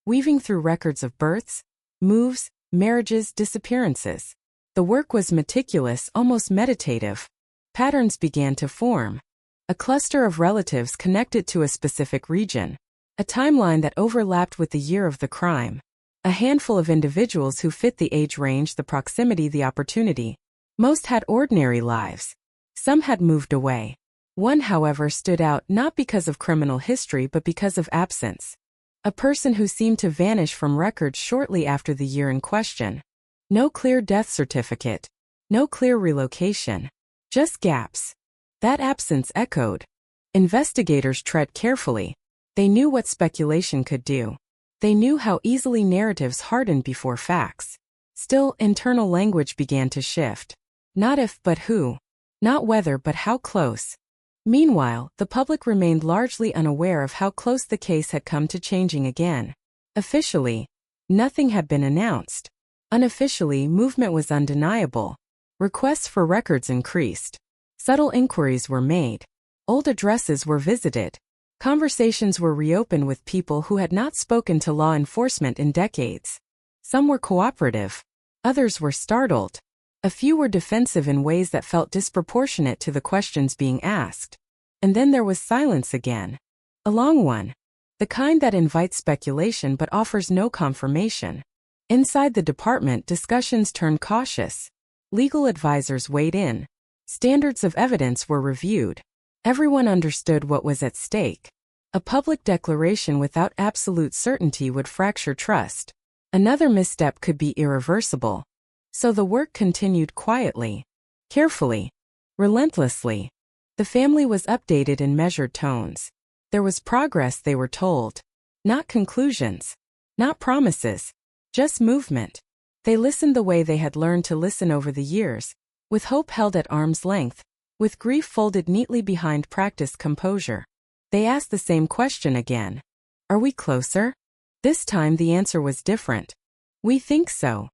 weaving through records of births, moves, marriages, disappearances. The work was meticulous, almost meditative. Patterns began to form. A cluster of relatives connected to a specific region. A timeline that overlapped with the year of the crime. A handful of individuals who fit the age range, the proximity, the opportunity. Most had ordinary lives. Some had moved away. One, however, stood out not because of criminal history but because of absence. A person who seemed to vanish from records shortly after the year in question. No clear death certificate. No clear relocation. Just gaps. That absence echoed. Investigators tread carefully. They knew what speculation could do. They knew how easily narratives hardened before facts. Still, internal language began to shift. Not if, but who. Not whether, but how close. Meanwhile, the public remained largely unaware of how close the case had come to changing again. Officially, nothing had been announced. Unofficially, movement was undeniable. Requests for records increased. Subtle inquiries were made. Old addresses were visited. Conversations were reopened with people who had not spoken to law enforcement in decades. Some were cooperative. Others were startled. A few were defensive in ways that felt disproportionate to the questions being asked. And then there was silence again. A long one. The kind that invites speculation but offers no confirmation. Inside the department, discussions turned cautious. Legal advisors weighed in. Standards of evidence were reviewed. Everyone understood what was at stake. A public declaration without absolute certainty would fracture trust. Another misstep could be irreversible. So the work continued quietly, carefully, relentlessly. The family was updated in measured tones. There was progress, they were told. Not conclusions. Not promises. Just movement. They listened the way they had learned to listen over the years, with hope held at arm's length, with grief folded neatly behind practiced composure. They asked the same question again. Are we closer? This time the answer was different. We think so.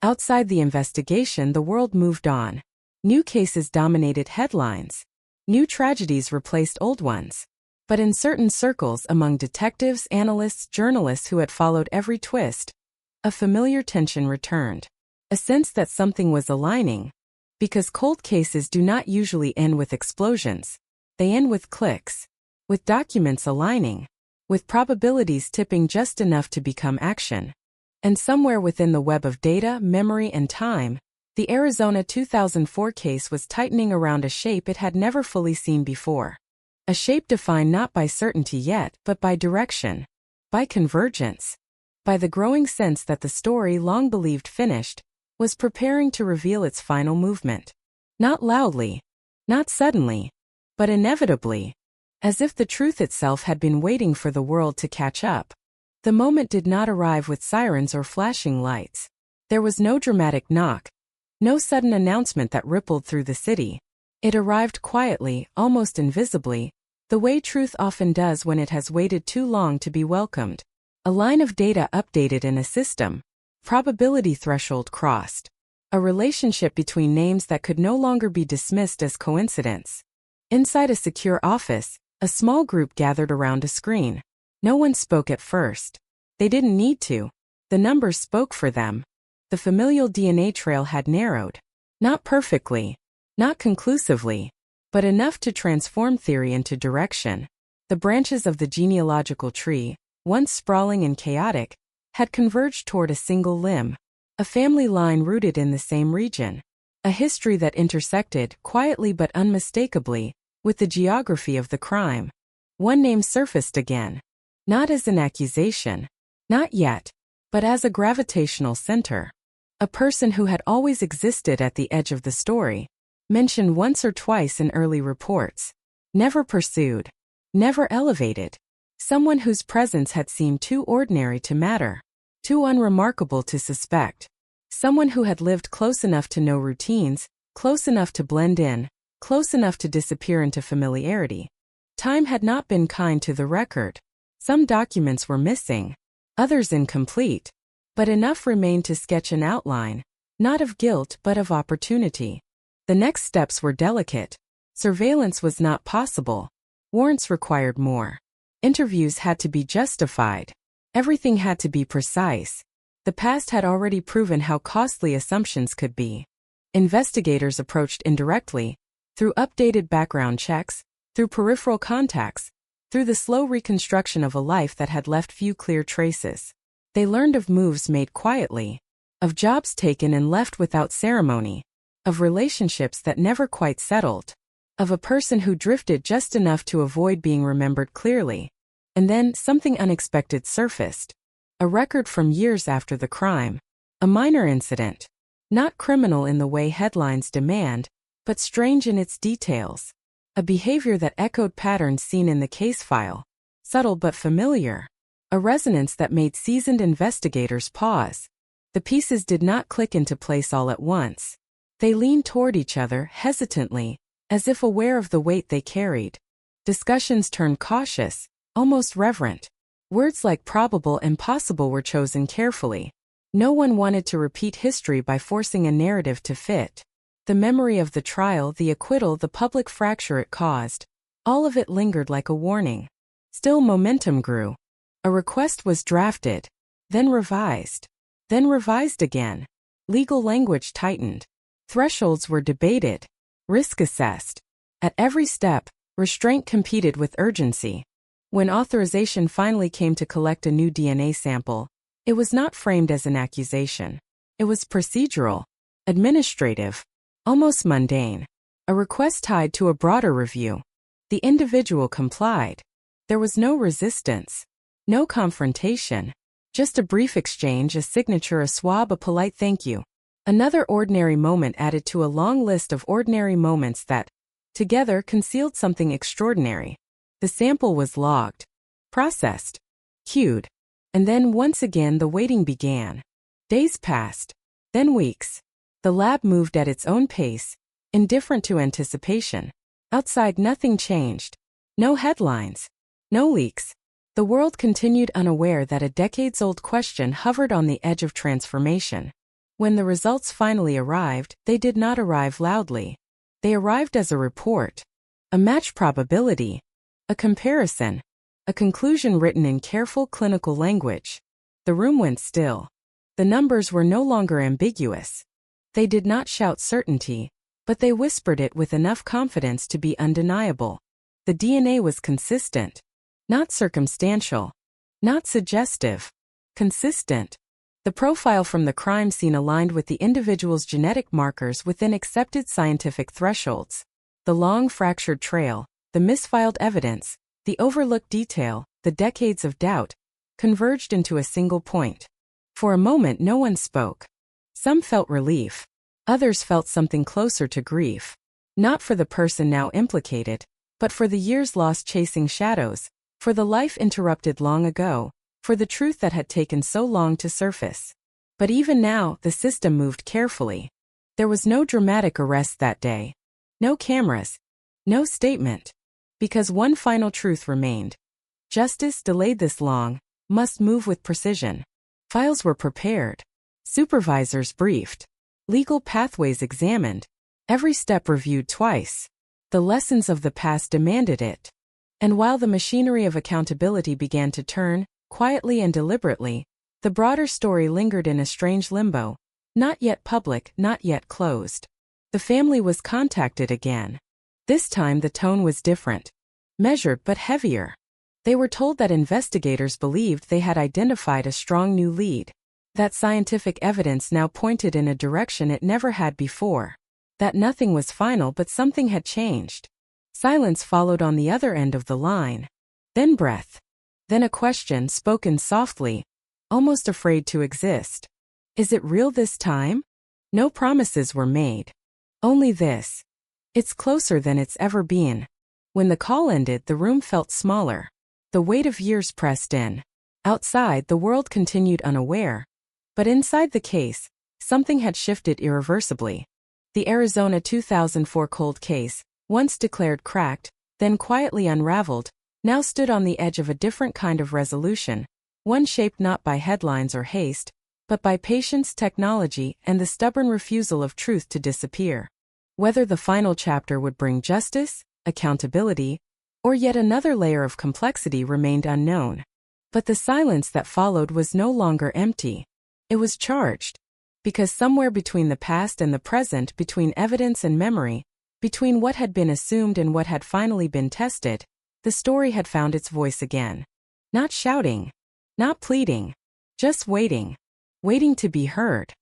Outside the investigation, the world moved on. New cases dominated headlines. New tragedies replaced old ones. But in certain circles, among detectives, analysts, journalists who had followed every twist, a familiar tension returned. A sense that something was aligning. Because cold cases do not usually end with explosions. They end with clicks. With documents aligning. with probabilities tipping just enough to become action. And somewhere within the web of data, memory, and time, the Arizona 2004 case was tightening around a shape it had never fully seen before. A shape defined not by certainty yet, but by direction, by convergence, by the growing sense that the story long believed finished was preparing to reveal its final movement. Not loudly, not suddenly, but inevitably, as if the truth itself had been waiting for the world to catch up. The moment did not arrive with sirens or flashing lights. There was no dramatic knock, no sudden announcement that rippled through the city. It arrived quietly, almost invisibly, the way truth often does when it has waited too long to be welcomed. A line of data updated in a system. Probability threshold crossed. A relationship between names that could no longer be dismissed as coincidence. Inside a secure office, a small group gathered around a screen. No one spoke at first. They didn't need to. The numbers spoke for them. The familial DNA trail had narrowed. Not perfectly, not conclusively, but enough to transform theory into direction. The branches of the genealogical tree, once sprawling and chaotic, had converged toward a single limb, a family line rooted in the same region, a history that intersected, quietly but unmistakably, with the geography of the crime. One name surfaced again, not as an accusation, not yet, but as a gravitational center. A person who had always existed at the edge of the story, mentioned once or twice in early reports, never pursued, never elevated. Someone whose presence had seemed too ordinary to matter, too unremarkable to suspect. Someone who had lived close enough to know routines, close enough to blend in, close enough to disappear into familiarity. Time had not been kind to the record. Some documents were missing, others incomplete, but enough remained to sketch an outline, not of guilt but of opportunity. The next steps were delicate. Surveillance was not possible. Warrants required more. Interviews had to be justified. Everything had to be precise. The past had already proven how costly assumptions could be. Investigators approached indirectly, through updated background checks, through peripheral contacts, through the slow reconstruction of a life that had left few clear traces. They learned of moves made quietly, of jobs taken and left without ceremony, of relationships that never quite settled, of a person who drifted just enough to avoid being remembered clearly. And then something unexpected surfaced. A record from years after the crime. A minor incident. Not criminal in the way headlines demand, but strange in its details. A behavior that echoed patterns seen in the case file. Subtle but familiar. A resonance that made seasoned investigators pause. The pieces did not click into place all at once. They leaned toward each other hesitantly, as if aware of the weight they carried. Discussions turned cautious, almost reverent. Words like probable and possible were chosen carefully. No one wanted to repeat history by forcing a narrative to fit. The memory of the trial, the acquittal, the public fracture it caused, all of it lingered like a warning. Still, momentum grew. A request was drafted, then revised again. Legal language tightened. Thresholds were debated, risk assessed. At every step, restraint competed with urgency. When authorization finally came to collect a new DNA sample, it was not framed as an accusation. It was procedural, administrative, almost mundane. A request tied to a broader review. The individual complied. There was no resistance, no confrontation, just a brief exchange, a signature, a swab, a polite thank you. Another ordinary moment added to a long list of ordinary moments that, together, concealed something extraordinary. The sample was logged, processed, queued, and then once again the waiting began. Days passed, then weeks. The lab moved at its own pace, indifferent to anticipation. Outside nothing changed. No headlines, no leaks. The world continued unaware that a decades-old question hovered on the edge of transformation. When the results finally arrived, they did not arrive loudly. They arrived as a report, a match probability, a comparison, a conclusion written in careful clinical language. The room went still. The numbers were no longer ambiguous. They did not shout certainty, but they whispered it with enough confidence to be undeniable. The DNA was consistent. Not circumstantial. Not suggestive. Consistent. The profile from the crime scene aligned with the individual's genetic markers within accepted scientific thresholds. The long fractured trail, the misfiled evidence, the overlooked detail, the decades of doubt, converged into a single point. For a moment no one spoke. Some felt relief. Others felt something closer to grief. Not for the person now implicated, but for the years lost chasing shadows, for the life interrupted long ago, for the truth that had taken so long to surface. But even now, the system moved carefully. There was no dramatic arrest that day. No cameras. No statement. Because one final truth remained. Justice, delayed this long, must move with precision. Files were prepared. Supervisors briefed. Legal pathways examined. Every step reviewed twice. The lessons of the past demanded it. And while the machinery of accountability began to turn, quietly and deliberately, the broader story lingered in a strange limbo, not yet public, not yet closed. The family was contacted again. This time the tone was different. Measured but heavier. They were told that investigators believed they had identified a strong new lead. That scientific evidence now pointed in a direction it never had before. That nothing was final but something had changed. Silence followed on the other end of the line. Then breath. Then a question spoken softly, almost afraid to exist. Is it real this time? No promises were made. Only this. It's closer than it's ever been. When the call ended, the room felt smaller. The weight of years pressed in. Outside, the world continued unaware. But inside the case, something had shifted irreversibly. The Arizona 2004 cold case, once declared cracked, then quietly unraveled, now stood on the edge of a different kind of resolution, one shaped not by headlines or haste, but by patience, technology, and the stubborn refusal of truth to disappear. Whether the final chapter would bring justice, accountability, or yet another layer of complexity remained unknown. But the silence that followed was no longer empty. It was charged. Because somewhere between the past and the present, between evidence and memory, between what had been assumed and what had finally been tested, the story had found its voice again. Not shouting. Not pleading. Just waiting. Waiting to be heard.